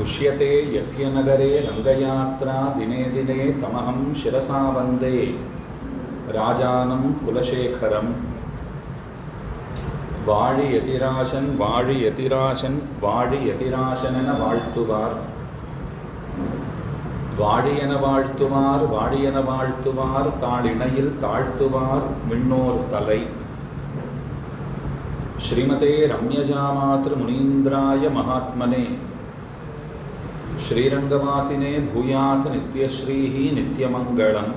पुष्यते यस्य नगरे रङ्गयात्रा दिने दिने तमहं शिरसा वन्दे राजानं कुलशेखरम् வாழி யதிராசன் வாழி யதிராசன் வாழி யதிராசனென வாழ்த்துவார் வாழியென வாழ்த்துவார் வாழியென வாழ்த்துவார் தாளிணையில் தாழ்த்துவார் விண்ணோர் தலை. ஸ்ரீமதே ரம்யஜாமாத்ரு முனீந்திராய மகாத்மனே ஸ்ரீரங்கவாசினே பூயாத் நித்யஸ்ரீஹி நித்யமங்களம்.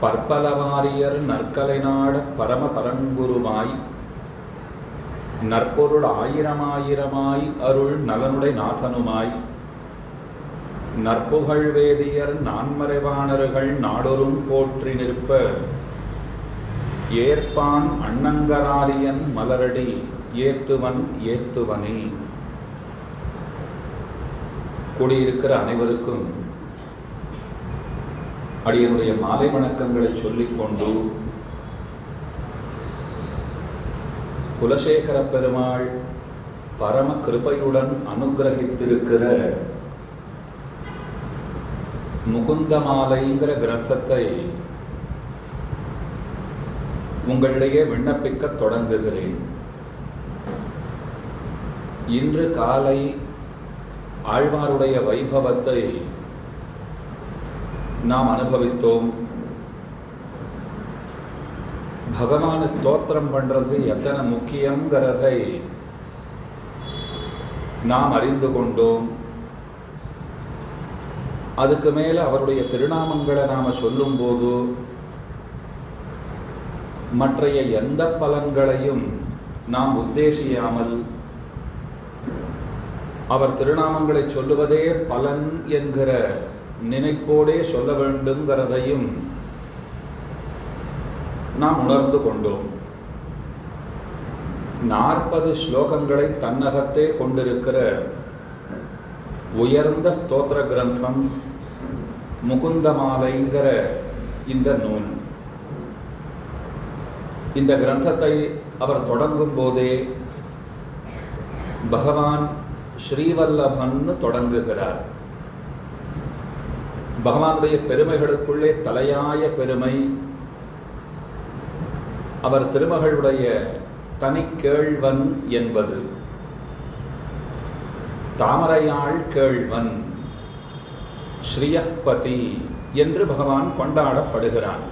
பற்பலவாரியர் நற்கலைநாட பரம பரங்குருவாய் நற்பொருள் ஆயிரமாயிரமாய் அருள் நலனுடை நாதனுமாய் நற்புகழ் வேதியர் நான்மறைவாணர்கள் நாடொரும் போற்றி நிற்ப ஏற்பான் அண்ணங்கராரியன் மலரடி ஏத்துவன் ஏத்துவனே. கூடியிருக்கிற அனைவருக்கும் அடியனுடைய மாலை வணக்கங்களை சொல்லிக்கொண்டு குலசேகர பெருமாள் பரம கிருபையுடன் அனுகிரகித்திருக்கிற முகுந்தமாலைங்கிற கிரந்தத்தை உங்களிடையே விண்ணப்பிக்க தொடங்குகிறேன். இன்று காலை ஆழ்வாருடைய வைபவத்தை நாம் அனுபவித்தோம். பகவான ஸ்தோத்திரம் பண்றது எத்தனை முக்கியங்கிறதை நாம் அறிந்து கொண்டோம். அதுக்கு மேல அவருடைய திருநாமங்களை நாம சொல்லும்போது மற்றைய எந்த பலன்களையும் நாம் உத்தேசியாமல் அவர் திருநாமங்களை சொல்லுவதே பலன் என்கிற நினைப்போடே சொல்ல வேண்டுங்கிறதையும் நாம் உணர்ந்து கொண்டோம். 40 ஸ்லோகங்களை தன்னகத்தே கொண்டிருக்கிற உயர்ந்த ஸ்தோத்திர கிரந்தம் முகுந்தமாலைங்கிற இந்த நூல். இந்த கிரந்தத்தை அவர் தொடங்கும் போதே பகவான் ஸ்ரீவல்லபன்னு தொடங்குகிறார். பகவானுடைய பெருமைகளுக்குள்ளே தலையாய பெருமை அவர் திருமகளுடைய தனி கேள்வன் என்பது. தாமரையாள் கேள்வன் ஸ்ரீயப்பதி என்று பகவான் கொண்டாடப்படுகிறான்.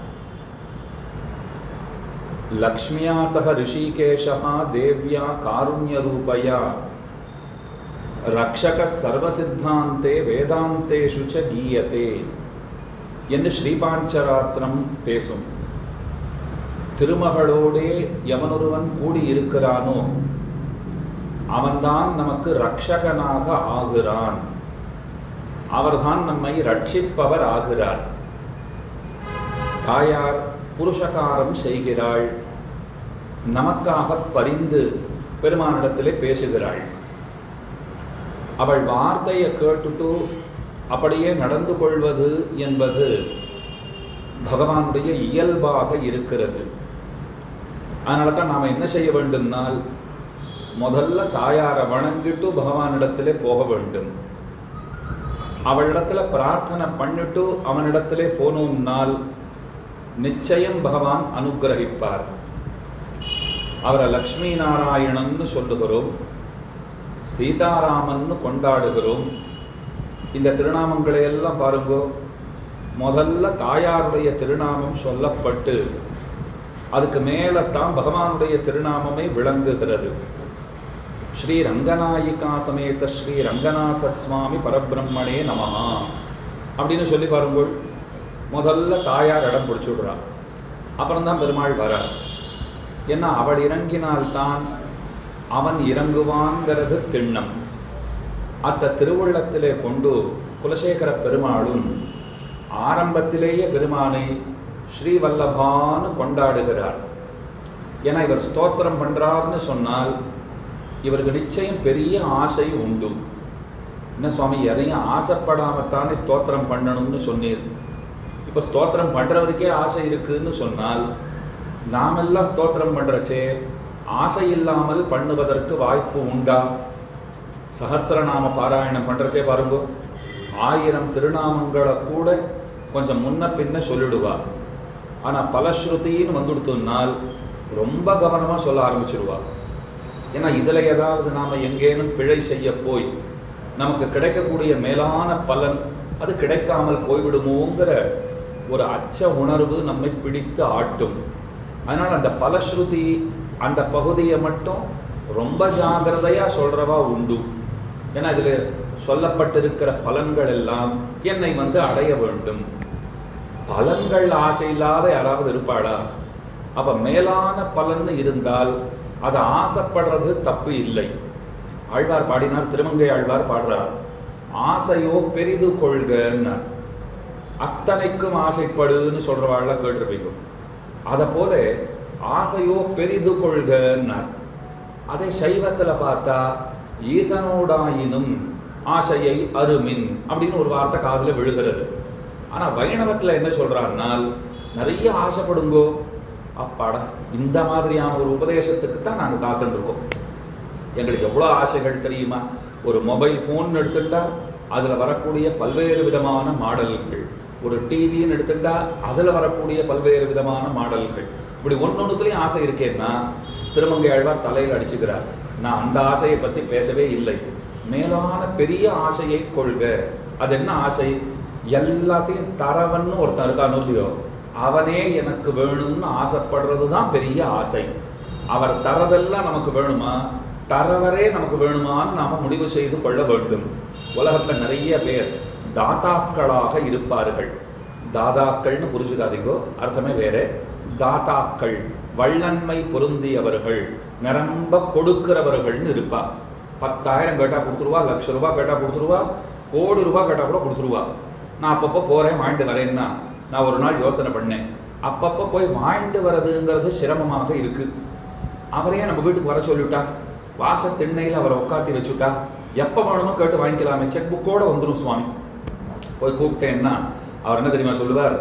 லக்ஷ்மியா சக ரிஷிகேஷா தேவ்யா காருண்யரூபயா ரக்ஷக சர்வசித்தாந்தே வேதாந்தேஷு ச கீயதே என்று ஸ்ரீபாஞ்சராத்திரம் பேசும். திருமகளோடே எவனொருவன் கூடியிருக்கிறானோ அவன்தான் நமக்கு ரக்ஷகனாக ஆகிறான். அவர்தான் நம்மை ரட்சிப்பவர் ஆகிறார். தாயார் புருஷகாரம் செய்கிறாள். நமக்காக பரிந்து பெருமானிடத்திலே பேசுகிறாள். அவள் வார்த்தையை கேட்டுட்டு அப்படியே நடந்து கொள்வது என்பது பகவானுடைய இயல்பாக இருக்கிறது. அதனால தான் நாம் என்ன செய்ய வேண்டும்னால் முதல்ல தாயாரை வணங்கிட்டு பகவானிடத்திலே போக வேண்டும். அவளிடத்துல பிரார்த்தனை பண்ணிட்டு அவனிடத்திலே போனோம்னால் நிச்சயம் பகவான் அனுகிரகிப்பார். அவரை லக்ஷ்மி நாராயணன்னு சொல்லுகிறோம், சீதாராமன்னு கொண்டாடுகிறோம். இந்த திருநாமங்களை எல்லாம் பாருங்கோ, முதல்ல தாயாருடைய திருநாமம் சொல்லப்பட்டு அதுக்கு மேலத்தான் பகவானுடைய திருநாமமே விளங்குகிறது. ஸ்ரீ ரங்கநாயிகா சமேத ஸ்ரீ ரங்கநாத சுவாமி பரபிரம்மணே நமஹா அப்படின்னு சொல்லி பாருங்கள். முதல்ல தாயார் இடம் பிடிச்சி விடுறான், அப்புறம்தான் பெருமாள் வரார். ஏன்னா அவள் இறங்கினால்தான் அவன் இறங்குவான்கிறது திண்ணம். அத்த திருவுள்ளத்திலே கொண்டு குலசேகர பெருமாளும் ஆரம்பத்திலேயே பெருமானை ஸ்ரீவல்லபான்னு கொண்டாடுகிறார். ஏன்னா இவர் ஸ்தோத்திரம் பண்ணுறார்னு சொன்னால் இவருக்கு நிச்சயம் பெரிய ஆசை உண்டு. என்ன சுவாமி, எதையும் ஆசைப்படாமத்தானே ஸ்தோத்திரம் பண்ணணும்னு சொன்னீர். இப்போ ஸ்தோத்திரம் பண்ணுறவருக்கே ஆசை இருக்குதுன்னு சொன்னால் நாமெல்லாம் ஸ்தோத்திரம் பண்ணுறச்சே ஆசை இல்லாமல் பண்ணுவதற்கு வாய்ப்பு உண்டா? சஹஸ்ரநாம பாராயணம் பண்ணுறச்சே பாருங்க, 1000 திருநாமங்களை கூட கொஞ்சம் முன்ன பின்ன சொல்லிடுவா. ஆனால் பலஸ்ருத்தின்னு வந்துடுத்தோன்னால் ரொம்ப கவனமாக சொல்ல ஆரம்பிச்சிடுவா. ஏன்னா இதில் ஏதாவது நாம் எங்கேனும் பிழை செய்ய போய் நமக்கு கிடைக்கக்கூடிய மேலான பலன் அது கிடைக்காமல் போய்விடுமோங்கிற ஒரு அச்ச உணர்வு நம்மை பிடித்து ஆட்டும். அதனால் அந்த பலஸ்ருதி அந்த பகுதியை மட்டும் ரொம்ப ஜாகிரதையாக சொல்கிறவா உண்டு. ஏன்னா இதில் சொல்லப்பட்டிருக்கிற பலன்கள் எல்லாம் என்னை அடைய வேண்டும். பலன்கள் ஆசை இல்லாத யாராவது இருப்பாளா? அப்போ மேலான பலன் இருந்தால் அதை ஆசைப்படுறது தப்பு இல்லை. ஆழ்வார் பாடினார், திருமங்கை ஆழ்வார் பாடுறார், ஆசையோ பெரிது கொள்கன்னார். அத்தனைக்கும் ஆசைப்படுன்னு சொல்கிறவாள்லாம் கேட்டிருப்பீங்க. அதை போல ஆசையோ பெரிது கொள்கன்னார். அதை சைவத்தில் பார்த்தா ஈசனோடாயினும் ஆசையை அருமின் அப்படின்னு ஒரு வார்த்தை காதில் விழுகிறது. ஆனால் வைணவத்தில் என்ன சொல்கிறாருனால், நிறைய ஆசைப்படுங்கோ, அப்பாடா இந்த மாதிரியான ஒரு உபதேசத்துக்கு தான் நாங்கள் காத்துட்டுருக்கோம். எங்களுக்கு எவ்வளோ ஆசைகள் தெரியுமா? ஒரு மொபைல் ஃபோன் எடுத்துட்டா அதில் வரக்கூடிய பல்வேறு விதமான மாடல்கள், ஒரு டிவின்னு எடுத்துட்டா அதில் வரக்கூடிய பல்வேறு விதமான மாடல்கள், இப்படி ஒன்றொன்றுத்துலேயும் ஆசை இருக்கேன்னா திருமங்கை ஆழ்வார் தலையில் அடிச்சுக்கிறார். நான் அந்த ஆசையை பற்றி பேசவே இல்லை. மேலான பெரிய ஆசையை கொள்க. அது என்ன ஆசை? எல்லாத்தையும் தரவன்னு ஒருத்தன் இருக்கானோ இல்லையோ, அவனே எனக்கு வேணும்னு ஆசைப்படுறது தான் பெரிய ஆசை. அவர் தரதெல்லாம் நமக்கு வேணுமா, தரவரே நமக்கு வேணுமான்னு நாம் முடிவு செய்து கொள்ள வேண்டும். உலகத்தில் நிறைய பேர் தாதாக்களாக இருப்பார்கள். தாதாக்கள்னு புரிஞ்சுக்காதீங்கோ, அர்த்தமே வேறு. தாதாக்கள் வள்ளன்மை பொருந்தியவர்கள், நிரம்ப கொடுக்கிறவர்கள்னு இருப்பா. 10,000 கேட்டால் கொடுத்துருவா, ₹1,00,000 கேட்டால் கொடுத்துருவா, கோடி ரூபா கேட்டால் கூட கொடுத்துருவா. நான் அப்பப்போ போகிறேன் வாங்கிட்டு வரேன்னா நான் ஒரு நாள் யோசனை பண்ணேன். அப்பப்போ போய் வாங்கிட்டு வர்றதுங்கிறது சிரமமாக இருக்குது. அவரையே நம்ம வீட்டுக்கு வர சொல்லிவிட்டா, வாச திண்ணையில் அவரை உட்காத்தி வச்சுட்டா, எப்போ வேணுமோ கேட்டு வாங்கிக்கலாமே, செக் புக்கோடு வந்துடும் சுவாமி. போய் கூப்பிட்டேன்னா அவர் என்ன தெரியுமா சொல்லுவார்?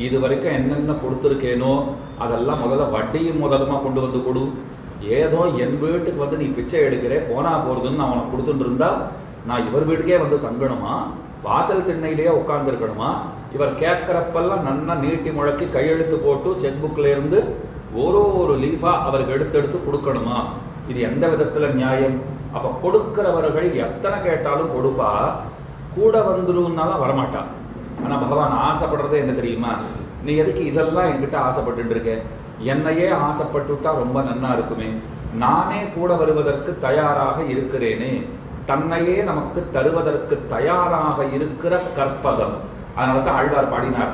இது வரைக்கும் என்னென்ன கொடுத்துருக்கேனோ அதெல்லாம் முதல்ல வட்டியும் முதலுமா கொண்டு வந்து கொடு. ஏதோ என் வீட்டுக்கு நீ பிச்சை எடுக்கிறே போனா போகிறதுன்னு நான் உனக்கு கொடுத்துட்டு இருந்தா நான் இவர் வீட்டுக்கே தங்கணுமா, வாசல் திண்ணையிலேயே உட்காந்துருக்கணுமா? இவர் கேட்குறப்பெல்லாம் நன்னா நீட்டி முழக்கி கையெழுத்து போட்டு செக் புக்கிலேருந்து ஒரு லீஃபாக அவருக்கு எடுத்து கொடுக்கணுமா? இது எந்த விதத்தில் நியாயம்? அப்போ கொடுக்கிறவர்கள் எத்தனை கேட்டாலும் கொடுப்பா, கூட வந்துடும்னாலும் வரமாட்டான். ஆனால் பகவான் ஆசைப்படுறதே என்ன தெரியுமா? நீ எதுக்கு இதெல்லாம் என்கிட்ட ஆசைப்பட்டு இருக்க? என்னையே ஆசைப்பட்டுட்டா ரொம்ப நன்னா இருக்குமே. நானே கூட வருவதற்கு தயாராக இருக்கிறேனே. தன்னையே நமக்கு தருவதற்கு தயாராக இருக்கிற கற்பகம். அதனால தான் ஆழ்வார் பாடினார்,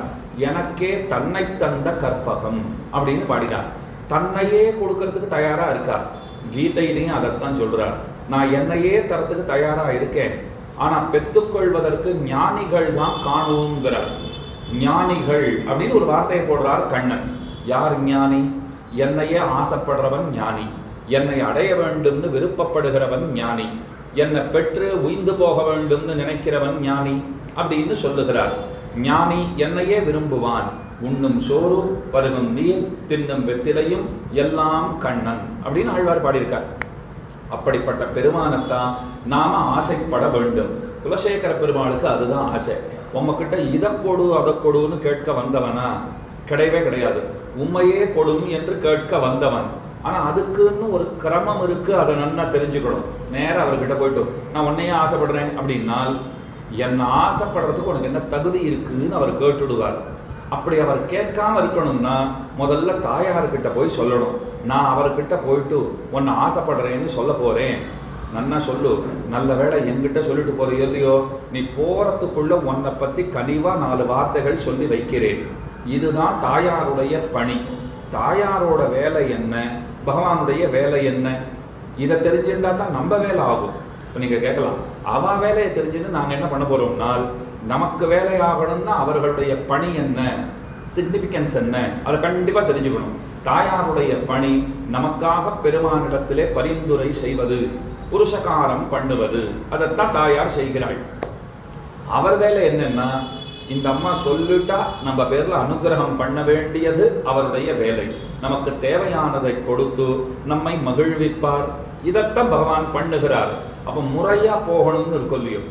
எனக்கே தன்னை தந்த கற்பகம் அப்படின்னு பாடினார். தன்னையே கொடுக்கறதுக்கு தயாராக இருக்கார். கீதையிலையும் அதைத்தான் சொல்கிறார், நான் என்னையே தரத்துக்கு தயாராக இருக்கேன், ஆனால் பெற்றுக்கொள்வதற்கு ஞானிகள் தான் காணுங்கிறார். ஞானிகள் அப்படின்னு ஒரு வார்த்தையை போடுறார் கண்ணன். யார் ஞானி? என்னையே ஆசைப்படுறவன் ஞானி, என்னை அடைய வேண்டும்னு விருப்பப்படுகிறவன் ஞானி, என்னை பெற்று உய்ந்து போக வேண்டும்னு நினைக்கிறவன் ஞானி அப்படின்னு சொல்லுகிறார். ஞானி என்னையே விரும்புவான், உண்ணும் சோறு பருகும் நீர் தின்னும் வெத்திலையும் எல்லாம் கண்ணன் அப்படின்னு ஆழ்வார் பாடியிருக்கார். அப்படிப்பட்ட பெருமானத்தான் நாம ஆசைப்பட வேண்டும். குலசேகர பெருமாளுக்கு அதுதான் ஆசை. உம்மக்கிட்ட இதை கொடு அதை கொடுன்னு கேட்க வந்தவனா? கிடையவே கிடையாது. உண்மையே கொடும் என்று கேட்க வந்தவன். ஆனால் அதுக்குன்னு ஒரு கிரமம் இருக்குது, அதை நன்னா தெரிஞ்சுக்கணும். நேராக அவர்கிட்ட போய்ட்டு நான் உன்னையே ஆசைப்படுறேன் அப்படின்னால், என்னை ஆசைப்படுறதுக்கு உனக்கு என்ன தகுதி இருக்குதுன்னு அவர் கேட்டுடுவார். அப்படி அவர் கேட்காம இருக்கணும்னா முதல்ல தாயார்கிட்ட போய் சொல்லணும். நான் அவர்கிட்ட போயிட்டு உன்னை ஆசைப்படுறேன்னு சொல்ல போகிறேன், நன்னா சொல்லு. நல்ல வேளை என்கிட்ட சொல்லிட்டு போகிற இல்லையோ, நீ போகிறதுக்குள்ளே உன்னை பற்றி கனிவாக 4 வார்த்தைகள் சொல்லி வைக்கிறேன். இதுதான் தாயாருடைய பணி. தாயாரோட வேலை என்ன, பகவானுடைய வேலை என்ன, இதை தெரிஞ்சுட்டா தான் நம்ம வேலை ஆகும். இப்போ நீங்கள் கேட்கலாம், அவள் வேலையை தெரிஞ்சுன்னு நாங்கள் என்ன பண்ண போகிறோம்னால், நமக்கு வேலை ஆகணும்னா அவர்களுடைய பணி என்ன, சிக்னிஃபிகன்ஸ் என்ன, அதை கண்டிப்பாக தெரிஞ்சுக்கணும். தாயாருடைய பணி நமக்காக பெருமானிடத்திலே பரிந்துரை செய்வது, புருஷகாரம் பண்ணுவது, அதைத்தான் தாயார் செய்கிறாள். அவர் வேலை என்னன்னா, இந்த அம்மா சொல்லிட்டா நம்ம பேரில் அனுகிரகம் பண்ண வேண்டியது அவருடைய வேலை. நமக்கு தேவையானதை கொடுத்து நம்மை மகிழ்விப்பார். இதைத்தான் பகவான் பண்ணுகிறார். அப்போ முறையாக போகணும்னு இருக்கும் இல்லையோ.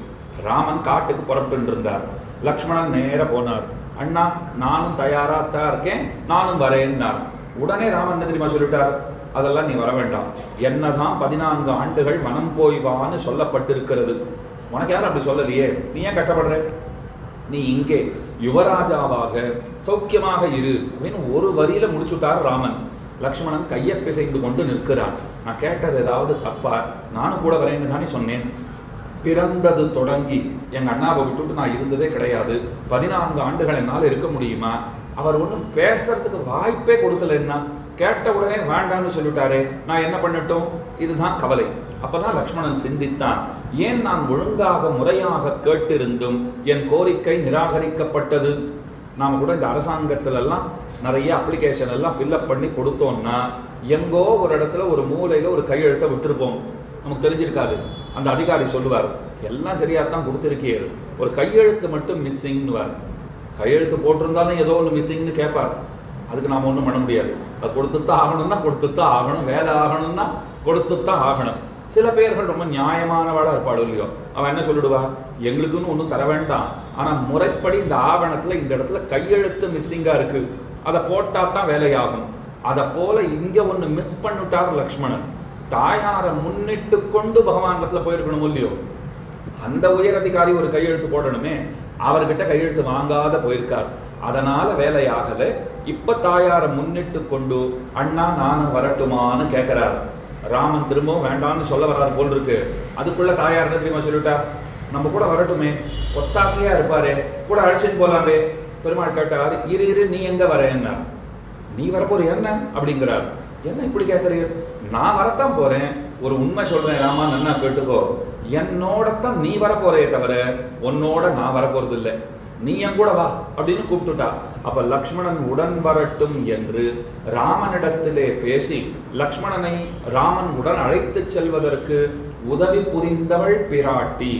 ராமன் காட்டுக்கு புறப்பட்டு இருந்தார். லக்ஷ்மணன் நேராக போனார். அண்ணா நானும் தயாராக தான் இருக்கேன், நானும் வரேன்னார். உடனே ராமன் என்ன தெரியுமா சொல்லிட்டார், அதெல்லாம் நீ வர வேண்டாம், என்னதான் 14 ஆண்டுகள் மனம் போய் வான்னு சொல்லப்பட்டிருக்கிறது, உனக்கு யாரும் அப்படி சொல்லலையே, நீ ஏன் கஷ்டப்படுற, நீ இங்கே யுவராஜாவாக சௌக்கியமாக இரு அப்படின்னு ஒரு வரியில முடிச்சுட்டார் ராமன். லக்ஷ்மணன் கையை பிசைந்து கொண்டு நிற்கிறான். நான் கேட்டது ஏதாவது தப்பா, நானும் கூட வரேன்னு தானே சொன்னேன். பிறந்தது தொடங்கி எங்கள் அண்ணாவை விட்டுட்டு நான் இருந்ததே கிடையாது. 14 ஆண்டுகள் என்னால் இருக்க முடியுமா? அவர் ஒன்றும் பேசுறதுக்கு வாய்ப்பே கொடுக்கலன்னா, கேட்ட உடனே வேண்டான்னு சொல்லிட்டாரே, நான் என்ன பண்ணட்டும்? இதுதான் கவலை. அப்பதான் லக்ஷ்மணன் சிந்தித்தான், ஏன் நான் ஒழுங்காக முறையாக கேட்டிருந்தும் என் கோரிக்கை நிராகரிக்கப்பட்டது? நாம் கூட இந்த அரசாங்கத்திலெல்லாம் நிறைய அப்ளிகேஷன் எல்லாம் ஃபில்அப் பண்ணி கொடுத்தோம்னா எங்கோ ஒரு இடத்துல ஒரு மூலையில் ஒரு கையெழுத்தை விட்டுருப்போம், நமக்கு தெரிஞ்சிருக்காது. அந்த அதிகாரி சொல்லுவார், எல்லாம் சரியாக தான் கொடுத்துருக்கீர், ஒரு கையெழுத்து மட்டும் மிஸ்ஸிங்னுவார். கையெழுத்து போட்டிருந்தாலும் ஏதோ ஒன்று மிஸ்ஸிங்னு கேட்பார். அதுக்கு நாம் ஒன்றும் பண்ண முடியாது. அது கொடுத்துத்தான் ஆகணும்னா கொடுத்துத்தான் ஆகணும், வேலை ஆகணும்னா கொடுத்துத்தான் ஆகணும். சில பேர்கள் ரொம்ப நியாயமானவாளாக இருப்பாள் இல்லையோ, அவன் என்ன சொல்லிடுவா, எங்களுக்குன்னு ஒன்றும் தர வேண்டாம், ஆனால் முறைப்படி இந்த ஆவணத்தில் இந்த இடத்துல கையெழுத்து மிஸ்ஸிங்காக இருக்குது, அதை போட்டால் தான் வேலையாகும். அதை போல் இங்கே ஒன்று மிஸ் பண்ணிட்டார் லக்ஷ்மணன். தாயாரை முன்னிட்டு கொண்டு பகவானிடத்தில் போயிருக்கணும் இல்லையோ. அந்த உயர் அதிகாரி ஒரு கையெழுத்து போடணுமே, அவர்கிட்ட கையெழுத்து வாங்காத போயிருக்கார். அதனால வேலையாகலை. இப்போ தாயாரை முன்னிட்டு கொண்டு அண்ணா நானும் வரட்டுமான்னு கேட்குறார். ராமன் திரும்பவும் வேண்டான்னு சொல்ல வர்றாரு போல் இருக்கு. அதுக்குள்ள தாயார் என்ன தெரியுமா சொல்லிட்டா, நம்ம கூட வரட்டுமே, ஒத்தாசையா இருப்பாரு, கூட அழைச்சிட்டு போலாமே. பெருமாள் கேட்டார், இரு நீ எங்க வரேன்னா, நீ வரப்போற என்ன அப்படிங்கிறார். என்ன இப்படி கேட்குறீர்? நான் வரத்தான் போறேன், ஒரு உண்மை சொல்றேன் ராமா, நன்னா கேட்டுக்கோ, என்னோடத்தான் நீ வரப்போறே தவிர உன்னோட நான் வரப்போறது இல்லை, நீ என் கூட வா அப்படின்னு கூப்பிட்டுட்டா. அப்ப லக்ஷ்மணன் உடன் வரட்டும் என்று ராமனிடத்திலே பேசி லக்ஷ்மணனை ராமன் உடன் அழைத்து செல்வதற்கு உதவி புரிந்தவள் பிராட்டி.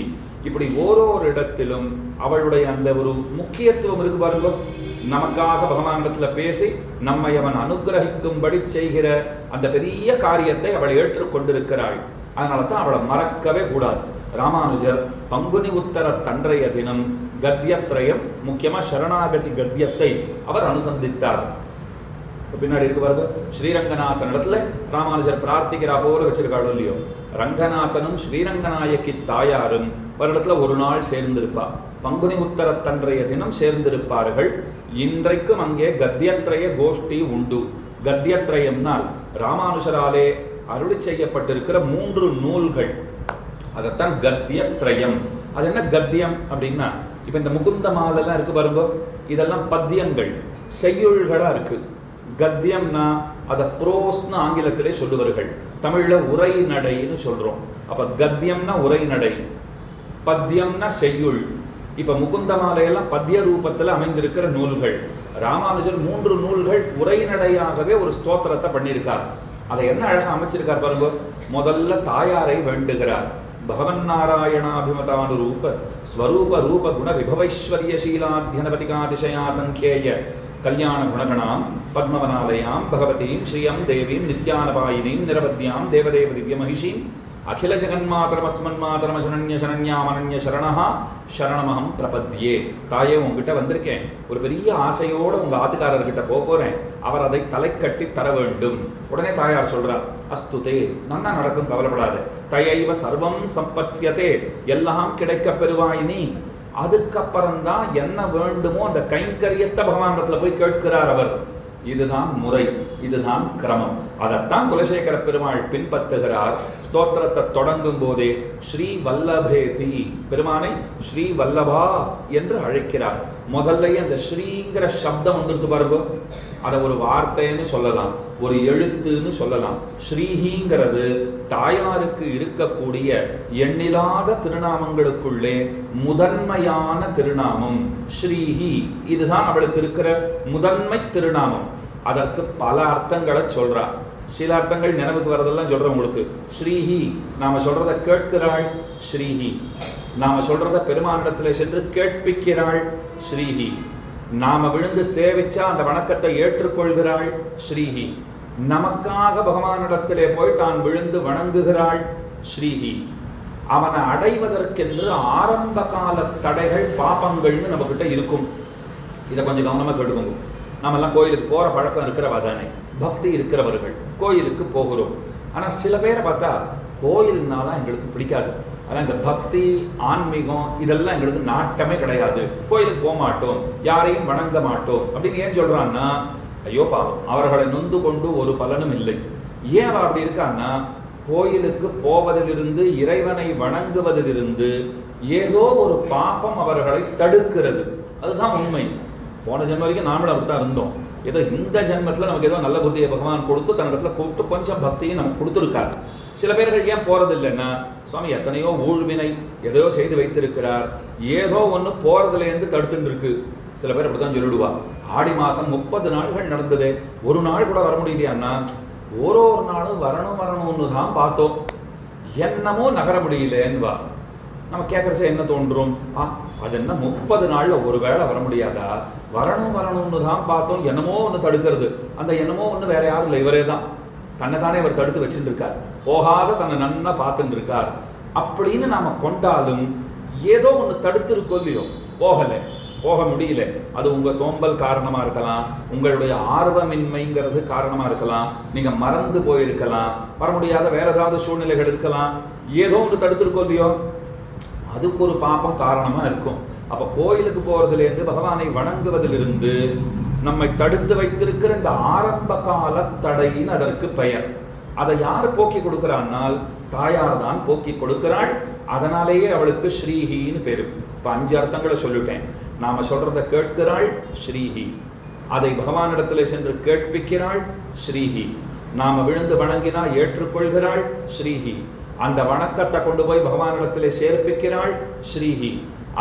இப்படி ஓரோரு இடத்திலும் அவளுடைய அந்த ஒரு முக்கியத்துவம் இருக்கு பாருங்க. நமக்காக பகவானிடத்தில் பேசி நம்மை அவன் அனுகிரகிக்கும்படி செய்கிற அந்த பெரிய காரியத்தை அவள் ஏற்றுக்கொண்டிருக்கிறாள். அதனால தான் அவளை மறக்கவே கூடாது. ராமானுஜர் பங்குனி உத்தர தன்றைய தினம் கத்தியத்ரயம், முக்கியமாக சரணாகதி கத்தியத்தை அவர் அனுசந்தித்தார். பின்னாடி இருக்கு பாருங்க, ஸ்ரீரங்கநாதன் இடத்துல ராமானுஜர் பிரார்த்திக்கிறா போல வச்சிருக்காள் இல்லையோ. ரங்கநாதனும் ஸ்ரீரங்கநாயகி தாயாரும் வருடத்துல ஒரு நாள் சேர்ந்திருப்பா. பங்குனி உத்தர தன்றைய தினம் சேர்ந்திருப்பார்கள். இன்றைக்கும் அங்கே கத்தியத்ரய கோஷ்டி உண்டு. கத்தியத்ரயம்னால் ராமானுஜராலே அருளி செய்யப்பட்டிருக்கிற 3 நூல்கள், அதைத்தான் கத்தியத்ரயம். அது என்ன கத்தியம் அப்படின்னா, இப்போ இந்த முகுந்த மாலெல்லாம் இருக்கு பாருங்க, இதெல்லாம் பத்தியங்கள், செய்யுள்களா இருக்கு. கத்தியம்னா அதை ப்ரோஸ்னு ஆங்கிலத்திலே சொல்லுவார்கள், தமிழ்ல உரைநடைன்னு சொல்றோம். அப்ப கத்தியம்னா உரைநடை, பத்தியம்னா செய்யுள். இப்ப முகுந்த மாலையெல்லாம் பத்திய ரூபத்தில் அமைந்திருக்கிற நூல்கள். ராமானுஜர் 3 நூல்கள் உரைநடையாகவே ஒரு ஸ்தோத்திரத்தை பண்ணியிருக்கார். அதை என்ன அழகாக அமைச்சிருக்கார் பாருங்க. முதல்ல தாயாரை வேண்டுகிறார். பகவன் நாராயணாபிமதானு ரூப ஸ்வரூப ரூப குண விபவைஸ்வரிய சீலாத்யனபதிகாதிசயா சங்கேய கல்யாண குணகணாம் பத்மவனாலயாம் பகவதீம் ஸ்ரீயம் தேவீம் நித்யானபாயினீம் நிரவத்யாம் தேவதேவ திவ்ய மகிஷீம் அகில ஜெகன்மாதரமஸ்மன்மாதரம சரண்ய சரண்யாமனன்ய சரணஹா சரணமகம் பிரபத்யே. தாயே, உங்ககிட்ட வந்திருக்கேன், ஒரு பெரிய ஆசையோடு உங்கள் ஆத்துக்காரர்கிட்ட போகிறேன், அவர் அதை தலை கட்டி தர வேண்டும். உடனே தாயார் சொல்கிறார், அஸ்துதே, நன்னா நடக்கும், கவலைப்படாது. தயைவ சர்வம் சம்பத்ஸ்யதே, எல்லாம் கிடைக்க பெறுவாய் நீ. அதுக்கப்புறம்தான் என்ன வேண்டுமோ அந்த கைங்கரியத்தை பகவானிடத்தில் போய் கேட்கிறார் அவர். இதுதான் முறை, இதுதான் கிரமம். அதைத்தான் குலசேகர பெருமாள் பின்பற்றுகிறார். ஸ்தோத்திரத்தை தொடங்கும் போதே ஸ்ரீ வல்லபேதி, பெருமானை ஸ்ரீ வல்லபா என்று அழைக்கிறார். முதல்ல அந்த ஸ்ரீங்கிற சப்தம் வந்துடுத்து பாருங்க. அதை ஒரு வார்த்தைன்னு சொல்லலாம், ஒரு எழுத்துன்னு சொல்லலாம். ஸ்ரீஹிங்கிறது தாயாருக்கு இருக்கக்கூடிய எண்ணிலாத திருநாமங்களுக்குள்ளே முதன்மையான திருநாமம் ஸ்ரீஹி. இதுதான் அவளுக்கு இருக்கிற முதன்மை திருநாமம். அதற்கு பல அர்த்தங்களை சொல்றா. சில அர்த்தங்கள் நினைவுக்கு வரதெல்லாம் சொல்றேன் உங்களுக்கு. ஸ்ரீஹி, நாம சொல்றதை கேட்கிறாள் ஸ்ரீஹி. நாம சொல்றதை பெருமானிடத்தில் சென்று கேட்பிக்கிறாள் ஸ்ரீஹி. நாம விழுந்து சேவிச்சா அந்த வணக்கத்தை ஏற்றுக்கொள்கிறாள் ஸ்ரீஹி. நமக்காக பகவானிடத்திலே போய் தான் விழுந்து வணங்குகிறாள் ஸ்ரீஹி. அவனை அடைவதற்கென்று ஆரம்ப கால தடைகள் பாபங்கள்னு நம்மக்கிட்ட இருக்கும். இதை கொஞ்சம் கவனமாக கேட்டுக்கோங்க. நம்மெல்லாம் கோயிலுக்கு போகிற பழக்கம் இருக்கிறவா தானே, பக்தி இருக்கிறவர்கள் கோயிலுக்கு போகிறோம். ஆனால் சில பேரை பார்த்தா கோயில்னாலாம் எங்களுக்கு பிடிக்காது. ஆனால் இந்த பக்தி ஆன்மீகம் இதெல்லாம் எங்களுக்கு நாட்டமே கிடையாது, கோயிலுக்கு போக மாட்டோம், யாரையும் வணங்க மாட்டோம் அப்படின்னு ஏன் சொல்கிறான்னா, ஐயோ பாவம், அவர்களை நொந்து கொண்டு ஒரு பலனும் இல்லை. ஏன் அவள் அப்படி இருக்கான்னா, கோயிலுக்கு போவதிலிருந்து இறைவனை வணங்குவதிலிருந்து ஏதோ ஒரு பாபம் அவர்களை தடுக்கிறது. அதுதான் உண்மை. போன ஜென்ம வரைக்கும் நாமளும் அப்படித்தான் இருந்தோம். ஏதோ இந்த ஜென்மத்தில் நமக்கு ஏதோ நல்ல புத்தியை பகவான் கொடுத்து தன்னிடத்துல கூப்பிட்டு கொஞ்சம் பக்தியும் நமக்கு கொடுத்துருக்காரு. சில பேர்கள் ஏன் போகிறதில்லைன்னா, சுவாமி எத்தனையோ ஊழ்வினை எதையோ செய்து வைத்திருக்கிறார், ஏதோ ஒன்று போகிறதுலேருந்து தடுத்துட்டு இருக்கு. சில பேர் அப்படி தான் சொல்லிடுவா, ஆடி மாதம் 30 நாள்கள் நடந்தது, ஒரு நாள் கூட வர முடியலையான்னா, ஒரு நாளும் வரணும்னு தான் பார்த்தோம், என்னமோ நகர முடியலன்னுவா. நம்ம கேட்குறச்ச என்ன தோன்றும், அது என்ன 30 நாளில் ஒரு வேளை வர முடியாதா, வரணும்னு தான் பார்த்தோம், என்னமோ ஒன்று தடுக்கிறது. அந்த என்னமோ ஒன்று வேற யாரும் இல்லை, இவரே தான் தன்னை தானே இவர் தடுத்து வச்சுட்டு இருக்கார், போகாத தன்னை நன்னா பார்த்துட்டு இருக்கார் அப்படின்னு நாம் கொண்டாலும் ஏதோ ஒன்று தடுத்துருக்கோ இல்லையோ, போக முடியல. அது உங்கள் சோம்பல் காரணமாக இருக்கலாம், உங்களுடைய ஆர்வமின்மைங்கிறது காரணமாக இருக்கலாம், நீங்கள் மறந்து போயிருக்கலாம், வர முடியாத வேற ஏதாவது சூழ்நிலைகள் இருக்கலாம், ஏதோ ஒன்று தடுத்துருக்கோ இல்லையோ, அதுக்கு ஒரு பாப்பம் காரணமாக இருக்கும். அப்போ கோயிலுக்கு போகிறதுலேருந்து பகவானை வணங்குவதிலிருந்து நம்மை தடுத்து வைத்திருக்கிற இந்த ஆரம்ப கால தடைன்னு அதற்கு பெயர். அதை யார் போக்கி கொடுக்குறான்னால் தாயார் தான் போக்கி கொடுக்கிறாள். அதனாலேயே அவளுக்கு ஸ்ரீஹின்னு பேரு. இப்போ 5 அர்த்தங்களை சொல்லிட்டேன். நாம் சொல்கிறத கேட்கிறாள் ஸ்ரீஹி, அதை பகவானிடத்தில் சென்று கேட்பிக்கிறாள் ஸ்ரீஹி, நாம் விழுந்து வணங்கினா ஏற்றுக்கொள்கிறாள் ஸ்ரீஹி, அந்த வணக்கத்தை கொண்டு போய் பகவானிடத்திலே சேர்ப்பிக்கிறாள் ஸ்ரீஹி,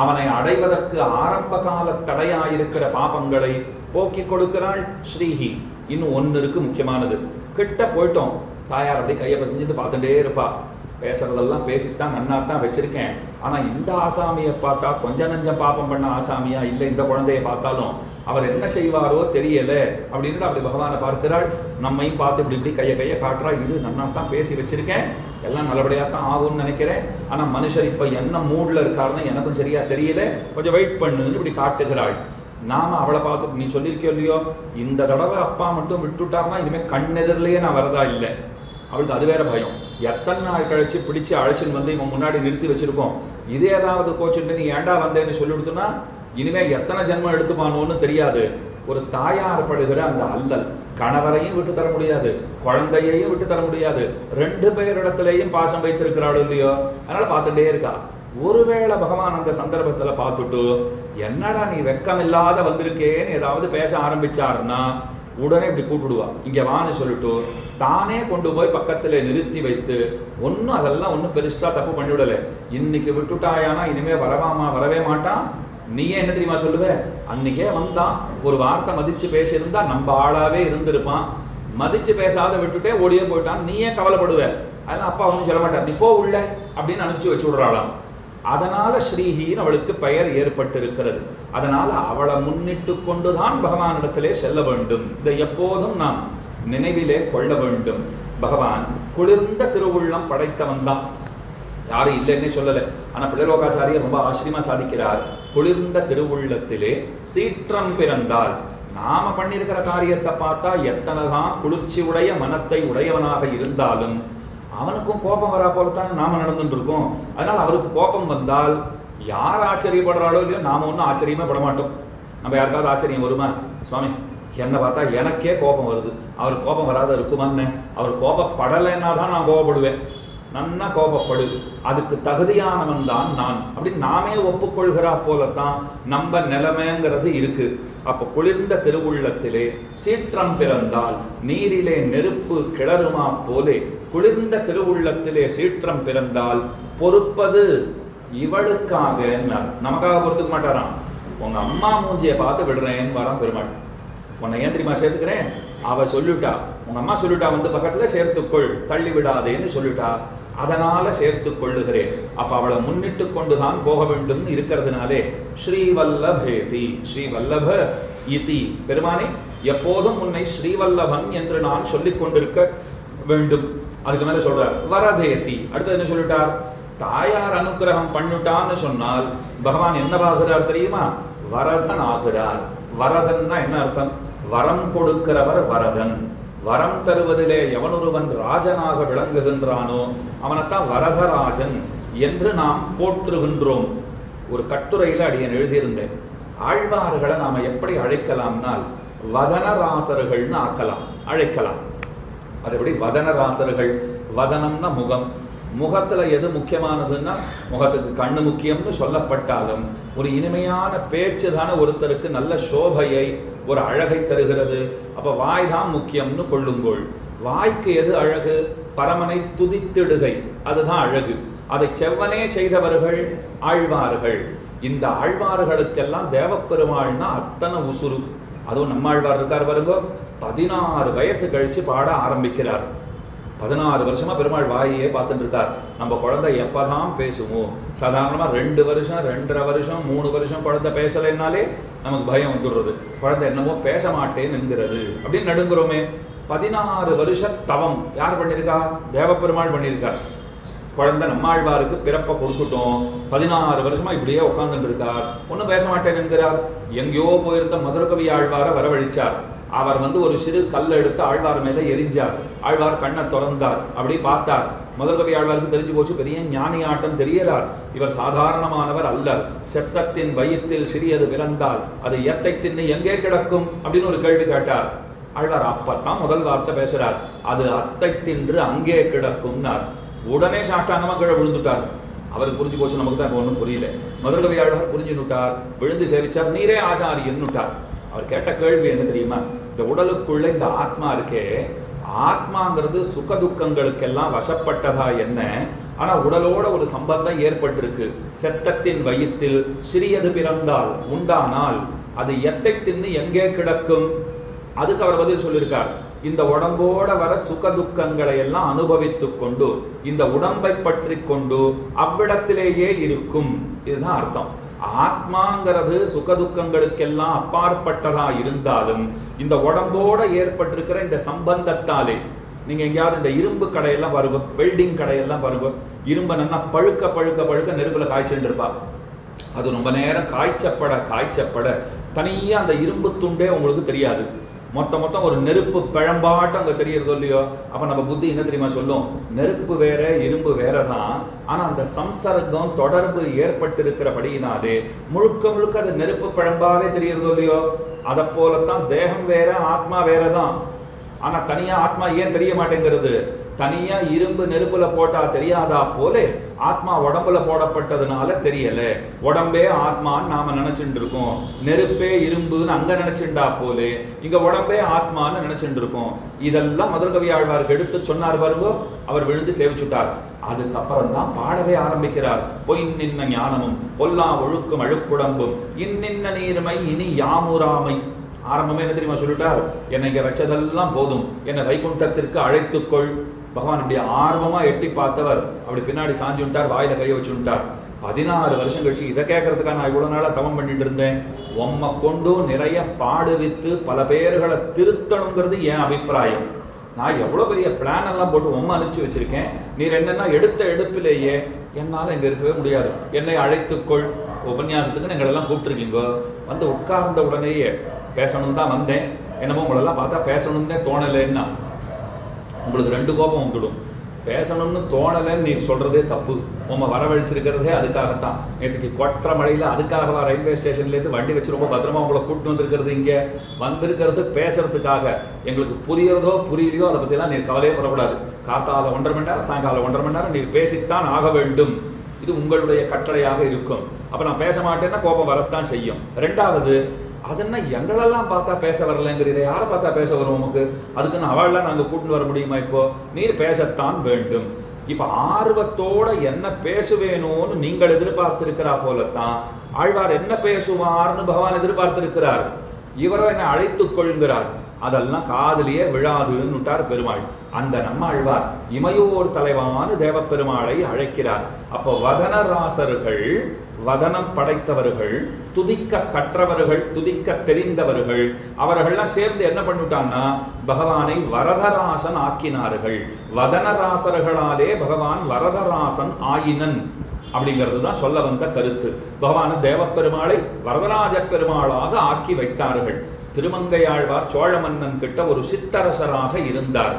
அவனை அடைவதற்கு ஆரம்ப கால தடையாயிருக்கிற பாபங்களை போக்கி கொடுக்கிறாள் ஸ்ரீஹி. இன்னும் ஒன்று இருக்கு முக்கியமானது. கிட்ட போயிட்டோம், தாயார் அப்படி கையை பசிஞ்சுட்டு பார்த்துட்டே இருப்பா, பேசுறதெல்லாம் பேசித்தான் நன்னாத்தான் வச்சிருக்கேன், ஆனால் இந்த ஆசாமியை பார்த்தா கொஞ்சம் நஞ்சம் பாப்பம் பண்ண ஆசாமியா இல்லை, இந்த குழந்தைய பார்த்தாலும் அவர் என்ன செய்வாரோ தெரியல அப்படின்ட்டு அப்படி பகவானை பார்க்கிறாள். நம்மையும் பார்த்து இப்படி கையை காட்டுறா, இது நன்னாத்தான் பேசி வச்சிருக்கேன், எல்லாம் நல்லபடியாக தான் ஆகும்னு நினைக்கிறேன், ஆனால் மனுஷர் இப்போ என்ன மூடில் இருக்காருன்னு எனக்கும் சரியா தெரியல, கொஞ்சம் வெயிட் பண்ணுன்னு இப்படி காட்டுகிறாள். நாம் அவளை பார்த்து, நீ சொல்லியிருக்கோ இல்லையோ, இந்த தடவை அப்பா மட்டும் விட்டுட்டார்னா இனிமேல் கண்ணெதிரிலேயே நான் வரதா இல்லை, அவளுக்கு அது வேற பயம். எத்தனை நாள் கழிச்சு பிடிச்சி அழைச்சின்னு வந்து இவன் முன்னாடி நிறுத்தி வச்சிருக்கோம், இது ஏதாவது கோச்சுட்டு நீ ஏண்டா வந்தேன்னு சொல்லிவிடுத்துனா இனிமேல் எத்தனை ஜென்மம் எடுத்துப்பானோன்னு தெரியாது. ஒரு தாயார் படுகிற அந்த அல்லல், கணவரையும் விட்டு தர முடியாது, குழந்தையையும் விட்டு தர முடியாது, 2 பேரிடத்திலையும் பாசம் வைத்திருக்கிறாள் இல்லையோ, அதனால பார்த்துட்டே இருக்கா. ஒருவேளை பகவான் அந்த சந்தர்ப்பத்தில் பார்த்துட்டு என்னடா நீ வெக்கமில்லாத வந்திருக்கேன்னு ஏதாவது பேச ஆரம்பிச்சாருன்னா உடனே இப்படி கூப்பிடுவா, இங்கே வான்னு சொல்லிட்டு தானே கொண்டு போய் பக்கத்தில் நிறுத்தி வைத்து, ஒன்றும் அதெல்லாம் ஒன்றும் பெருசாக தப்பு பண்ணிவிடலை, இன்னைக்கு விட்டுட்டாயானா இனிமேல் வரவே மாட்டான், நீயே என்ன தெரியுமா சொல்லுவ, அன்னைக்கே வந்தான், ஒரு வார்த்தை மதித்து பேசியிருந்தா நம்ம ஆளாவே இருந்திருப்பான், மதித்து பேசாத விட்டுட்டே ஓடியே போயிட்டான், நீயே கவலைப்படுவ, அதெல்லாம் அப்பா ஒன்றும் சொல்ல மாட்டார், நீ போ உள்ள அப்படின்னு அனுப்பிச்சு வச்சு விடுறாளாம். அதனால ஸ்ரீஹின்னு அவளுக்கு பெயர் ஏற்பட்டிருக்கிறது. அதனால அவளை முன்னிட்டு கொண்டுதான் பகவானிடத்திலே செல்ல வேண்டும். இதை எப்போதும் நாம் நினைவிலே கொள்ள வேண்டும். பகவான் குளிர்ந்த திருவுள்ளம் படைத்தவன் தான், யாரும் இல்லைன்னே சொல்லலை. ஆனால் பிள்ளைலோகாச்சாரியர் ரொம்ப ஆச்சரியமா சாதிக்கிறார், குளிர்ந்த திருவுள்ளத்திலே சீற்றம் பிறந்தால், நாம பண்ணியிருக்கிற காரியத்தை பார்த்தா எத்தனை தான் குளிர்ச்சி உடைய மனத்தை உடையவனாக இருந்தாலும் அவனுக்கும் கோபம் வரா போலத்தானே நாம நடந்துட்டு இருக்கோம். அதனால் அவருக்கு கோபம் வந்தால் யார் ஆச்சரியப்படுறாளோ இல்லையோ, நாம ஒன்றும் ஆச்சரியமே பட மாட்டோம். நம்ம யாருக்காவது ஆச்சரியம் வருமா, சுவாமி என்னை பார்த்தா எனக்கே கோபம் வருது, அவர் கோபம் வராத இருக்குமான்னு, அவர் கோபப்படலைன்னா தான் நான் கோபப்படுவேன், நன்னா கோபப்படு, அதுக்கு தகுதியானவன் தான் நான் அப்படின்னு நாமே ஒப்புக்கொள்கிறா போலத்தான் நம்ம நிலைமைங்கிறது இருக்கு. அப்போ குளிர்ந்த திருவுள்ளத்திலே சீற்றம் பிறந்தால் நீரிலே நெருப்பு கிளறுமா போலே, குளிர்ந்த திருவுள்ளத்திலே சீற்றம் பிறந்தால் பொறுப்பது இவளுக்காக, நமக்காக பொறுத்துக்க மாட்டாராம், உங்க அம்மா மூஞ்சியை பார்த்து விடுறேன்னு வரான் பெருமாள். உன்னை ஏன் தெரியுமா சேர்த்துக்கிறேன், அவ சொல்லிட்டா, உங்க அம்மா சொல்லிட்டா, வந்து பக்கத்துல சேர்த்துக்கொள், தள்ளி விடாதேன்னு சொல்லிட்டா, அதனால சேர்த்து கொள்ளுகிறேன். அப்ப அவளை முன்னிட்டு கொண்டுதான் போக வேண்டும் இருக்கிறதுனாலே ஸ்ரீவல்லபேதி, ஸ்ரீவல்லப இதி, பெருமானே எப்போதும் உன்னை ஸ்ரீவல்லபன் என்று நான் சொல்லிக் கொண்டிருக்க வேண்டும். அதுக்கு மேல சொல்றார் வரதேதி. அடுத்தது என்ன சொல்லிட்டார், தாயார் அனுகிரகம் பண்ணிட்டான்னு சொன்னால் பகவான் என்னவாகிறார் தெரியுமா? வரதன் ஆகிறார். வரதன்னா என்ன அர்த்தம்? வரம் கொடுக்கிறவர் வரதன். வரம் தருவதிலே எவனொருவன் ராஜனாக விளங்குகின்றானோ அவனைத்தான் வரதராஜன் என்று நாம் போற்றுகின்றோம். ஒரு கட்டுரையில் அடியன் எழுதியிருந்தேன். ஆழ்வார்களை நாம எப்படி அழைக்கலாம்னால் வதனராசர்கள்னு ஆக்கலாம், அழைக்கலாம். அதுபடி வதனராசர்கள். வதனம்னா முகம். முகத்துல எது முக்கியமானதுன்னா முகத்துக்கு கண்ணு முக்கியம்னு சொல்லப்பட்டாலும் ஒரு இனிமையான பேச்சு தானே ஒருத்தருக்கு நல்ல சோபையை ஒரு அழகை தருகிறது. அப்ப வாய் தான் முக்கியம்னு கொள்ளுங்கோள். வாய்க்கு எது அழகு? பரமனை துதித்திடுகை, அதுதான் அழகு. அதை செவ்வனே செய்தவர்கள் ஆழ்வார்கள். இந்த ஆழ்வார்களுக்கெல்லாம் தேவப்பெருமாள்னா அத்தனை உசுறு. அதுவும் நம்ம ஆழ்வார் இருக்கார் பாருங்க, 16 வயசு கழிச்சு பாட ஆரம்பிக்கிறார். 16 வருஷமா பெருமாள் வாயே பார்த்துட்டு இருக்கார். நம்ம குழந்தை எப்பதான் பேசுவோம்? சாதாரணமா 2 வருஷம் 2.5 வருஷம் 3 வருஷம் குழந்தை பேசலைன்னாலே நமக்கு பயம் வந்துடுறது. குழந்தை என்னமோ பேச மாட்டேன்னு என்கிறது அப்படின்னு நடுங்குறோமே. 16 வருஷ தவம் யார் பண்ணியிருக்கா? தேவப்பெருமாள் பண்ணியிருக்கார். குழந்தை நம்மாழ்வாருக்கு பிறப்பை கொடுத்துட்டோம். 16 வருஷமா இப்படியே உட்கார்ந்துட்டு இருக்கார். ஒன்றும் பேச மாட்டேன் என்கிறார். எங்கேயோ போயிருந்த மதுரகவி ஆழ்வாரை வரவழிச்சார். அவர் ஒரு சிறு கல்லை எடுத்து ஆழ்வார் மேலே எரிஞ்சார். ஆழ்வார் கண்ணை திறந்தார். அப்படி பார்த்தார். மதுரகவி ஆழ்வாருக்கு தெரிஞ்சு போச்சு, பெரிய ஞானியாட்டம் தெரியறார். இவர் சாதாரணமானவர் அல்லர். செத்தத்தின் வயிற்றில் சிறியது பிறந்தால் அது எத்தை தின்னு எங்கே கிடக்கும் அப்படின்னு ஒரு கேள்வி கேட்டார். ஆழ்வார் அப்பத்தான் முதல் வார்த்தை பேசுறார், அது அத்தை தின்று அங்கே கிடக்கும்னார். உடனே சாஷ்டாங்கமாக கீழே விழுந்துட்டார். அவருக்கு புரிஞ்சு போச்சு, நமக்கு தான் இப்போ ஒன்றும் புரியல. மதுரகவி ஆழ்வார் புரிஞ்சுன்னுட்டார், விழுந்து சேவிச்சார், நீரே ஆச்சாரியன்னுட்டார். அவர் கேட்ட கேள்வி என்ன தெரியுமா? இந்த உடலுக்குள்ள இந்த ஆத்மா இருக்கே, ஆத்மாங்கிறது சுகதுக்கங்களுக்கெல்லாம் வசப்பட்டதா என்ன? ஆனால் உடலோட ஒரு சம்பந்தம் ஏற்பட்டிருக்கு. செத்தத்தின் வயிற்றில் சிறியது பிறந்தால் உண்டானால் அது எத்தை தின்னு எங்கே கிடக்கும்? அதுக்கு அவர் பதில் சொல்லியிருக்கார், இந்த உடம்போட வர சுகதுக்கங்களை எல்லாம் அனுபவித்து கொண்டு இந்த உடம்பை பற்றி கொண்டு அவ்விடத்திலேயே இருக்கும். இதுதான் அர்த்தம். ஆத்மாங்கிறது சுகதுக்கங்களுக்கெல்லாம் அப்பாற்பட்டதா இருந்தாலும் இந்த உடம்போட ஏற்பட்டிருக்கிற இந்த சம்பந்தத்தாலே, நீங்க எங்கேயாவது இந்த இரும்பு கடையெல்லாம் பாருங்க, வெல்டிங் கடையெல்லாம் பாருங்க, இரும்பை நல்லா பழுக்க பழுக்க பழுக்க நெருப்புல காய்ச்சிட்டு இருப்பா. அது ரொம்ப நேரம் காய்ச்சப்பட தனியா அந்த இரும்பு துண்டே உங்களுக்கு தெரியாது. மொத்தம் ஒரு நெருப்பு பிழம்பாட்டம் அங்கே தெரியறதோ இல்லையோ. அப்போ நம்ம புத்தி என்ன தெரியுமா சொல்லும்? நெருப்பு வேற இரும்பு வேற தான். ஆனால் அந்த சம்சர்க்கம் தொடர்பு ஏற்பட்டிருக்கிறபடியினாலே முழுக்க அது நெருப்பு பிழம்பாவே தெரியறதோ இல்லையோ. அதை போலத்தான் தேகம் வேற ஆத்மா வேற தான். ஆனால் தனியாக ஆத்மா ஏன் தெரிய மாட்டேங்கிறது? தனியாக இரும்பு நெருப்புல போட்டா தெரியாதா போல ஆத்மா உடம்புல போடப்பட்டதுனால தெரியல. உடம்பே ஆத்மான்னு நாம நினைச்சுட்டு இருக்கோம். நெருப்பே இரும்புன்னு அங்க நினைச்சுட்டா போலே இங்க உடம்பே ஆத்மான்னு நினைச்சுட்டு இருக்கோம். இதெல்லாம் மதுரகவி ஆழ்வாருக்கு எடுத்து சொன்னார் பாருங்கோ. அவர் விழுந்து சேவிச்சுட்டார். அதுக்கப்புறம் தான் பாடவே ஆரம்பிக்கிறார். பொய்நின்ன ஞானமும் பொல்லா ஒழுக்கும் அழுக்குடம்பும் இன்னின்ன நீர்மை இனி யாமுராமை. ஆரம்பமே என்ன தெரியுமா சொல்லிட்டார்? என்னை இங்க வச்சதெல்லாம் போதும், என்னை வைகுண்டத்திற்கு அழைத்துக்கொள். பகவான் இப்படி ஆர்வமா எட்டி பார்த்தவர் அப்படி பின்னாடி சாஞ்சு விட்டார், வாயில கையை வச்சு விட்டார். 16 வருஷம் கழிச்சு இதை கேட்கறதுக்காக நான் இவ்வளவு நாளா தவம் பண்ணிட்டு இருந்தேன். உம்மை கொண்டு நிறைய பாடுவித்து பல பேர்களை திருத்தணுங்கிறது என் அபிப்பிராயம். நான் எவ்வளோ பெரிய பிளான் எல்லாம் போட்டு உம்மை அனுப்பிச்சு வச்சிருக்கேன். நீர் என்னன்னா எடுத்த எடுப்பிலேயே என்னால் இங்கே இருக்கவே முடியாது, என்னை அழைத்துக்கொள். உபன்யாசத்துக்கு எங்களெல்லாம் கூப்பிட்டுருக்கீங்கோ. வந்து உட்கார்ந்த உடனேயே பேசணும் தான் வந்தேன். என்னமோ உங்களெல்லாம் பார்த்தா பேசணும்னே தோணலைன்னா உங்களுக்கு 2 கோபம் வந்துடும். பேசணும்னு தோணலைன்னு நீர் சொல்கிறதே தப்பு. உம்மை வரவழைச்சிருக்கிறதே அதுக்காகத்தான். நேற்றுக்கு கொற்ற மழையில் அதுக்காகவா ரயில்வே ஸ்டேஷன்லேருந்து வண்டி வச்சு ரொம்ப பத்திரமா உங்களை கூப்பிட்டு வந்திருக்கிறது? இங்கே வந்திருக்கிறது பேசுறதுக்காக. எங்களுக்கு புரியறதோ புரியலையோ அதை பற்றிலாம் நீர் கவலையே படக்கூடாது. காத்தால 1.5 மணி நேரம், சாயங்காலம் 1.5 மணி நேரம் நீர் பேசித்தான் ஆக வேண்டும். இது உங்களுடைய கட்டளையாக இருக்கும். அப்போ நான் பேச மாட்டேன்னா கோபம் வரத்தான் செய்யும். 2வது, அதென்ன எங்களெல்லாம் பார்த்தா பேச வரலைங்கிறீங்க, யாரை பார்த்தா பேச வரும் உமக்கு? அதுக்குன்னு அவள்லாம் நாங்கள் கூட்டின்னு வர முடியுமா? இப்போ நீர் பேசத்தான் வேண்டும். இப்போ ஆர்வத்தோட என்ன பேசுவேணும்னு நீங்கள் எதிர்பார்த்திருக்கிறா போலத்தான் ஆழ்வார் என்ன பேசுவார்னு பகவான் எதிர்பார்த்திருக்கிறார். இவரோ என்னை அழைத்துக் கொள்கிறார். அதெல்லாம் காதலியே விழாதுன்னு விட்டார் பெருமாள். அந்த நம்மாழ்வார் இமையோர் தலைவான தேவப்பெருமாளை அழைக்கிறார். அப்போ வதனராசர்கள் வதனம் படைத்தவர்கள், துதிக்க கற்றவர்கள், துதிக்க தெரிந்தவர்கள், அவர்கள்லாம் சேர்ந்து என்ன பண்ணிட்டான்னா பகவானை வரதராசன் ஆக்கினார்கள். வதனராசர்களாலே பகவான் வரதராசன் ஆயினன் அப்படிங்கிறது தான் சொல்ல வந்த கருத்து. பகவான் தேவப்பெருமாளை வரதராஜ பெருமாளாக ஆக்கி வைத்தார்கள். திருமங்கையாழ்வார் சோழ மன்னன் கிட்ட ஒரு சித்தரசராக இருந்தார்.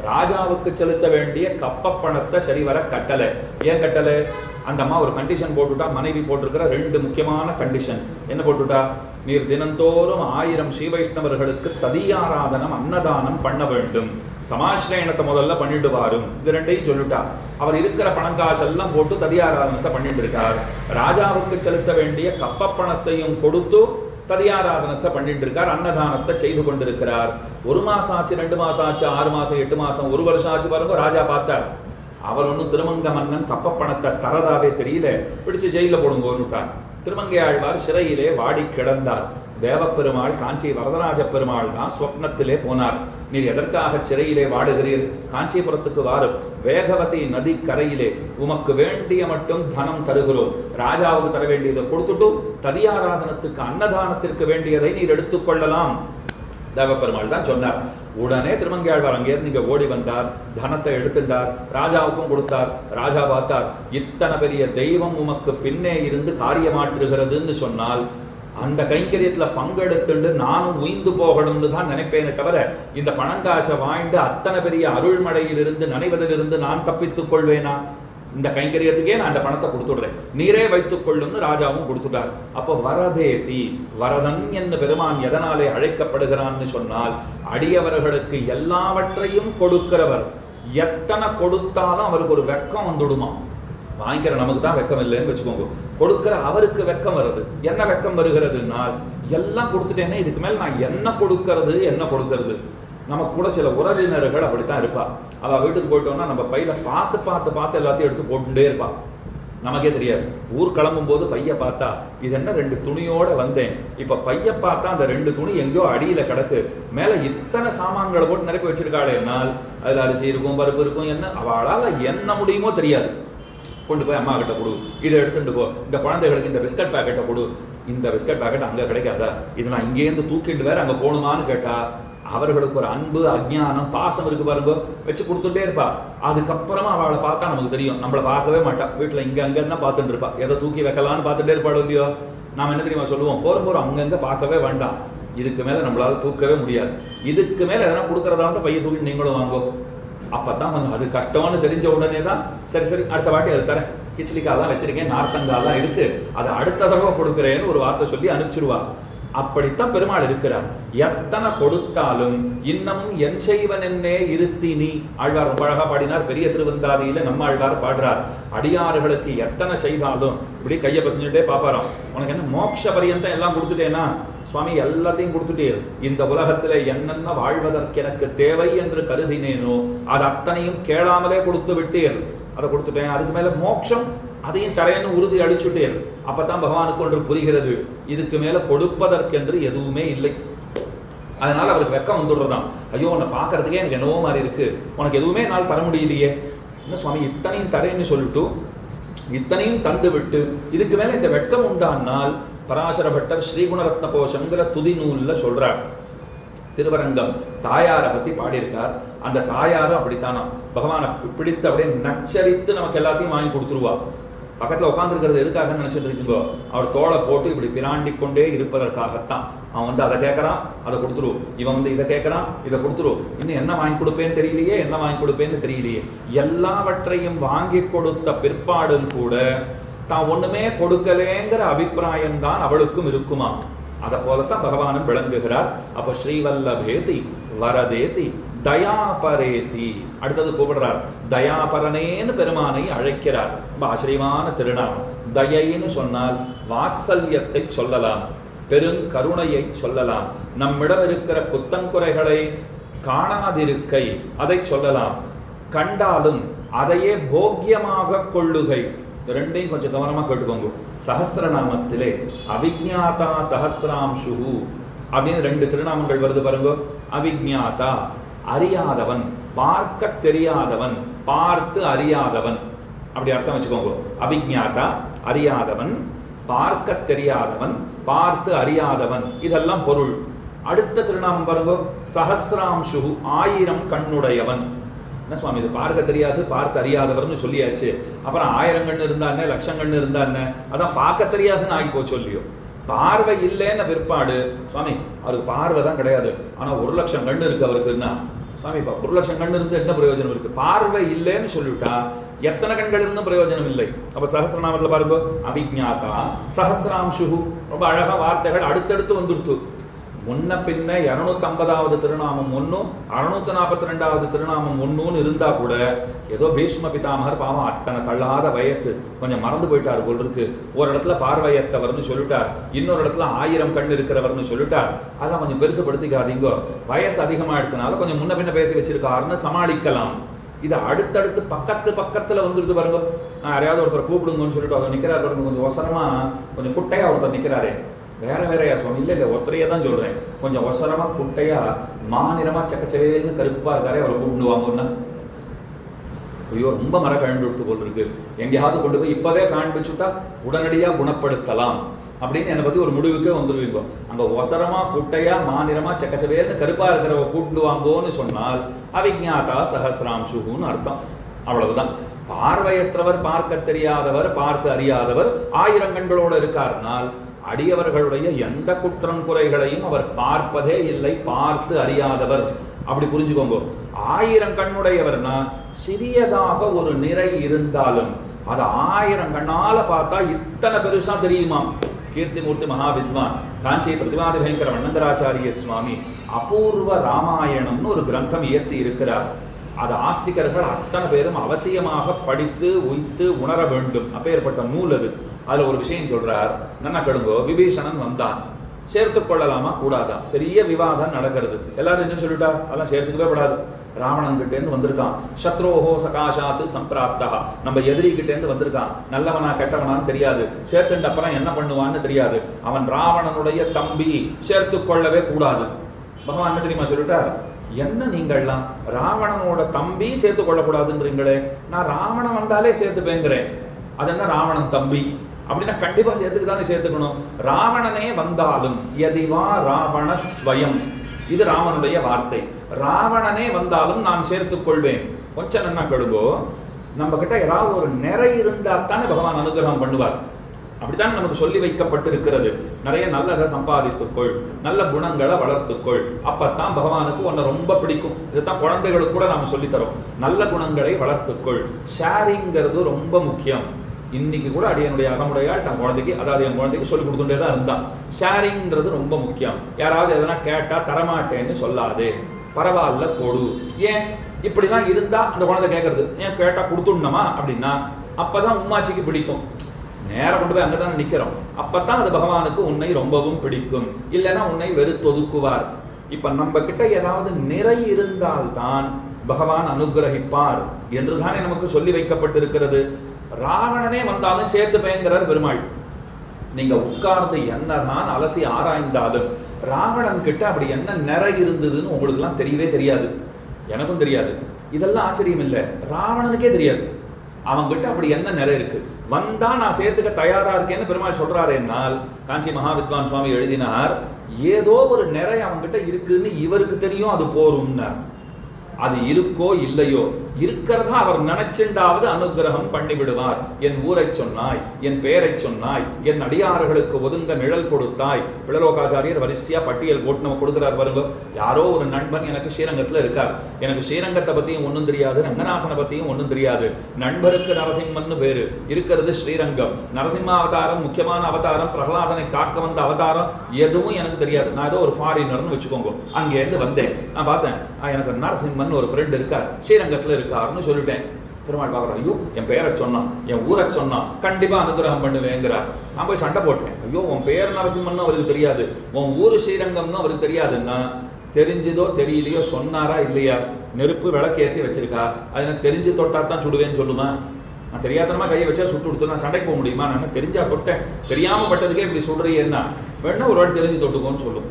ராஜாவுக்கு செலுத்த வேண்டிய கப்பப்பணத்தை சரிவர கட்டலை. ஏன் கட்டலை? அந்த அம்மா ஒரு கண்டிஷன் போட்டுட்டா, மனைவி போட்டிருக்கிற 2 முக்கியமான கண்டிஷன்ஸ். என்ன போட்டுட்டா? நீர் தினந்தோறும் 1000 ஸ்ரீ வைஷ்ணவர்களுக்கு ததியாராதனம் அன்னதானம் பண்ண வேண்டும், சமாஸ்ரயணத்தை முதல்ல பண்ணிடுவாரும். இது 2ஐயும் சொல்லிட்டா. அவர் இருக்கிற பணங்காசெல்லாம் போட்டு ததியாராதனத்தை பண்ணிட்டு இருக்கார். ராஜாவுக்கு செலுத்த வேண்டிய கப்பப்பணத்தையும் கொடுத்து ததியாராதனத்தை பண்ணிட்டு இருக்கார், அன்னதானத்தை செய்து கொண்டிருக்கிறார். 1 மாசம் ஆச்சு, 2 மாசம் ஆச்சு, 6 மாசம், 8 மாசம், 1 வருஷம் ஆச்சு பாருங்க. ராஜா பார்த்தார், அவர் ஒன்றும் திருமங்க மன்னன் கப்பப்பணத்தை தரதாவே தெரியல, பிடிச்சு ஜெயில போடுங்கோன்னுட்டார். திருமங்கை ஆழ்வார் சிறையிலே வாடி கிடந்தார். தேவப்பெருமாள் காஞ்சி வரதராஜ பெருமாள் தான் ஸ்வப்னத்திலே போனார். நீர் எதற்காக சிறையிலே வாடுகிறீர்? காஞ்சிபுரத்துக்கு வாரு, வேகவதி நதி கரையிலே உமக்கு வேண்டிய மட்டும் தனம் தருகிறோம், ராஜாவுக்கு தர வேண்டியதை கொடுத்துட்டு ததியாராதனத்துக்கு அன்னதானத்திற்கு வேண்டியதை நீர் எடுத்துக்கொள்ளலாம். தேவப்பெருமாள் தான் சொன்னார். உடனே திருமங்கையாழ்வார் அங்கேருந்து இங்கே ஓடி வந்தார், தனத்தை எடுத்துட்டார், ராஜாவுக்கும் கொடுத்தார். ராஜா பார்த்தார், இத்தனை பெரிய தெய்வம் உமக்கு பின்னே இருந்து காரியமாற்றுகிறதுன்னு சொன்னால் அந்த கைங்கரியத்தில் பங்கெடுத்துண்டு நானும் உயிர்ந்து போகணும்னு தான் நினைப்பேனே தவிர இந்த பணங்காசை வாய்ந்து அத்தனை பெரிய அருள்மழையிலிருந்து நனைவதிலிருந்து நான் தப்பித்துக் கொள்வேனா? இந்த கைங்கரியத்துக்கே நான் அந்த பணத்தை கொடுத்துடுறேன், நீரே வைத்துக் கொள்ளும்னு ராஜாவும் கொடுத்துட்டார். அப்போ வரதேதி, வரதன் என்று பெருமான் எதனாலே அழைக்கப்படுகிறான்னு சொன்னால் அடியவர்களுக்கு எல்லாவற்றையும் கொடுக்கிறவர். எத்தனை கொடுத்தாலும் அவருக்கு ஒரு வெக்கம் வந்துடுமா. வாங்கிக்கிற நமக்கு தான் வெக்கம் இல்லைன்னு வச்சுக்கோங்க, கொடுக்கிற அவருக்கு வெக்கம் வருது. என்ன வெக்கம் வருகிறதுனால் எல்லாம் கொடுத்துட்டேனே, இதுக்கு மேல் நான் என்ன கொடுக்கறது. நமக்கு கூட சில உறவினர்கள் அப்படித்தான் இருப்பா. அவள் வீட்டுக்கு போயிட்டோம்னா நம்ம பையில பார்த்து எல்லாத்தையும் எடுத்து போட்டுட்டே இருப்பாள். நமக்கே தெரியாது. ஊர் கிளம்பும் போது பைய பார்த்தா இது என்ன 2 துணியோட வந்தேன், இப்ப பைய பார்த்தா அந்த 2 துணி எங்கேயோ அடியில கிடக்கு, மேல இத்தனை சாமான்களை போட்டு நிரப்பி வச்சிருக்காளேனால் அதுல அரிசி இருக்கும், பருப்பு இருக்கும், என்ன அவளால என்ன முடியுமோ தெரியாது. கொண்டு போய் அம்மா கிட்ட கொடு, இதை எடுத்துட்டு போ, இந்த குழந்தைகளுக்கு இந்த பிஸ்கட் பேக்கெட்டை கொடு. இந்த பிஸ்கட் பேக்கெட் அங்கே கிடைக்காதா, இது நான் இங்கேருந்து தூக்கிட்டு வேற அங்கே போகணுமான்னு கேட்டா அவர்களுக்கு ஒரு அன்பு, அஜ்ஞானம், பாசம் இருக்கு பாருங்க, வச்சு கொடுத்துட்டே இருப்பா. அதுக்கப்புறமா அவளை பார்த்தா நமக்கு தெரியும், நம்மளை பார்க்கவே மாட்டா. வீட்டில் இங்கே தான் பார்த்துட்டு இருப்பா, எதை தூக்கி வைக்கலான்னு பார்த்துட்டே இருப்பாளோ இல்லையோ. நாம் என்ன தெரியுமா சொல்லுவோம், போகிறோம் அங்கங்கே பார்க்கவே வேண்டாம், இதுக்கு மேலே நம்மளால தூக்கவே முடியாது, இதுக்கு மேலே எதனா கொடுக்குறதா இருந்தால் பையன் தூக்கி நீங்களும் வாங்கோ. அப்போ தான் கொஞ்சம் அது கஷ்டம்னு தெரிஞ்ச உடனே தான் சரி அடுத்த வாட்டி அது தரேன், கிச்சிலிக்காலாம் வச்சிருக்கேன், நார்த்தங்காலாம் இருக்கு, அதை அடுத்த தடவை கொடுக்குறேன்னு ஒரு வார்த்தை சொல்லி அனுப்பிச்சிருவா. அப்படித்தான் பெருமாள் இருக்கிறார். எத்தனை கொடுத்தாலும் இன்னமும் என் செய்வன் என்னே இருத்தினி. ஆழ்வார் ரொம்ப அழகா பாடினார். பெரிய திருவந்தாதியில நம்ம ஆழ்வார் பாடுறார், அடியாறுகளுக்கு எத்தனை செய்தாலும் இப்படி கையை பசஞ்சுட்டே பாப்பாராம், உனக்கு என்ன மோட்ச பரியந்தம் எல்லாம் கொடுத்துட்டேனா? சுவாமி எல்லாத்தையும் கொடுத்துட்டீர், இந்த உலகத்துல என்னென்ன வாழ்வதற்கு எனக்கு தேவை என்று கருதினேனோ அது அத்தனையும் கேளாமலே கொடுத்து விட்டீர். அதை கொடுத்துட்டேன், அதுக்கு மேல மோட்சம் அதையும் தரையன்னு உறுதி அடிச்சுட்டேன். அப்பதான் பகவானுக்கு ஒன்று புரிகிறது, இதுக்கு மேல கொடுப்பதற்கென்று எதுவுமே இல்லை. அதனால அவருக்கு வெக்கம் வந்துடுறதான். ஐயோ உன்னை பார்க்கறதுக்கே எனக்கு என்னவோ மாதிரி இருக்கு, உனக்கு எதுவுமே என்னால் தர முடியலையே. என்ன சுவாமி இத்தனையும் தரேன்னு சொல்லிட்டு இத்தனையும் தந்து விட்டு இதுக்கு மேல இந்த வெட்கம் உண்டானால் பராசர பட்டர் ஸ்ரீகுணரத்ன கோஷங்கிற துதி நூல்ல சொல்றார். திருவரங்கம் தாயாரை பற்றி பாடியிருக்கார். அந்த தாயாரும் அப்படித்தானா, பகவானை பிடித்து அப்படியே நச்சரித்து நமக்கு எல்லாத்தையும் வாங்கி கொடுத்துருவா. பக்கத்தில் உட்காந்துருக்கிறது எதுக்காகன்னு நினச்சிட்டு இருக்கீங்கோ, அவர் தோளை போட்டு இப்படி பிராண்டி கொண்டே இருப்பதற்காகத்தான். அவன் அதை கேட்குறான், அதை கொடுத்துரு, இவன் இதை கேட்குறான், இதை கொடுத்துரு, இன்னும் என்ன வாங்கி கொடுப்பேன்னு தெரியலையே. எல்லாவற்றையும் வாங்கி கொடுத்த பிற்பாடும் கூட தான் ஒன்றுமே கொடுக்கலேங்கிற அபிப்பிராயம்தான் அவளுக்கும் இருக்குமா. அதை போலத்தான் பகவானும் விளங்குகிறார். அப்போ ஸ்ரீவல்லபேதி வரதேதி தயாபரேதி, அடுத்தது கூப்பிடுறார், தயாபரனேன்னு பெருமானை அழைக்கிறார். ரொம்ப ஆச்சரியமான திருநாமம். தயைன்னு சொன்னால் வாத்சல்யத்தை சொல்லலாம், பெருங்கருணையை சொல்லலாம், நம்மிடம் இருக்கிற குத்தங்குறைகளை காணாதிருக்கை அதை சொல்லலாம், கண்டாலும் அதையே போக்கியமாக கொள்ளுகை. ரெண்டையும் கொஞ்சம் கவனமாக கேட்டுக்கோங்க. சஹஸ்ரநாமத்திலே அவிஜ்ஞாதா சஹஸ்ராம்சு அப்படின்னு 2 திருநாமங்கள் வருது பாருங்க. அவிஜ்ஞாதா அறியாதவன், பார்க்க தெரியாதவன், பார்த்து அறியாதவன், அப்படி அர்த்தம் வச்சுக்கோங்க. அவிஜ்ஞாதா அறியாதவன், பார்க்க தெரியாதவன், பார்த்து அறியாதவன், இதெல்லாம் பொருள். அடுத்த திருநாமம் பாருங்க, சஹஸ்ராம்சு, 1000 கண்ணுடையவன். என்ன சுவாமி இது பார்க்க தெரியாது பார்த்து அறியாதவர்னு சொல்லியாச்சு, அப்புறம் 1000 கண்ணு இருந்தானே, லட்சம் கண்ணு இருந்தானே, அதான் பார்க்க தெரியாதுன்னு ஆகி போச்சு சொல்லியோ. பார்வை இல்லைன்னு பிற்பாடு சுவாமி அவருக்கு பார்வை தான் கிடையாது, ஆனால் 1,00,000 கண்ணு இருக்கு அவருக்குன்னா, சுவாமி இப்போ 1,00,000 கண்ணு இருந்து என்ன பிரயோஜனம் இருக்கு? பார்வை இல்லைன்னு சொல்லிவிட்டா எத்தனை கண்கள் இருந்தும் பிரயோஜனம் இல்லை. அப்போ சஹஸ்ரநாமத்தில் பாருங்க, அபிஜ்ஞாதா சஹஸ்ராம்சு, ரொம்ப அழகா வார்த்தைகள் அடுத்தடுத்து வந்துடுத்து. முன்ன பின்ன 250வது திருநாமம் ஒன்றும் 642வது திருநாமம் ஒன்றுன்னு இருந்தா கூட ஏதோ பீஷ்ம பிதாமகர் பாவம் அத்தனை தள்ளாத வயசு, கொஞ்சம் மறந்து போயிட்டார் போல் இருக்கு. ஒரு இடத்துல பார்வையற்றவர்னு சொல்லிட்டார், இன்னொரு இடத்துல 1000 கண் இருக்கிறவர்னு சொல்லிட்டார். அதான் கொஞ்சம் பெருசுப்படுத்திக்காதீங்க, வயசு அதிகமாகிடுறதுனால கொஞ்சம் முன்ன பின்ன பேசி வச்சிருக்காருன்னு சமாளிக்கலாம். இது அடுத்தடுத்து பக்கத்தில் வந்துடுது பாருங்க. நான் யாரையாவது ஒருத்தர் கூப்பிடுங்கன்னு சொல்லிட்டு அதை நிற்கிறார் பாருங்க, கொஞ்சம் ஒசரமா கொஞ்சம் குட்டையா ஒருத்தர் நிற்கிறாரே, வேறையா சுவாமி? இல்லை ஒருத்தரையே தான் சொல்கிறேன், கொஞ்சம் ஒசரமாக குட்டையாக மாநிலமாக சக்கச்சவேல்னு கருப்பாக இருக்காரே, அவரை கூப்பிடுவாங்கன்னா ஐயோ ரொம்ப மர கழண்டு கொடுத்து போல் இருக்கு, எங்கேயாவது கொண்டு போய் இப்போவே காண்பிச்சுட்டா உடனடியாக குணப்படுத்தலாம் அப்படின்னு என்னை பற்றி ஒரு முடிவுக்கே வந்துடுவீங்க. அங்கே ஒசரமாக குட்டையாக மாநிலமாக சக்கச்சவேல்னு கருப்பாக இருக்கிறவ கூப்பிடுவாங்கன்னு சொன்னால் அவிஜ்ஞாதா சஹஸ்ராம்சுன்னு அர்த்தம். அவ்வளவுதான். பார்வையற்றவர், பார்க்க தெரியாதவர், பார்த்து அறியாதவர் 1000 கண்களோடு இருக்கார்னால் அடியவர்களுடைய எந்த குற்றம் குறைகளையும் அவர் பார்ப்பதே இல்லை, பார்த்து அறியாதவர். அப்படி புரிஞ்சுக்கோங்க. 1000 கண்ணுடையவர்னா சிறியதாக ஒரு நிறை இருந்தாலும் அது 1000 கண்ணால பார்த்தா இத்தனை பெருசா தெரியுமா. கீர்த்திமூர்த்தி மகாவித்வான் காஞ்சி பிரதிவாதி பயங்கர வண்ணங்கராச்சாரிய சுவாமி அபூர்வ ராமாயணம்னு ஒரு கிரந்தம் இயற்றி இருக்கிறார். அது ஆஸ்திகர்கள் அத்தனை பேரும் அவசியமாக படித்து உய்த்து உணர வேண்டும். அப்பேற்பட்ட நூல் அது. அதில் ஒரு விஷயம் சொல்றார், நல்லா கடுங்கோ. விபீஷணன் வந்தான், சேர்த்து கொள்ளலாமா கூடாதா? பெரிய விவாதம் நடக்கிறது. எல்லாரும் என்ன சொல்லிட்டா, அதெல்லாம் சேர்த்துக்கவே கூடாது. ராவணன் கிட்டேருந்து வந்திருக்கான், சத்ரோஹோ சகாஷாத்து சம்பிராப்தா, நம்ம எதிரிகிட்டேருந்து வந்திருக்கான், நல்லவனா கெட்டவனான்னு தெரியாது, சேர்த்துட்ட அப்புறம் என்ன பண்ணுவான்னு தெரியாது, அவன் ராவணனுடைய தம்பி, சேர்த்து கொள்ளவே கூடாது. பகவான் என்ன தெரியுமா சொல்லிட்டார், என்ன நீங்கள்லாம் ராவணனோட தம்பி சேர்த்து கொள்ளக்கூடாதுன்றீங்களே, நான் ராவணன் வந்தாலே சேர்த்துப்பேங்கிறேன், அது என்ன ராவணன் தம்பி அப்படின்னா கண்டிப்பா சேர்த்துக்கு தானே சேர்த்துக்கணும். ராவணனே வந்தாலும் யதிவா ராவண ஸ்வயம், இது ராமனுடைய வார்த்தை. ராவணனே வந்தாலும் நான் சேர்த்துக் கொள்வேன். கொஞ்சம் என்ன கடுங்கோ, நம்ம கிட்ட ஏதாவது ஒரு நிறை இருந்தா தானே பகவான் அனுகிரகம் பண்ணுவார். அப்படித்தான் நமக்கு சொல்லி வைக்கப்பட்டிருக்கிறது. நிறைய நல்லதை சம்பாதித்துக்கொள், நல்ல குணங்களை வளர்த்துக்கொள், அப்பத்தான் பகவானுக்கு உன்னை ரொம்ப பிடிக்கும். இதுதான் குழந்தைகளுக்கு கூட நாம் சொல்லித்தரோம், நல்ல குணங்களை வளர்த்துக்கொள். ஷேரிங்கிறது ரொம்ப முக்கியம். இன்னைக்கு கூட அடியனுடைய அகமுடையால் தன் குழந்தைக்கு, அதாவது என் குழந்தைக்கு சொல்லி கொடுத்துட்டே தான் இருந்தான். ஷேரிங்கிறது ரொம்ப முக்கியம். யாராவது எதனா கேட்டால் தரமாட்டேன்னு சொல்லாதே, பரவாயில்ல கொடு. ஏன் இப்படிலாம் இருந்தால் அந்த குழந்தை கேட்கறது, ஏன் கேட்டால் கொடுத்துடணுமா அப்படின்னா அப்போதான் உம்மாச்சிக்கு பிடிக்கும். நேரம் கொண்டு போய் அங்கே தானே நிற்கிறோம், அப்போத்தான் அது பகவானுக்கு உன்னை ரொம்பவும் பிடிக்கும். இல்லைன்னா உன்னை வெறுத்தொதுக்குவார். இப்போ நம்ம கிட்ட ஏதாவது நிறை இருந்தால்தான் பகவான் அனுகிரகிப்பார் என்று தானே நமக்கு சொல்லி வைக்கப்பட்டிருக்கிறது. ராவணனே வந்தாலும் சேர்த்துப்பேங்கிறார் பெருமாள். நீங்க உட்கார்ந்து என்னதான் அலசி ஆராய்ந்தாலும் ராவணன் கிட்ட அப்படி என்ன நிறை இருந்ததுன்னு உங்களுக்கு எல்லாம் தெரியவே தெரியாது, எனக்கும் தெரியாது. இதெல்லாம் ஆச்சரியம் இல்லை, ராவணனுக்கே தெரியாது அவன்கிட்ட அப்படி என்ன நிறை இருக்கு. வந்தா நான் சேர்த்துக்க தயாரா இருக்கேன்னு பெருமாள் சொல்றாரு. என்னால் காஞ்சி மகாவித்வான் சுவாமி எழுதினார், ஏதோ ஒரு நிறை அவன்கிட்ட இருக்குன்னு இவருக்கு தெரியும், அது போரும்னார். அது இருக்கோ இல்லையோ, இருக்கிறதா அவர் நினைச்சுண்டாவது அனுகிரகம் பண்ணிவிடுவார். என் ஊரை சொன்னாய், என் பெயரை சொன்னாய், என் அடியார்களுக்கு ஒதுங்க நிழல் கொடுத்தாய். பிளலோகாச்சாரியர் வரிசையா பட்டியல் போட்டு நம்ம கொடுக்குறார் வருங்க. யாரோ ஒரு நண்பன் எனக்கு ஸ்ரீரங்கத்தில் இருக்கார், எனக்கு ஸ்ரீரங்கத்தை பற்றியும் ஒன்றும் தெரியாது, ரங்கநாதனை பற்றியும் ஒன்றும் தெரியாது. நண்பருக்கு நரசிம்மன்னு பேரு, இருக்கிறது ஸ்ரீரங்கம். நரசிம்ம அவதாரம் முக்கியமான அவதாரம், பிரகலாதனை காக்க வந்த அவதாரம், எதுவும் எனக்கு தெரியாது. நான் ஏதோ ஒரு ஃபாரினர்னு வச்சுக்கோங்க, அங்கேருந்து வந்தேன், நான் பார்த்தேன் எனக்கு நரசிம்மன் ஒரு ஃப்ரெண்ட் இருக்கார், ஸ்ரீரங்கத்தில் இருக்காருன்னு சொல்லிட்டேன். பெருமாள் பார்க்குறோம், ஐயோ என் பேரை சொன்னான், என் ஊரை சொன்னான், கண்டிப்பாக அனுகிரகம் பண்ணுவேங்கிறார். நான் போய் சண்டை போட்டேன், ஐயோ உன் பேர் நரசிம்மன்னு அவருக்கு தெரியாது, உன் ஊர் ஸ்ரீரங்கம்னு அவருக்கு தெரியாதுன்னா, தெரிஞ்சதோ தெரியலையோ சொன்னாரா இல்லையா? நெருப்பு விளக்கேற்றி வச்சிருக்கா, அது எனக்கு தெரிஞ்சு தொட்டா தான் சுடுவேன்னு சொல்லுமா? நான் தெரியாதனமா கையை வச்சா சுட்டு கொடுத்து நான் சண்டைக்கு போக முடியுமா? நான் தெரிஞ்சா தொட்டேன், தெரியாமல் பட்டதுக்கே இப்படி சொல்றீங்கன்னா வேணா ஒரு வாட்டி தெரிஞ்சு தொட்டுக்கோன்னு சொல்லும்.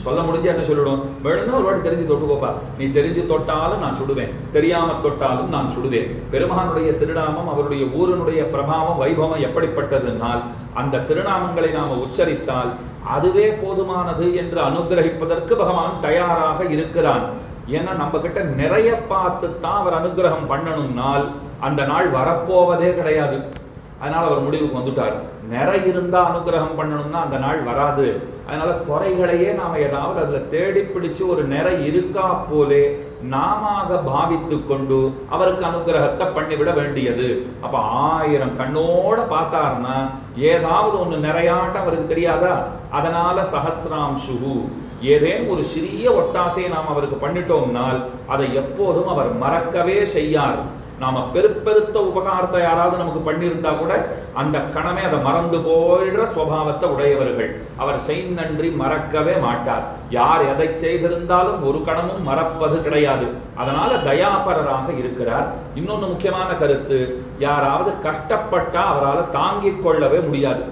சொல்ல முடிஞ்சு என்ன சொல்லிடும், வேணும்னா ஒரு வாட்டி தெரிஞ்சு தொட்டு போப்பா, நீ தெரிஞ்சு தொட்டாலும் நான் சுடுவேன், தெரியாம தொட்டாலும் நான் சுடுவேன். பெருமானுடைய திருநாமம், அவருடைய ஊரனுடைய பிரபாவம் வைபவம் எப்படிப்பட்டதுனால் அந்த திருநாமங்களை நாம உச்சரித்தால் அதுவே போதுமானது என்று அனுகிரகிப்பதற்கு பகவான் தயாராக இருக்கிறான். ஏன்னா நம்ம கிட்ட நிறைய பார்த்து தான் அவர் அனுகிரகம் பண்ணணும்னால் அந்த நாள் வரப்போவதே கிடையாது. அதனால அவர் முடிவுக்கு வந்துட்டார், நிறை இருந்தா அனுகிரகம் பண்ணணும்னா அந்த நாள் வராது. அதனால குறைகளையே நாம ஏதாவது அதுல தேடி பிடிச்சு ஒரு நிறை இருக்கா போலே நாம பாவித்து கொண்டு அவருக்கு அனுகிரகத்தை பண்ணிவிட வேண்டியது. அப்ப 1000 கண்ணோட பார்த்தாருன்னா ஏதாவது ஒண்ணு நிறையாட்டம் அவருக்கு தெரியாதா? அதனால சஹஸ்ராம்சுஹு, ஏதேனும் ஒரு சிறிய ஒட்டாசையை நாம் அவருக்கு பண்ணிட்டோம்னால் அதை எப்போதும் அவர் மறக்கவே செய்யார். நாம பெருத்த உபகாரத்தை யாராவது நமக்கு பண்ணியிருந்தா கூட அந்த கணமே அதை மறந்து போயிடுற சுவாவத்தை உடையவர்கள். அவர் செய் நன்றி மறக்கவே மாட்டார். யார் எதை செய்திருந்தாலும் ஒரு கணமும் மறப்பது கிடையாது. அதனால தயாபரராக இருக்கிறார். இன்னொன்று முக்கியமான கருத்து, யாராவது கஷ்டப்பட்டா அவரால் தாங்கிக் கொள்ளவே முடியாது.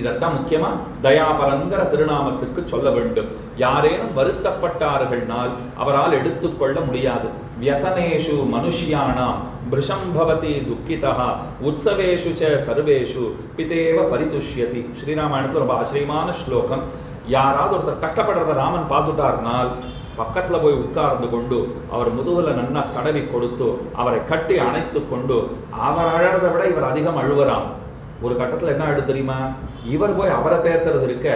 இதத்தான் முக்கியமா தயாபரங்கிற திருநாமத்துக்கு சொல்ல வேண்டும். யாரேனும் வருத்தப்பட்டார்கள்னால் அவரால் எடுத்துக்கொள்ள முடியாது. வியசனேஷு மனுஷ்யானாம் பிருஷம்பவதி துக்கிதா உற்சவேஷு ச சர்வேஷு பிதேவ பரிதுஷ்யதி. ஸ்ரீராமாயணத்தில் ரொம்ப ஆச்சரியமான ஸ்லோகம். யாராவது ஒருத்தர் கஷ்டப்படுறத ராமன் பார்த்துட்டார்னால் பக்கத்தில் போய் உட்கார்ந்து கொண்டு அவர் முதுகுல நன்னா தடவி கொடுத்து அவரை கட்டி அணைத்து கொண்டு அவர் அழறதை விட இவர் அதிகம் அழுவராம். ஒரு கட்டத்தில் என்ன ஆயிடு தெரியுமா, இவர் போய் அவரை தேர்த்துறது இருக்க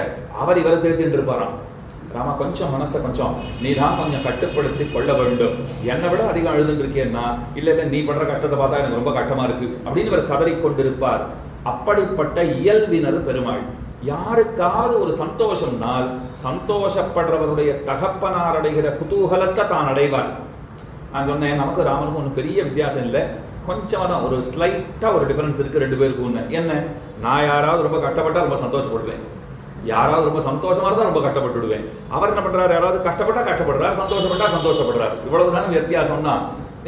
அவர் இவரை தேர்த்திட்டு இருப்பாராம். ராமா கொஞ்சம் மனசை கொஞ்சம் நீ தான் கொஞ்சம் கட்டுப்படுத்தி கொள்ள வேண்டும், என்னை விட அதிகம் அழுதுன்னு இருக்கேன்னா இல்லை நீ படுற கஷ்டத்தை பார்த்தா எனக்கு ரொம்ப கஷ்டமா இருக்கு அப்படின்னு இவர் கதறிக்கொண்டிருப்பார். அப்படிப்பட்ட இயல்பினர் பெருமாள். யாருக்காவது ஒரு சந்தோஷம்னால் சந்தோஷப்படுறவருடைய தகப்பனார் அடைகிற குதூகலத்தை தான் அடைவார். நான் சொன்னேன், நமக்கு ராமனுக்கும் ஒன்றும் பெரிய வித்தியாசம் இல்லை, கொஞ்சமாக தான் ஒரு ஸ்லைட்டாக ஒரு டிஃபரன்ஸ் இருக்குது ரெண்டு பேருக்கு. ஒன்று என்ன, நான் யாராவது ரொம்ப கஷ்டப்பட்டால் ரொம்ப சந்தோஷப்படுவேன், யாராவது ரொம்ப சந்தோஷமாக இருந்தால் ரொம்ப கஷ்டப்பட்டுடுவேன். அவர் என்ன பண்ணுறாரு, யாராவது கஷ்டப்பட்டால் கஷ்டப்படுறாரு, சந்தோஷப்பட்டால் சந்தோஷப்படுறாரு. இவ்வளவு தானே வித்தியாசம்னா,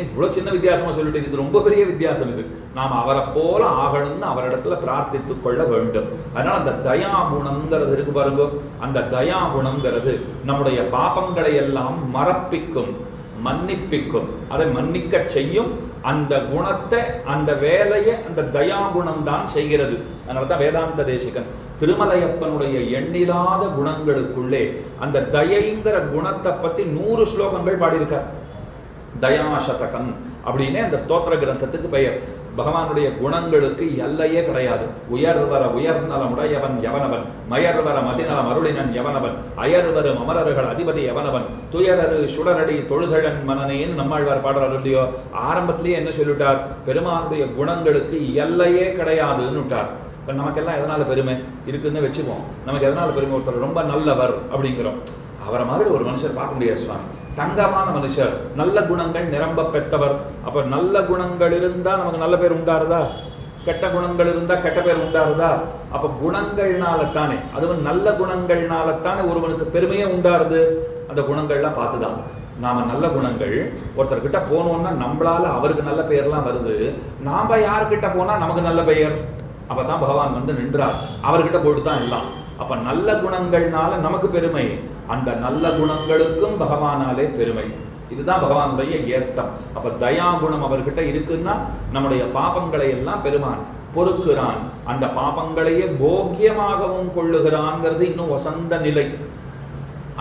இவ்வளோ சின்ன வித்தியாசமாக சொல்லிட்டு இது ரொம்ப பெரிய வித்தியாசம். இது நாம் அவரை போல ஆகணும்னு அவரிடத்துல பிரார்த்தித்து கொள்ள வேண்டும். அதனால் அந்த தயாகுணங்கிறது இருக்கு பாருங்க, அந்த தயாகுணங்கிறது நம்முடைய பாபங்களை எல்லாம் மறப்பிக்கும், மன்னிப்பிக்கும், அதை மன்னிக்க செய்யும். அந்த குணத்தை, அந்த வேலையை அந்த தயாகுணம் தான் செய்கிறது. அதனால தான் வேதாந்த தேசிகன் திருமலையப்பனுடைய எண்ணிலாத குணங்களுக்குள்ளே அந்த தயைங்கிற குணத்தை பற்றி 100 ஸ்லோகங்கள் பாடியிருக்கார். தயாசதகம் அப்படின்னு அந்த ஸ்தோத்திர கிரந்தத்துக்கு பெயர். பகவானுடைய குணங்களுக்கு எல்லையே கிடையாது. உயர்வர உயர்நலமுடையவன் எவனவன், மயர்வர மதிநலம் அருளினன் எவனவன், அயர்வரும் அமரர்கள் அதிபதி எவனவன், துயரரு சுடரடி தொழுதழன் மனனேன்னு நம்மாழ்வார் பாடுறாரு இல்லையோ. ஆரம்பத்திலேயே என்ன சொல்லிட்டார், பெருமானுடைய குணங்களுக்கு எல்லையே கிடையாதுன்னு விட்டார். இப்போ நமக்கெல்லாம் எதனால் பெருமை இருக்குதுன்னு வச்சுப்போம். நமக்கு எதனால் பெருமை, ஒருத்தர் ரொம்ப நல்லவர் அப்படிங்கிறோம். அவரை மாதிரி ஒரு மனுஷர் பார்க்க முடியாது சுவாமி, தங்கமான மனுஷர், நல்ல குணங்கள் நிரம்ப பெற்றவர். அப்போ நல்ல குணங்கள் இருந்தால் நமக்கு நல்ல பேர் உண்டாருதா, கெட்ட குணங்கள் இருந்தால் கெட்ட பேர் உண்டாருதா? அப்போ குணங்கள்னால தானே, அதுவும் நல்ல குணங்கள்னால தானே ஒருவனுக்கு பெருமையே உண்டாருது. அந்த குணங்கள்லாம் பார்த்து தான் நாம் நல்ல குணங்கள் ஒருத்தர்கிட்ட போனோம்னா நம்மளால அவருக்கு நல்ல பெயர்லாம் வருது. நாம் யார்கிட்ட போனால் நமக்கு நல்ல பெயர். அப்போ தான் பகவான் வந்து நின்றார், அவர்கிட்ட போயிட்டு தான் எல்லாம். அப்போ நல்ல குணங்கள்னால நமக்கு பெருமை, அந்த நல்ல குணங்களுக்கும் பகவானாலே பெருமை. இதுதான் பகவானுடைய ஏத்தம். அப்போ தயாகுணம் அவர்கிட்ட இருக்குன்னா நம்முடைய பாபங்களை எல்லாம் பெருமான் பொறுக்கிறான், அந்த பாபங்களையே போக்கியமாகவும் கொள்ளுகிறான்ங்கிறது இன்னும் வசந்த நிலை.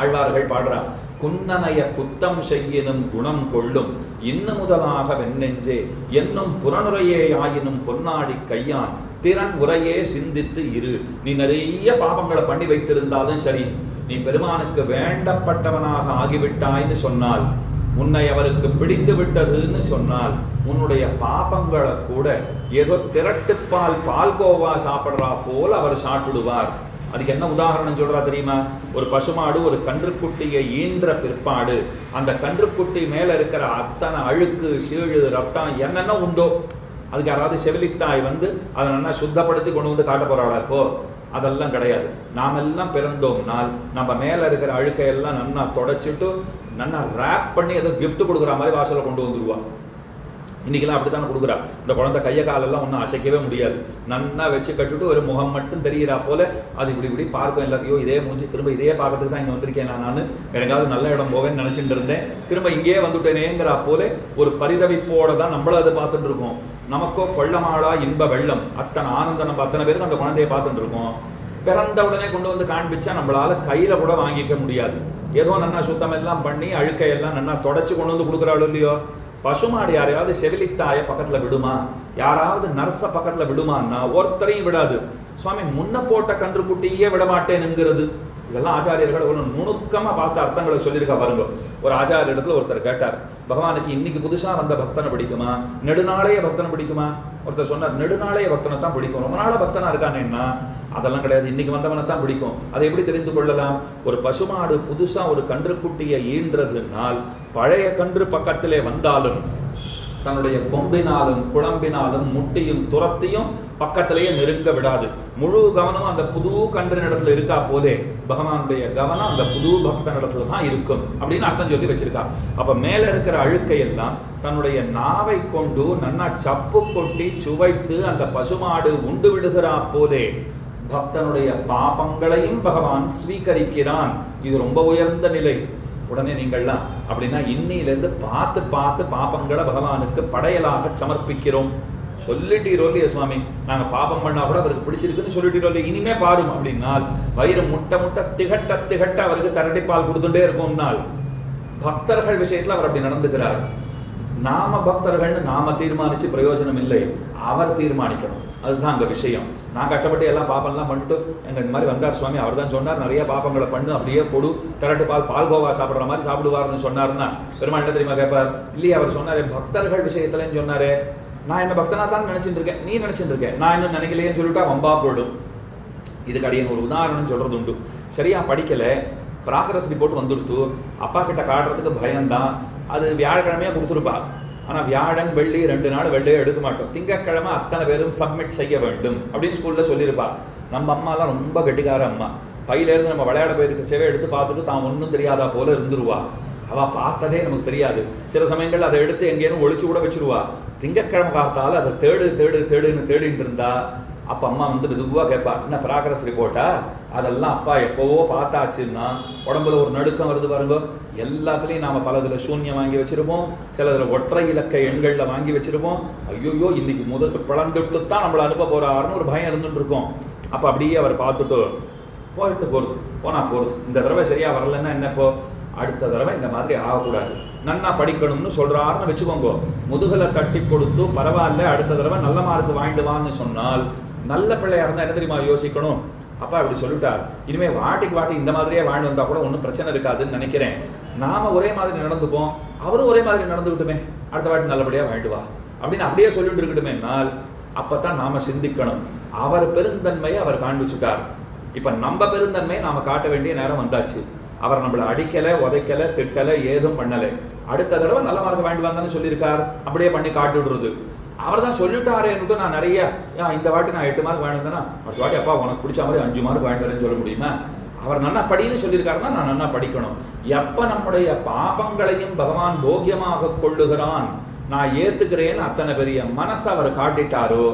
ஆழ்வார்கள் பாடுறான், குன்னனைய குத்தம் செய்யினும் குணம் கொள்ளும் இன்னும் முதலாக வெண்ணெஞ்சே என்னும் புறனுரையே ஆயினும் பொன்னாடி கையான் திறன் உரையே சிந்தித்து இரு. நீ நிறைய பாபங்களை பண்ணி வைத்திருந்தாலும் சரி, நீ பெருமானுக்கு வேண்டப்பட்டவனாக ஆகிவிட்டாய்ன்னு சொன்னால், உன்னை அவருக்கு பிடித்து விட்டதுன்னு சொன்னால், உன்னுடைய பாபங்களை கூட ஏதோ திரட்டுப்பால் பால்கோவா சாப்பிட்றா போல் அவர் சாப்பிடுவார். அதுக்கு என்ன உதாரணம் சொல்றா தெரியுமா? ஒரு பசுமாடு ஒரு கன்றுக்குட்டியை ஈன்ற பிற்பாடு அந்த கன்றுக்குட்டி மேல இருக்கிற அத்தனை அழுக்கு, சீழு, ரத்தம் என்னென்ன உண்டோ அதுக்கு யாராவது செவிலித்தாய் வந்து அதை நல்லா சுத்தப்படுத்தி கொண்டு வந்து காட்ட போறாளா? இப்போ அதெல்லாம் கிடையாது. நாமெல்லாம் பிறந்தோம்னால் நம்ம மேலே இருக்கிற அழுக்கையெல்லாம் நல்லா தொடச்சிட்டு நல்லா ரேப் பண்ணி ஏதோ கிஃப்ட் கொடுக்குற மாதிரி வாசலை கொண்டு வந்துடுவா. இன்றைக்கெல்லாம் அப்படி தானே கொடுக்குறா. இந்த குழந்தை கையை காலெல்லாம் ஒன்றும் அசைக்கவே முடியாது, நன்னா வச்சு கட்டுட்டு ஒரு முகம் மட்டும் தெரிகிறா போல் அது இப்படி இப்படி பார்க்கும் எல்லாத்தையும். இதே மூஞ்சி திரும்ப இதே பார்க்கறதுக்கு தான் இங்கே வந்திருக்கேன் நான் எனக்காவது நல்ல இடம் போவேன்னு நினச்சிட்டு இருந்தேன், திரும்ப இங்கேயே வந்துட்டேனேங்கிறா போல ஒரு பரிதவிப்போடு தான் நம்மளும் அதை பார்த்துட்டு இருக்கோம். நமக்கோ கொள்ளமாளா இன்ப வெள்ளம், அத்தனை ஆனந்தம். நம்ம அத்தனை பேருக்கு அந்த குழந்தையை பார்த்துட்டு இருக்கோம். பிறந்த உடனே கொண்டு வந்து காண்பிச்சா நம்மளால் கையில் கூட வாங்கிக்க முடியாது. ஏதோ நன்னா சுத்தம் எல்லாம் பண்ணி அழுக்கையெல்லாம் நன்னா தொடச்சி கொண்டு வந்து கொடுக்குறாள் இல்லையோ. பசுமாடு யாரையாவது செவிலித்தாயை பக்கத்தில் விடுமா, யாராவது நர்ஸை பக்கத்தில் விடுமான்னா ஒருத்தரையும் விடாது. சுவாமி முன்ன போட்ட கன்றுக்குட்டியே விட மாட்டேனுங்கிறது. இதெல்லாம் ஆச்சாரியர்கள் ஒரு நுணுக்கமாக பார்த்த அர்த்தங்களை சொல்லியிருக்கா பாருங்க. ஒரு ஆச்சாரிய இடத்துல ஒருத்தர் கேட்டார், பகவானுக்கு இன்னைக்கு புதுசாக வந்த பக்தனை பிடிக்குமா, நெடுநாளைய பக்தனை பிடிக்குமா? ஒருத்தர் சொன்னார், நெடுநாளைய பக்தனை தான் பிடிக்கும். ரொம்ப நாள பக்தனா இருக்கானேன்னா அதெல்லாம் கிடையாது, இன்னைக்கு வந்தவனை தான் பிடிக்கும். அதை எப்படி தெரிந்து கொள்ளலாம்? ஒரு பசுமாடு புதுசாக ஒரு கன்றுக்குட்டியை ஈன்றதுனால் பழைய கன்று பக்கத்திலே வந்தாலும் தன்னுடைய கொம்பினாலும் குழம்பினாலும் முட்டியும் துரத்தையும் பக்கத்திலேயே நெருங்க விடாது. முழு கவனம் அந்த புது கன்றின் இடத்துல இருக்கா போலே பகவானுடைய கவனம் அந்த புது பக்தன் இடத்துல தான் இருக்கும் அப்படின்னு அர்த்தம் சொல்லி வச்சிருக்கா. அப்ப மேல இருக்கிற அழுக்கையெல்லாம் தன்னுடைய நாவை கொண்டு நன்னா சப்பு கொட்டி சுவைத்து அந்த பசுமாடு உண்டு விடுகிறா போலே பக்தனுடைய பாபங்களையும் பகவான் ஸ்வீகரிக்கிறான். இது ரொம்ப உயர்ந்த நிலை. உடனே நீங்கள்லாம் அப்படின்னா இன்னிலிருந்து பார்த்து பார்த்து பாப்பங்களை பகவானுக்கு படையலாக சமர்ப்பிக்கிறோம் சொல்லிட்டீரோ இல்லையா சுவாமி? நாங்கள் பாபம் பண்ணா கூட அவருக்கு பிடிச்சிருக்குன்னு சொல்லிட்டீரோ இல்லையா? இனிமே பாரும் அப்படின்னால் வயிறு முட்டை முட்டை திகட்ட திகட்ட அவருக்கு தரட்டிப்பால் கொடுத்துட்டே இருக்கும்னால் பக்தர்கள் விஷயத்தில் அவர் அப்படி நடந்துக்கிறார். நாம பக்தர்கள்னு நாம தீர்மானிச்சு பிரயோஜனம் இல்லை, அவர் தீர்மானிக்கணும். அதுதான் அங்கே விஷயம். நான் கஷ்டப்பட்டு எல்லாம் பாப்பம்லாம் பண்ணிட்டு எங்கள் இந்த மாதிரி வந்தார் சுவாமி, அவர் தான் சொன்னார் நிறைய பாப்பங்களை பண்ணு, அப்படியே கொடு, திரட்டு பால்கோவா சாப்பிட்ற மாதிரி சாப்பிடுவார்னு சொன்னார்னா பெருமாள் என்ன தெரியுமா கேட்பார்? இல்லையே, அவர் சொன்னார் பக்தர்கள் விஷயத்துலன்னு சொன்னாரே. நான் என்ன பக்தனா தான் நினச்சிட்டு இருக்கேன், நீ நினச்சிட்டு இருக்கேன், நான் இன்னும் நினைக்கலையேன்னு சொல்லிட்டா வம்பா போயிடும். இதுக்கு அடியன் ஒரு உதாரணம் சொல்கிறது உண்டு. சரியாக படிக்கலை, ப்ராக்ரஸ் ரிப்போர்ட் வந்துடுத்து, அப்பா கிட்ட காட்டுறதுக்கு பயம்தான். அது வியாழக்கிழமையாக கொடுத்துருப்பா, ஆனால் வியாழன் வெள்ளி 2 நாள் வெள்ளையே எடுக்க மாட்டோம், திங்கட்கிழமை அத்தனை பேரும் சப்மிட் செய்ய வேண்டும் அப்படின்னு ஸ்கூலில் சொல்லியிருப்பா. நம்ம அம்மாலாம் ரொம்ப கெட்டிக்கார அம்மா. பையிலேருந்து நம்ம விளையாட போயிருக்க செவை எடுத்து பார்த்துட்டு தான் ஒன்றும் தெரியாதா போல இருந்துருவா. அவள் பார்த்ததே நமக்கு தெரியாது. சில சமயங்கள் அதை எடுத்து எங்கேயும் ஒழிச்சு கூட வச்சுருவா. திங்கட்கிழமை பார்த்தாலும் அதை தேடுன்னு தேடிட்டு இருந்தா அப்போ அம்மா வந்து மெதுவாக கேட்பா, என்ன ப்ராக்ரஸ் ரிப்போர்ட்டா? அதெல்லாம் அப்பா எப்போவோ பார்த்தாச்சுன்னா உடம்புல ஒரு நடுக்கம் வருது பாருங்க. எல்லாத்துலேயும் நாம் பலதில் சூன்யம் வாங்கி வச்சுருப்போம், சிலதில் ஒற்றை இலக்க எண்களில் வாங்கி வச்சுருப்போம். ஐயோயோ இன்னைக்கு முதல் பிளந்துட்டு தான் நம்மளை அனுப்ப போகிறாருன்னு ஒரு பயம் இருந்துட்டு இருக்கோம். அப்போ அப்படியே அவர் பார்த்துட்டு போகிறது போகிறது. இந்த தடவை சரியாக வரலன்னா என்ன, இப்போ அடுத்த தடவை இந்த மாதிரி ஆகக்கூடாது, நன்னா படிக்கணும்னு சொல்கிறாருன்னு வச்சுக்கோங்க. முதுகலை தட்டி கொடுத்து பரவாயில்ல அடுத்த தடவை நல்ல மார்க் வாங்கிடுவான்னு சொன்னால் நல்ல பிள்ளையாக இருந்தால் என்ன தெரியுமா யோசிக்கணும்? அப்பா இப்படி சொல்லிட்டார், இனிமேல் வாட்டி இந்த மாதிரியே வாழ்ந்து வந்தால் கூட ஒன்றும் பிரச்சனை இருக்காதுன்னு நினைக்கிறேன். நாம் ஒரே மாதிரி நடந்துப்போம், அவரும் ஒரே மாதிரி நடந்துக்கிட்டுமே, அடுத்த வாட்டி நல்லபடியாக வாழ்ந்துவா அப்படின்னு அப்படியே சொல்லிட்டு இருக்கட்டுமேனால் அப்போ தான் நாம் சிந்திக்கணும். அவர் பெருந்தன்மையை அவர் காண்பிச்சுட்டார். இப்போ நம்ம பெருந்தன்மையை நாம் காட்ட வேண்டிய நேரம் வந்தாச்சு. அவர் நம்மளை அடிக்கலை, உதைக்கலை, திட்டலை, ஏதும் பண்ணலை. அடுத்த தடவை நல்ல மார்க் வாங்கிட்டு வந்தான்னு சொல்லியிருக்கார், அப்படியே பண்ணி காட்டி விடுறது. அவர் தான் சொல்லிட்டாரேன்னுட்டு நான் நிறைய இந்த வாட்டி நான் 8 மார்க் வாங்கிட்டு வந்தேன்னா அடுத்த வாட்டி அப்பா உனக்கு பிடிச்ச மாதிரி 5 மார்க் வாங்கிட்டு வரேன்னு சொல்ல முடியுமா? அவர் நன்னா படின்னு சொல்லியிருக்காருன்னா நான் நன்னா படிக்கணும். எப்போ நம்முடைய பாபங்களையும் பகவான் போக்கியமாக கொள்ளுகிறான், நான் ஏற்றுக்கிறேன்னு அத்தனை பெரிய மனசை அவர் காட்டிட்டாரோ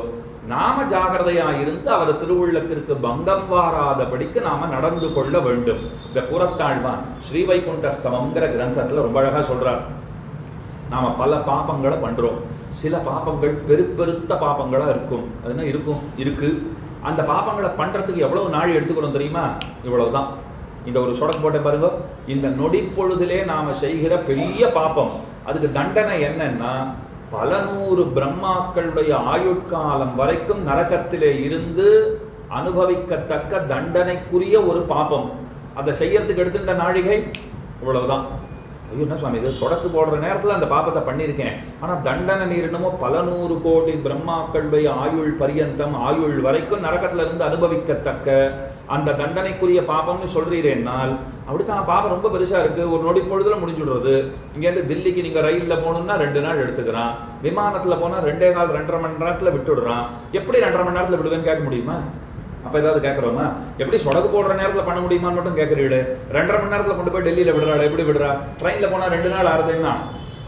நாம ஜாகிரதையாக இருந்து அவர் திருவுள்ளத்திற்கு பங்கம் வாராதபடிக்கு நாம நடந்து கொள்ள வேண்டும். இந்த கூறத்தாழ்வான் ஸ்ரீவைகுண்டஸ்தவம்ங்கிற கிரந்தத்தில் ரொம்ப அழகாக சொல்றார். நாம பல பாபங்களை பண்றோம், சில பாபங்கள் பெருத்த பாபங்களாக இருக்கும். அது என்ன இருக்கு அந்த பாபங்களை பண்றதுக்கு எவ்வளவு நாள் எடுத்துக்கிறோம் தெரியுமா? இவ்வளவுதான். இந்த ஒரு சொடக்கு போட்ட பாருங்க, இந்த நொடி பொழுதிலே நாம செய்கிற பெரிய பாபம், அதுக்கு தண்டனை என்னன்னா பல 100 பிரம்மாக்களுடைய ஆயுட்காலம் வரைக்கும் நரகத்திலே இருந்து அனுபவிக்கத்தக்க தண்டனைக்குரிய ஒரு பாபம். அதை செய்யறதுக்கு எடுத்துட்ட நாழிகை இவ்வளவுதான். ஐயோ என்ன சுவாமி இது, சொடக்கு போடுற நேரத்தில் அந்த பாபத்தை பண்ணியிருக்கேன், ஆனால் தண்டனை நீரினமோ பல 100 கோடி பிரம்மாக்களுடைய ஆயுள் பரியந்தம், ஆயுள் வரைக்கும் நரகத்தில் இருந்து அனுபவிக்கத்தக்க அந்த தண்டனைக்குரிய பாபம்னு சொல்கிறீரேன்னால் அப்படித்தான் பாபம் ரொம்ப பெருசாக இருக்குது. ஒரு நொடி பொழுதுல முடிஞ்சுடுறது. இங்கேருந்து தில்லிக்கு நீங்கள் ரயிலில் போகணுன்னா 2 நாள் எடுத்துக்கிறான், விமானத்தில் போனால் 2.5 மணி நேரத்தில் விட்டுடுறான். எப்படி 2.5 மணி நேரத்தில் விடுவேன்னு கேட்க முடியுமா? அப்போ ஏதாவது கேட்குறோமா? எப்படி சொடக்கு போடுற நேரத்தில் பண்ண முடியுமான்னு மட்டும் கேட்குறீள். 2.5 மணி நேரத்தில் கொண்டு போய் டெல்லியில் விடுறாள், எப்படி விடுறா? ட்ரெயினில் போனால் 2 நாள் ஆறுதுன்னா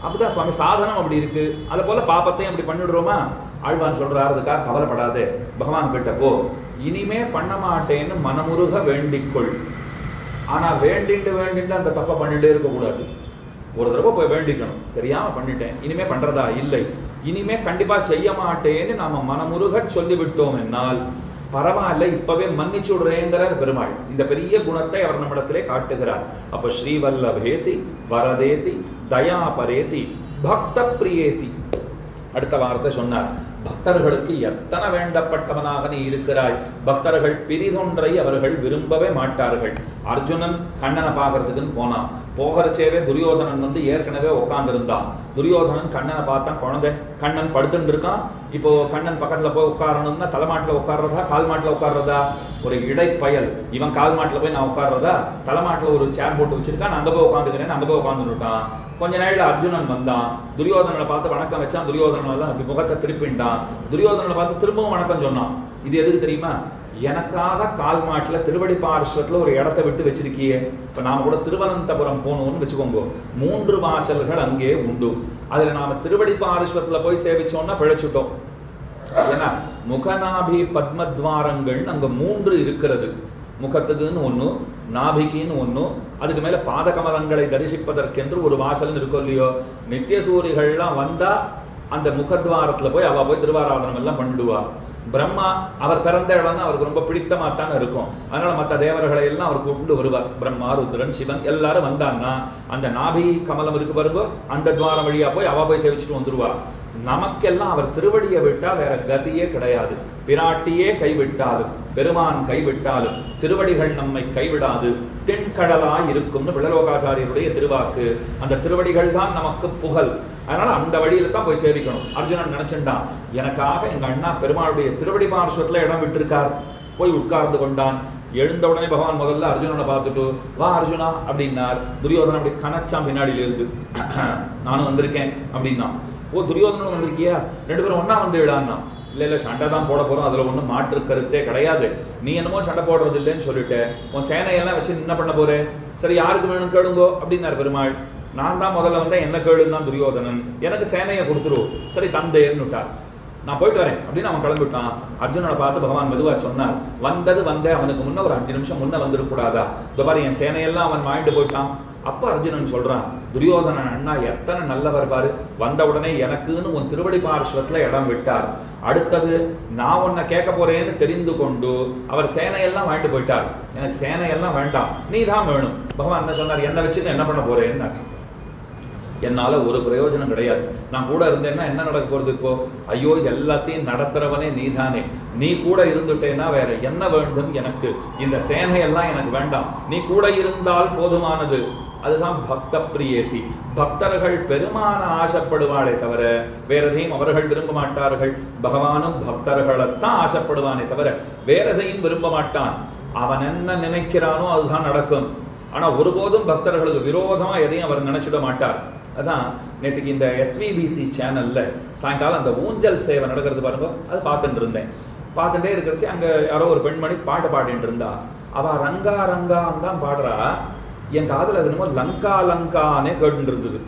அப்படிதான் சுவாமி சாதனம் அப்படி இருக்கு. அதை போல பாப்பத்தையும் அப்படி பண்ணிடுறோமா? ஆழ்வான் சொல்றாரு, அதுக்காக கவலைப்படாதே, பகவான் கிட்ட போ, இனிமே பண்ண மாட்டேன்னு மனமுருக வேண்டிக்கொள். ஆனா வேண்டிட்டு அந்த தப்பை பண்ணிட்டே இருக்கக்கூடாது. ஒரு தடவை போய் வேண்டிக்கணும், தெரியாம பண்ணிட்டேன், இனிமே பண்றதா இல்லை, இனிமே கண்டிப்பா செய்ய மாட்டேன்னு நாம மனமுருக சொல்லிவிட்டோம் என்னால் பரவாயில்ல, இப்பவே மன்னிச்சு விடுறேங்கிறார் பெருமாள். இந்த பெரிய குணத்தை அவர் நம்மிடத்திலே காட்டுகிறார். அப்போ ஸ்ரீவல்லபேதி வரதேதி தயாபரேதி பக்த பிரியேதி. அடுத்த வார்த்தை சொன்னார், பக்தர்களுக்கு எத்தனை வேண்டப்பட்டவனாக நீ இருக்கிறாய். பக்தர்கள் பிரிதொன்றை அவர்கள் விரும்பவே மாட்டார்கள். அர்ஜுனன் கண்ணனை பார்க்கறதுக்குன்னு போனான். போகிறச்சேவே துரியோதனன் வந்து ஏற்கனவே உட்கார்ந்துருந்தான். துரியோதனன் கண்ணனை பார்த்தான், குழந்தை கண்ணன் படுத்துட்டு இருக்கான். இப்போ கண்ணன் பக்கத்தில் போய் உட்காரணும்னா தலைமாட்டில் உட்கார்றதா கால் மாட்டில் உட்கார்றதா? ஒரு இடைப்பயல். இவன் கால் மாட்டில் போய் நான் உட்கார்றதா? தலைமாட்டில் ஒரு சேர் போட்டு வச்சிருக்கான், நான் அங்கே போய் உட்காந்துக்கிறேன், அங்கே போய் உட்காந்துட்டான். கொஞ்ச நாளில் அர்ஜுனன் வந்தான், துரியோதனனை பார்த்து வணக்கம் வச்சான். துரியோதனன் அப்படி முகத்தை திருப்பிண்டான். துரியோதனனை பார்த்து திரும்பவும் வணக்கம் சொன்னான். இது எதுக்கு தெரியுமா? எனக்காக கால் மாட்டில் திருவடி பார்ஸ்வத்தில் ஒரு இடத்த விட்டு வச்சிருக்கியே. இப்போ நாம் கூட திருவனந்தபுரம் போகணும்னு வச்சுக்கோங்க, 3 வாசல்கள் அங்கே உண்டு. அதில் நாம் திருவடி பார்ஸ்வத்தில் போய் சேவிச்சோம்னா பிழைச்சிட்டோம். ஏன்னா முகநாபி பத்மத்வாரங்கள் அங்கே 3 இருக்கிறது. முகத்துக்குன்னு ஒன்று, நாபிக்குன்னு ஒன்று, அதுக்கு மேலே பாதகமலங்களை தரிசிப்பதற்கென்று ஒரு வாசல்னு இருக்கும் இல்லையோ. நித்தியசூரிகள்லாம் வந்தால் அந்த முகத்வாரத்தில் போய் அவள் போய் திருவாராதனம் எல்லாம் பண்ணிடுவா. பிரம்மா அவர் பிறந்த இடம்னா அவருக்கு ரொம்ப பிடித்தமாத்தானே இருக்கும். அதனால் மற்ற தேவர்களை எல்லாம் அவர் கூப்பிட்டு வருவார். பிரம்மா, ருத்ரன், சிவன் எல்லாரும் வந்தான்னா அந்த நாபி கமலம் இருக்கு பாருங்க, அந்த துவாரம் வழியாக போய் அவள் போய் சேவிச்சுட்டு வந்துடுவார். நமக்கெல்லாம் அவர் திருவடியை விட்டால் வேற கதியே கிடையாது. பிராட்டியே கைவிட்டாலும் பெருமான் கைவிட்டாலும் திருவடிகள் நம்மை கைவிடாது, தென்கடலாய் இருக்கும்னு விழலோகாச்சாரியருடைய திருவாக்கு. அந்த திருவடிகள் தான் நமக்கு புகழ். அதனால அந்த வழியில தான் போய் சேவிக்கணும். அர்ஜுனன் நினைச்சுட்டான், எனக்காக எங்க அண்ணா பெருமாளுடைய திருவடி பார்ஸ்வத்தில் இடம் விட்டிருக்கார். போய் உட்கார்ந்து கொண்டான். எழுந்த உடனே பகவான் முதல்ல அர்ஜுனனை பார்த்துட்டு, வா அர்ஜுனா அப்படின்னார். துரியோதனன் அப்படி கணச்சான் பின்னாடியில இருந்து, நானும் வந்திருக்கேன் அப்படின்னா. ஓ துரியோதனன் வந்திருக்கியா, 2 பேரும் ஒன்னா வந்து விடான்னா. இல்லை சண்டை தான் போட போகிறோம், அதில் ஒன்றும் மாற்று கருத்தே கிடையாது. நீ என்னமோ சண்டை போடுறது இல்லைன்னு சொல்லிட்டு உன் சேனையெல்லாம் வச்சு என்ன பண்ண போகிறேன்? சரி யாருக்கு வேணும் கேளுங்கோ அப்படின்னார் பெருமாள். நான் தான் முதல்ல வந்தேன், என்ன கேளுன்னு தான் துரியோதனன். எனக்கு சேனையை கொடுத்துருவோம். சரி தந்தேன்னுட்டார். நான் போயிட்டு வரேன் அப்படின்னு அவன் கிளம்பிட்டான். அர்ஜுனனை பார்த்து பகவான் மெதுவாக சொன்னார், வந்தேன், அவனுக்கு முன்னே ஒரு 5 நிமிஷம் முன்னே வந்துடக்கூடாதா? இதோ பாரு என் சேனையெல்லாம் அவன் வாங்கிட்டு போயிட்டான். அப்போ அர்ஜுனன் சொல்கிறான், துரியோதனன் அண்ணா எத்தனை நல்லவர் பாரு, வந்த உடனே எனக்குன்னு உன் திருவடி பார்ஸ்வத்தில் இடம் விட்டார். அடுத்தது நான் உன்னை கேட்க போறேன்னு தெரிந்து கொண்டு அவர் சேனையெல்லாம் வாங்கிட்டு போயிட்டார். எனக்கு சேனையெல்லாம் வேண்டாம், நீ தான் வேணும். பகவான் என்ன சொன்னார், என்னை வச்சுன்னு என்ன பண்ண போறேன்னு. என்னால் ஒரு பிரயோஜனம் கிடையாது. நான் கூட இருந்தேன்னா என்ன நடக்க போகிறது? இப்போ ஐயோ இது எல்லாத்தையும் நடத்துகிறவனே நீ தானே, நீ கூட இருந்துட்டேன்னா வேற என்ன வேண்டும் எனக்கு? இந்த சேனையெல்லாம் எனக்கு வேண்டாம், நீ கூட இருந்தால் போதுமானது. அதுதான் பக்த பிரியேதி. பக்தர்கள் பெருமான ஆசைப்படுவாளே தவிர வேற எதையும் அவர்கள் விரும்ப மாட்டார்கள். பகவானும் பக்தர்களைத்தான் ஆசைப்படுவானே தவிர வேற எதையும் விரும்ப மாட்டான். அவன் என்ன நினைக்கிறானோ அதுதான் நடக்கும். ஆனால் ஒருபோதும் பக்தர்களுக்கு விரோதமாக எதையும் அவர் நினைச்சிட மாட்டார். அதான் நேற்றுக்கு இந்த SVBC சேனலில் சாயங்காலம் அந்த ஊஞ்சல் சேவை நடக்கிறது பாருங்க, அது பார்த்துட்டு இருந்தேன். பார்த்துட்டே இருக்கிறச்சு அங்கே யாரோ ஒரு பெண்மணி பாட்டு பாடிட்டு இருந்தா. அவள் ரங்கா ரங்கான்னு தான் பாடுறா. என் காதில் அது என்னமோ லங்கா லங்கானே கேட்டு இருந்தது.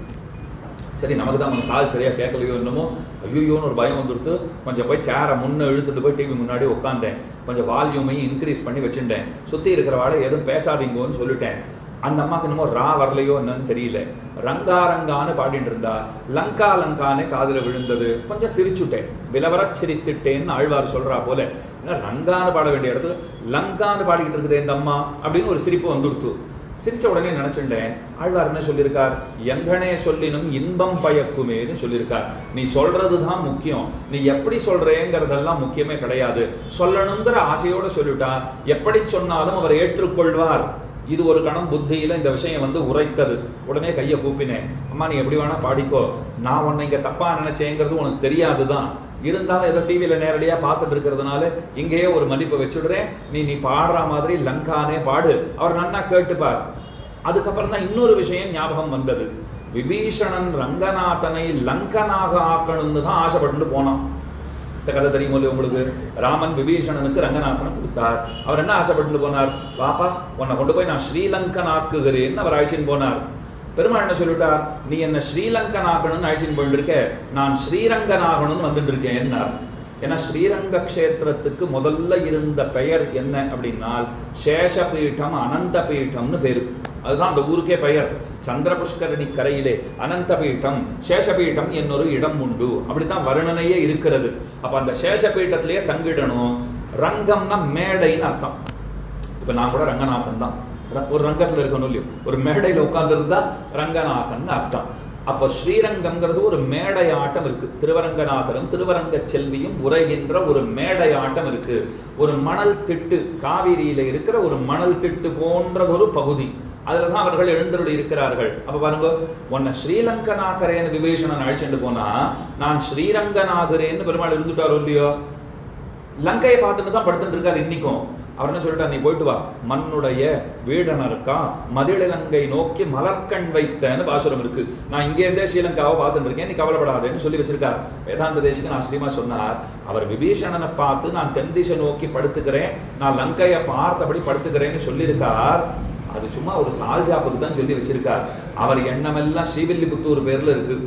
சரி நமக்கு தான் அவங்க காது சரியாக கேட்கலையோ என்னமோ, ஐயோன்னு ஒரு பயம் வந்துடுத்து. கொஞ்சம் போய் சேரை முன்னே இழுத்துட்டு போய் டிவி முன்னாடி உட்காந்தேன். கொஞ்சம் வால்யூமையும் இன்க்ரீஸ் பண்ணி வச்சுட்டேன். சுற்றி இருக்கிற வாழை எதுவும் பேசாதீங்கன்னு சொல்லிட்டேன். அந்த அம்மாவுக்கு என்னமோ ரா வரலையோ என்னன்னு தெரியல, ரங்கா ரங்கான்னு பாடிட்டு இருந்தா. லங்கா லங்கானே காதில் விழுந்தது. கொஞ்சம் சிரிச்சுட்டேன், விலவர சிரித்துட்டேன்னு ஆழ்வார் சொல்கிறா போல. ஏன்னா ரங்கான்னு பாட வேண்டிய இடத்துல லங்கான்னு பாடிக்கிட்டு இருக்குது இந்த அம்மா அப்படின்னு ஒரு சிரிப்பு வந்துடுத்து. சிரித்த உடனே நினச்சிட்டேன், ஆழ்வார் என்ன சொல்லியிருக்கார், எங்கனே சொல்லினும் இன்பம் பயக்குமேன்னு சொல்லியிருக்கார். நீ சொல்கிறது தான் முக்கியம், நீ எப்படி சொல்கிறேங்கிறதெல்லாம் முக்கியமே கிடையாது. சொல்லணுங்கிற ஆசையோடு சொல்லிட்டா எப்படி சொன்னாலும் அவர் ஏற்றுக்கொள்வார். இது ஒரு கணம் புத்தியில் இந்த விஷயம் உரைத்தது. உடனே கையை கூப்பினேன், அம்மா நீ எப்படி வேணால் பாடிக்கோ, நான் உன்னை இங்கே தப்பாக நினச்சேங்கிறது உனக்கு தெரியாது தான். இருந்தாலும் ஏதோ டிவியில் நேரடியாக பார்த்துட்டு இருக்கிறதுனால இங்கேயே ஒரு மதிப்பை வச்சுடுறேன். நீ பாடுற மாதிரி லங்கானே பாடு, அவர் நன்னா கேட்டுப்பார். அதுக்கப்புறம் தான் இன்னொரு விஷயம் ஞாபகம் வந்தது. விபீஷணன் ரங்கநாதனை லங்கனாக ஆக்கணும்னு தான் ஆசைப்பட்டு போனான். இந்த கதை தெரியுமோ இல்லையா உங்களுக்கு? ராமன் விபீஷணனுக்கு ரங்கநாதனை கொடுத்தார். அவர் என்ன ஆசைப்பட்டு போனார், வாப்பா உன்னை கொண்டு போய் நான் ஸ்ரீலங்கன் ஆக்குகிறேன்னு அவர் அழைச்சின்னு போனார். பெருமாள் என்ன சொல்லிட்டா, நீ என்ன ஸ்ரீலங்கனாகணும்னு அழைச்சின்னு போயிட்டு நான் ஸ்ரீரங்கனாகணும்னு வந்துட்டு இருக்கேன் என்னார். ஏன்னா ஸ்ரீரங்க க்ஷேத்திரத்துக்கு முதல்ல இருந்த பெயர் என்ன அப்படின்னால் சேஷபீட்டம் அனந்த பீட்டம்னு பேரு. அதுதான் அந்த ஊருக்கே பெயர். சந்திரபுஷ்கரணி கரையிலே அனந்தபீட்டம் சேஷபீட்டம் என்னொரு இடம் உண்டு, அப்படித்தான் வர்ணனையே இருக்கிறது. அப்போ அந்த சேஷபீட்டத்திலேயே தங்கிடணும். ரங்கம்னா மேடைன்னு அர்த்தம். இப்போ நான் கூட ரங்கநாதன் தான், ஒரு ரங்கத்தில் இருக்கணும் இல்லையோ, ஒரு மேடையில் உட்கார்ந்துருந்தா ரங்கநாதன் அர்த்தம். அப்போ ஸ்ரீரங்கம்ங்கிறது ஒரு மேடை ஆட்டம் இருக்கு. திருவரங்கநாதரும் திருவரங்க செல்வியும் உரைகின்ற ஒரு மேடை ஆட்டம் இருக்கு. ஒரு மணல் திட்டு, காவிரியில இருக்கிற ஒரு மணல் திட்டு போன்றதொரு பகுதி, அதில் தான் அவர்கள் எழுந்தருளி இருக்கிறார்கள். அப்போ பாருங்க, உன்னை ஸ்ரீலங்கனாகரேன்னு விபீஷணன் அழைச்சிட்டு போனா நான் ஸ்ரீரங்கநாகரேன்னு பெருமாள் இருந்துட்டாரோ இல்லையோ, லங்கையை பார்த்துட்டு தான் படுத்துட்டு இருக்காரு இன்னைக்கும். அவர் என்ன சொல்லிட்டா, நீ போயிட்டு வா, மண்ணுடைய வீடனருக்கா மதிலிலங்கை நோக்கி மலர்கண் வைத்தன்னு பாசுரம் இருக்கு. நான் இங்கேருந்தே ஸ்ரீலங்காவை பார்த்துட்டு இருக்கேன், நீ கவலைப்படாதேன்னு சொல்லி வச்சிருக்கார் வேதாந்த தேசிக்கு. நான் ஸ்ரீமா சொன்னார், அவர் விபீஷணனை பார்த்து நான் தென் திசை நோக்கி படுத்துக்கிறேன், நான் லங்கையை பார்த்தபடி படுத்துக்கிறேன்னு சொல்லியிருக்கார். அது சும்மா ஒரு சால்ஜாப்புக்கு தான் சொல்லி வச்சிருக்கார். அவர் எண்ணமெல்லாம் ஸ்ரீவில்லிபுத்தூர் பேர்ல இருக்கு.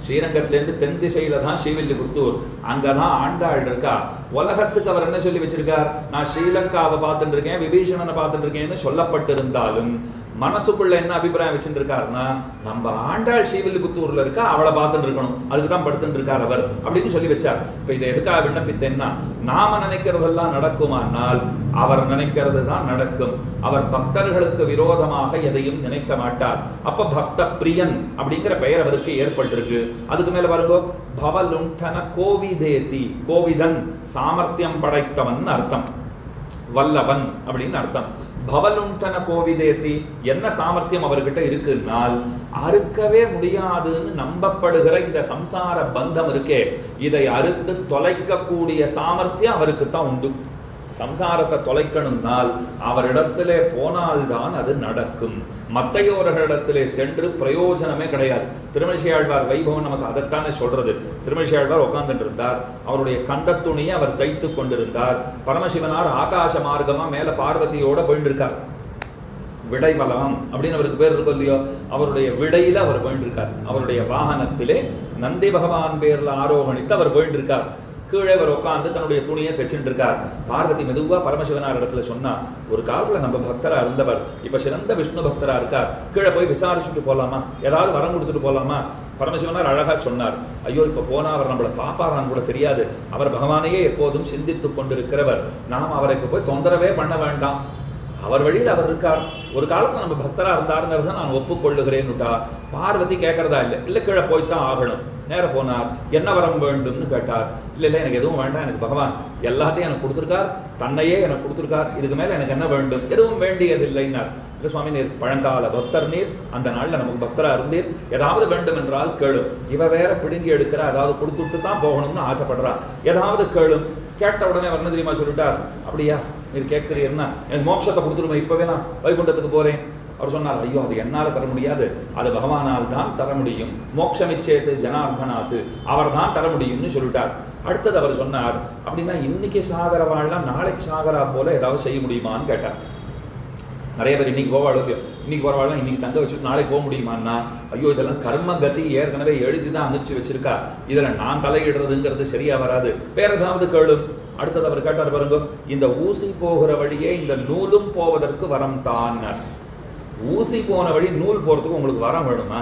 ஸ்ரீரங்கத்திலேருந்து தென் திசையில தான் ஸ்ரீவில்லிபுத்தூர், அங்கதான் ஆண்டாள் இருக்கா. உலகத்துக்கு அவர் என்ன சொல்லி வச்சிருக்கார், நான் ஸ்ரீலங்காவை பார்த்துட்டு இருக்கேன், விபீஷணனை பார்த்துட்டு இருக்கேன்னு சொல்லப்பட்டிருந்தாலும் மனசுக்குள்ள என்ன அபிப்பிராயம் வச்சுட்டு இருக்காருன்னா, நம்ம ஆண்டாள் ஸ்ரீவில்லிபுத்தூர்ல இருக்கா, அவளை பார்த்துட்டு இருக்கணும், அதுக்கு தான் படுத்துட்டு இருக்கார் அவர் அப்படின்னு சொல்லி வச்சார். இப்ப இதை எதுக்காக விண்ணப்பித்தேன்னா, நாம நினைக்கிறதெல்லாம் நடக்குமானால் அவர் நினைக்கிறது தான் நடக்கும். அவர் பக்தர்களுக்கு விரோதமாக எதையும் நினைக்க மாட்டார். அப்ப பக்த பிரியன் அப்படிங்கிற பெயர் அவருக்கு ஏற்பட்டிருக்கு. அதுக்கு மேல பாருங்க, பவலுண்டன கோவிதேதி, கோவிதன் சாமர்த்தியம் படைத்தவன் அர்த்தம், வல்லவன் அப்படின்னு அர்த்தம். பவலுண்டன கோவிதேதி, என்ன சாமர்த்தியம் அவர்கிட்ட இருக்குன்னால் அறுக்கவே முடியாதுன்னு நம்பப்படுகிற இந்த சம்சார பந்தம் இருக்கே, இதை அறுத்து தொலைக்கக்கூடிய சாமர்த்தியம் அவருக்கு தான் உண்டு. சம்சாரத்தை தொலைக்கணும்னால் அவரிடத்திலே போனால்தான் அது நடக்கும். மற்றையோர்களிடத்திலே சென்று பிரயோஜனமே கிடையாது. திருமழிசையாழ்வார் வைபவம் நமக்கு அதைத்தானே சொல்றது. திருமழிசையாழ்வார் உட்கார்ந்துட்டு இருந்தார், அவருடைய கண்டத்துணியை அவர் தைத்து கொண்டிருந்தார். பரமசிவனார் ஆகாச மார்க்கமா மேல பார்வதியோட போயின்றிருக்கார். விடைவலம் அப்படின்னு அவருக்கு பேர் இருக்கும் இல்லையோ, அவருடைய விடையில அவர் போயின்றிருக்கார். அவருடைய வாகனத்திலே நந்தி பகவான் பேர்ல ஆரோகணித்து அவர் போயின்றிருக்கார். கீழே அவர் உட்காந்து தன்னுடைய துணியை தைச்சுட்டு இருக்கார். பார்வதி மெதுவா பரமசிவனார் இடத்துல சொன்னா, ஒரு காலத்துல நம்ம பக்தரா இருந்தவர் இப்ப சிறந்த விஷ்ணு பக்தரா இருக்கார், கீழே போய் விசாரிச்சுட்டு போலாமா, ஏதாவது வரம் கொடுத்துட்டு போலாமா? பரமசிவனார் அழகா சொன்னார், ஐயோ இப்ப போனா அவர் நம்மளை பாப்பாரான்னு கூட தெரியாது, அவர் பகவானையே எப்போதும் சிந்தித்து கொண்டிருக்கிறவர், நாம் அவரை இப்ப போய் தொந்தரவே பண்ண வேண்டாம், அவர் வழியில் அவர் இருக்கார், ஒரு காலத்துல நம்ம பக்தரா இருந்தாருங்கிறத நான் ஒப்புக்கொள்ளுகிறேன்னுட்டா. பார்வதி கேட்கறதா இல்லை கீழே போய்த்தான் ஆகணும். நேர போனார், என்ன வரம் வேண்டும்னு கேட்டார். இல்லை எனக்கு எதுவும் வேண்டாம், எனக்கு பகவான் எல்லாத்தையும் எனக்கு கொடுத்துருக்கார், தன்னையே எனக்கு கொடுத்துருக்கார், இதுக்கு மேலே எனக்கு என்ன வேண்டும், எதுவும் வேண்டியதில்லைன்னார். இல்லை சுவாமி, நீர் பழங்கால பக்தர், நீர் அந்த நாளில் நமக்கு பக்தராக இருந்தீர், ஏதாவது வேண்டும் என்றால் கேளும். இவ வேற பிடுங்கி எடுக்கிறா, ஏதாவது கொடுத்துட்டு தான் போகணும்னு ஆசைப்படுறா, ஏதாவது கேளும். கேட்ட உடனே அவர் என்ன தெரியுமா சொல்லிட்டார், அப்படியா நீர் கேட்கிறீர்னா எனக்கு மோட்சத்தை கொடுத்துருமா, இப்போவே நான் வைகுண்டத்துக்கு போகிறேன். அவர் சொன்னார், ஐயோ அது என்னால் தர முடியாது, அது பகவானால் தான் தர முடியும், மோட்சமிச்சேத்து ஜனார்தனாத்து, அவர் தான் தர முடியும்னு சொல்லிட்டார். அடுத்தது அவர் சொன்னார், அப்படின்னா இன்னைக்கு சாகர வாழலாம், நாளைக்கு சாகரா போல ஏதாவது செய்ய முடியுமான்னு கேட்டார். நிறைய பேர் இன்னைக்கு போவாள், இன்னைக்கு போறவாழ்லாம் இன்னைக்கு தங்க வச்சுட்டு நாளைக்கு போக முடியுமான்னா, ஐயோ இதெல்லாம் கர்ம கதி ஏற்கனவே எழுதி தான் அனுப்பிச்சு வச்சிருக்கா, இதில் நான் தலையிடுறதுங்கிறது சரியா வராது, வேற ஏதாவது கேளும். அடுத்தது அவர் கேட்டார் பாருங்க, இந்த ஊசி போகிற வழியே இந்த நூலும் போவதற்கு வரம் தான். ஊசி போன வழி நூல் போகிறதுக்கு உங்களுக்கு வரம் வேணுமா?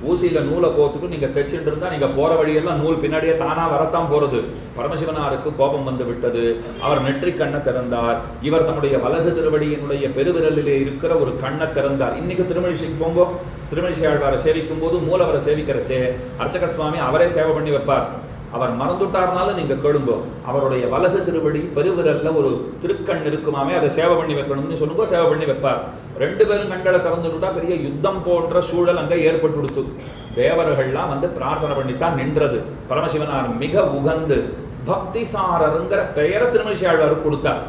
ஊசியில் நூலை கோத்துட்டு நீங்கள் தைச்சுட்டு இருந்தால் நீங்கள் போகிற வழியெல்லாம் நூல் பின்னாடியே தானாக வரத்தான் போகிறது. பரமசிவனாருக்கு கோபம் வந்து விட்டது, அவர் நெற்றிக் கண்ணை திறந்தார். இவர் தம்முடைய வலது திருவடியினுடைய பெருவிரலிலே இருக்கிற ஒரு கண்ணை திறந்தார். இன்னைக்கு திருமழிசைக்கு போங்கோ, திருமழிசை ஆழ்வாரை சேவிக்கும் போது மூலவரை சேவிக்கிறச்சே அர்ச்சக சுவாமி அவரே சேவை பண்ணி வைப்பார். அவர் மறந்துட்டார்னாலும் நீங்க கேளுங்கோ, அவருடைய வலது திருவடி பெருவிரல்ல ஒரு திருக்கண் இருக்குமாமே, அதை சேவை பண்ணி வைக்கணும்னு சொல்லுங்கோ, சேவை பண்ணி வைப்பார். ரெண்டு பேரும் கண்களை திறந்துட்டா பெரிய யுத்தம் போன்ற சூழல் அங்கே ஏற்பட்டு கொடுத்து தேவர்கள்லாம் வந்து பிரார்த்தனை பண்ணித்தான் நின்றது. பரமசிவனார் மிக உகந்து பக்திசாரருங்கிற பெயரை திருமழிசை ஆழ்வாருக்கு கொடுத்தார்.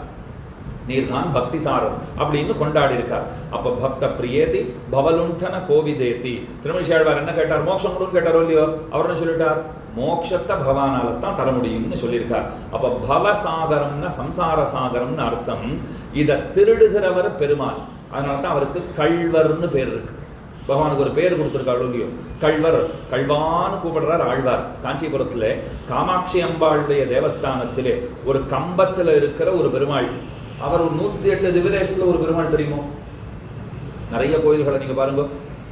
நீர்தான் பக்திசாரர் அப்படின்னு கொண்டாடி இருக்கார். அப்ப பக்த பிரியேதி பவலுண்டன கோவிதேதி. திருமழிசை ஆழ்வார் என்ன கேட்டார், மோட்சம் கொடுன்னு கேட்டாரோ இல்லையோ, அவர் என்ன சொல்லிட்டார், மோட்சத்தை பகவானால தான் தர முடியும்னு சொல்லியிருக்கார். அப்ப பவசாகரம்னா சம்சார சாகரம்னு அர்த்தம். இதை திருடுகிறவர் பெருமாள், அதனால தான் அவருக்கு கள்வர்னு பேர் இருக்கு. பகவானுக்கு ஒரு பேர் கொடுத்துருக்காள் இல்லையோ, கள்வர், கள்வான்னு கூப்பிடுறார் ஆழ்வார். காஞ்சிபுரத்தில் காமாட்சி அம்பாளுடைய தேவஸ்தானத்திலே ஒரு கம்பத்தில் இருக்கிற ஒரு பெருமாள். அவர் ஒரு 108 திவ்யதேசத்தில் ஒரு பெருமாள் தெரியுமோ? நிறைய கோயில்களை நீங்கள் பாருங்க.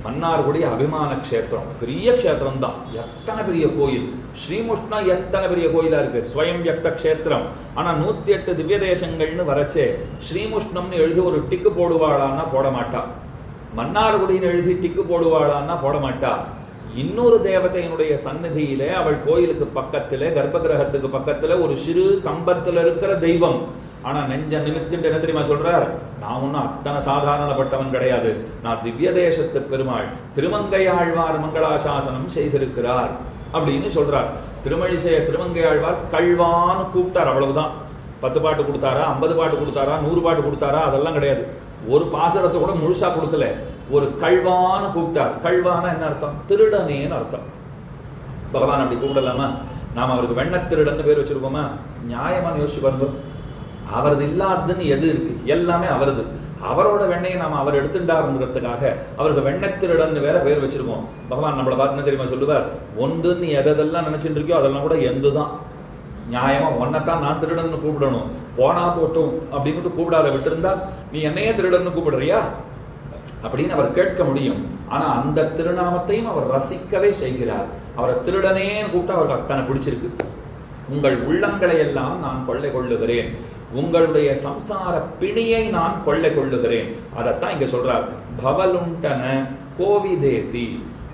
மன்னார்குடி அபிமான க்ஷேத்திரம் பெரிய க்ஷேத்திரம் தான், எத்தனை பெரிய கோயில். ஸ்ரீமுஷ்ணா எத்தனை பெரிய கோயிலாக இருக்குது, ஸ்வயம் வியக்த க்ஷேத்திரம். ஆனால் 108 திவ்யதேசங்கள்னு வரச்சே ஸ்ரீமுஷ்ணம்னு எழுதி ஒரு டிக்கு போடுவாளான்னா போட மாட்டா. மன்னார்குடின்னு எழுதி டிக்கு போடுவாளான்னா போட மாட்டா. இன்னொரு தேவதையினுடைய சந்நிதியிலே அவள் கோயிலுக்கு பக்கத்தில் கர்ப்ப கிரகத்துக்கு பக்கத்தில் ஒரு சிறு கம்பத்தில் இருக்கிற தெய்வம். ஆனால் நெஞ்ச நிமித்துட்டு என்ன தெரியுமா சொல்றார், நான் ஒன்றும் அத்தனை சாதாரணப்பட்டவன் கிடையாது, நான் திவ்ய தேசத்து பெருமாள், திருமங்கையாழ்வார் மங்களாசாசனம் செய்திருக்கிறார் அப்படின்னு சொல்றார். திருமழிசைய திருமங்கையாழ்வார் கள்வான்னு கூப்பிட்டார், அவ்வளவுதான். 10 பாட்டு கொடுத்தாரா, 50 பாட்டு கொடுத்தாரா, 100 பாட்டு கொடுத்தாரா, அதெல்லாம் கிடையாது. ஒரு பாசுரத்தை கூட முழுசா கொடுக்கல, ஒரு கள்வான்னு கூப்பிட்டார். கள்வானா என்ன அர்த்தம்? திருடனேன்னு அர்த்தம். பகவான் அப்படி கூப்பிடலாமா? நாம் அவருக்கு வெண்ணத்திருடன்னு பேர் வச்சிருக்கோமா? நியாயமான யோசிச்சு பாருங்க. அவரது இல்லாததுன்னு எது இருக்கு? எல்லாமே அவரது. அவரோட வெண்ணையை நாம் அவர் எடுத்துட்டாருங்கிறதுக்காக அவருக்கு வெண்ணத்திருடன்னு வேற பேர் வச்சிருக்கோம். பகவான் நம்மளை பார்த்து என்ன தெரியுமா சொல்லுவார், ஒன்று நீ எதெல்லாம் நினைச்சுட்டு இருக்கியோ அதெல்லாம் கூட எந்து தான். நியாயமா ஒன்னைத்தான் நான் திருடன்னு கூப்பிடணும், போனா போட்டும் அப்படின்ட்டு கூப்பிடாத விட்டுருந்தா நீ என்னையே திருடன்னு கூப்பிடுறியா அப்படின்னு அவர் கேட்க முடியும். ஆனா அந்த திருநாமத்தையும் அவர் ரசிக்கவே செய்கிறார். அவரை திருடனேன்னு கூப்பிட்டா அவருக்கு அத்தனை பிடிச்சிருக்கு. உங்கள் உள்ளங்களை எல்லாம் நான் கொள்ளை கொள்ளுகிறேன், உங்களுடைய சம்சார பிணியை நான் கொள்ளை கொள்ளுகிறேன். அதைத்தான் இங்க சொல்றார். பவலுண்டன கோவிதேதி,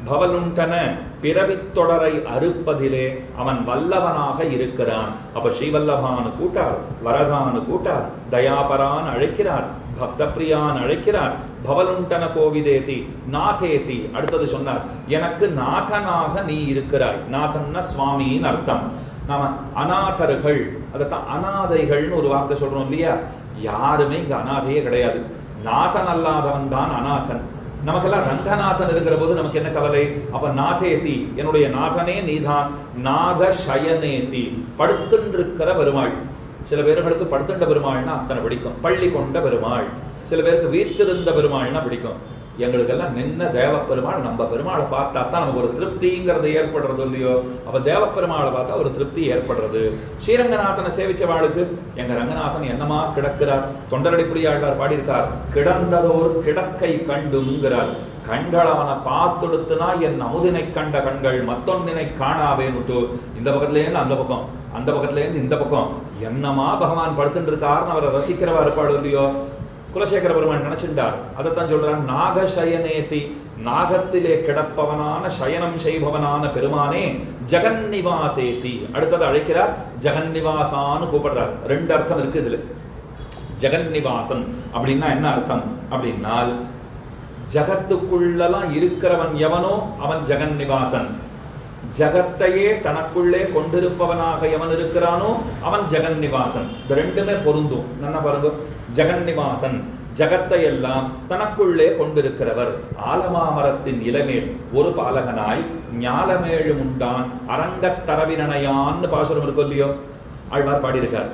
பவலுண்டன பிறவித்தொடரை அறுப்பதிலே அவன் வல்லவனாக இருக்கிறான். அப்ப ஸ்ரீவல்லபான்னு கூட்டார், வரதான்னு கூட்டார், தயாபரான் அழைக்கிறார், பக்தப்பிரியான் அழைக்கிறார். பவலுண்டன கோவிதேதி நாதேதி. அடுத்தது சொன்னார், எனக்கு நாதனாக நீ இருக்கிறாய். நாதன்னா சுவாமின்னு அர்த்தம். நாம அநாதர்கள், அதைத்தான் அநாதைகள்னு ஒரு வார்த்தை சொல்றோம் இல்லையா? யாருமே இங்க அநாதையே கிடையாது. நாதன் அல்லாதவன் தான் அநாதன். நமக்கெல்லாம் ரங்கநாதன் இருக்கிற போது நமக்கு என்ன கவலை? அப்ப நாதேதி, என்னுடைய நாதனே நீதான். நாத சயனேதி, படுத்துன்றிருக்கிற பெருமாள். சில பேர்களுக்கு படுத்துண்ட பெருமாள்னா அத்தனை பிடிக்கும், பள்ளி கொண்ட பெருமாள். சில பேருக்கு வீட்டிருந்த பெருமாள்னா பிடிக்கும். எங்களுக்கெல்லாம் நின்ன தேவப்பெருமாள், நம்ம பெருமாளை பார்த்தா தான் நமக்கு ஒரு திருப்திங்கிறது ஏற்படுறது இல்லையோ? அப்போ தேவப்பெருமாளை பார்த்தா ஒரு திருப்தி ஏற்படுறது. ஸ்ரீரங்கநாதனை சேவிச்சவாளுக்கு எங்க ரங்கநாதன் என்னமா கிடக்கிறார். தொண்டரடிப்புரியாழ்வார் பாடியிருக்கார், கிடந்ததோர் கிடக்கை கண்டுங்கிறார். கண்கள் அவனை பார்த்துடுத்துனா என் அமுதினை கண்ட கண்கள் மத்தொன்னினை காணாவேன்னுட்டு. இந்த பக்கத்துலேருந்து அந்த பக்கம், அந்த பக்கத்துலேருந்து இந்த பக்கம் என்னமா பகவான் படுத்துட்டு இருக்காருன்னு அவரை ரசிக்கிறவா இருப்பாடு இல்லையோ? குலசேகர பெருமான் நினைச்சிட்டார். அதைத்தான் சொல்றான், நாகசயனேதி, நாகத்திலே கிடப்பவனான சயனம் செய்பவனான பெருமானே ஜெகன்னிவாசேதி. அடுத்தது அழைக்கிறார், ஜெகன்னிவாசான்னு கூப்பிடுறார். 2 அர்த்தம் இருக்கு இதுல. ஜெகன்னிவாசன் அப்படின்னா என்ன அர்த்தம் அப்படின்னால், ஜகத்துக்குள்ளெல்லாம் இருக்கிறவன் எவனோ அவன் ஜெகன்னிவாசன். ஜகத்தையே தனக்குள்ளே கொண்டிருப்பவனாக எவன் இருக்கிறானோ அவன் ஜெகன்னிவாசன். இந்த 2மே பொருந்தும். என்ன பாருங்க, ஜெகன்னிவாசன் ஜகத்தை எல்லாம் தனக்குள்ளே கொண்டிருக்கிறவர். ஆலமாமரத்தின் இளமேல் ஒரு பாலகனாய் ஞாலமேழு முண்டான் அரங்கத் தரவினையான்னு பாசுரம் இருக்கும் இல்லையோ? ஆழ்வார் பாடியிருக்கார்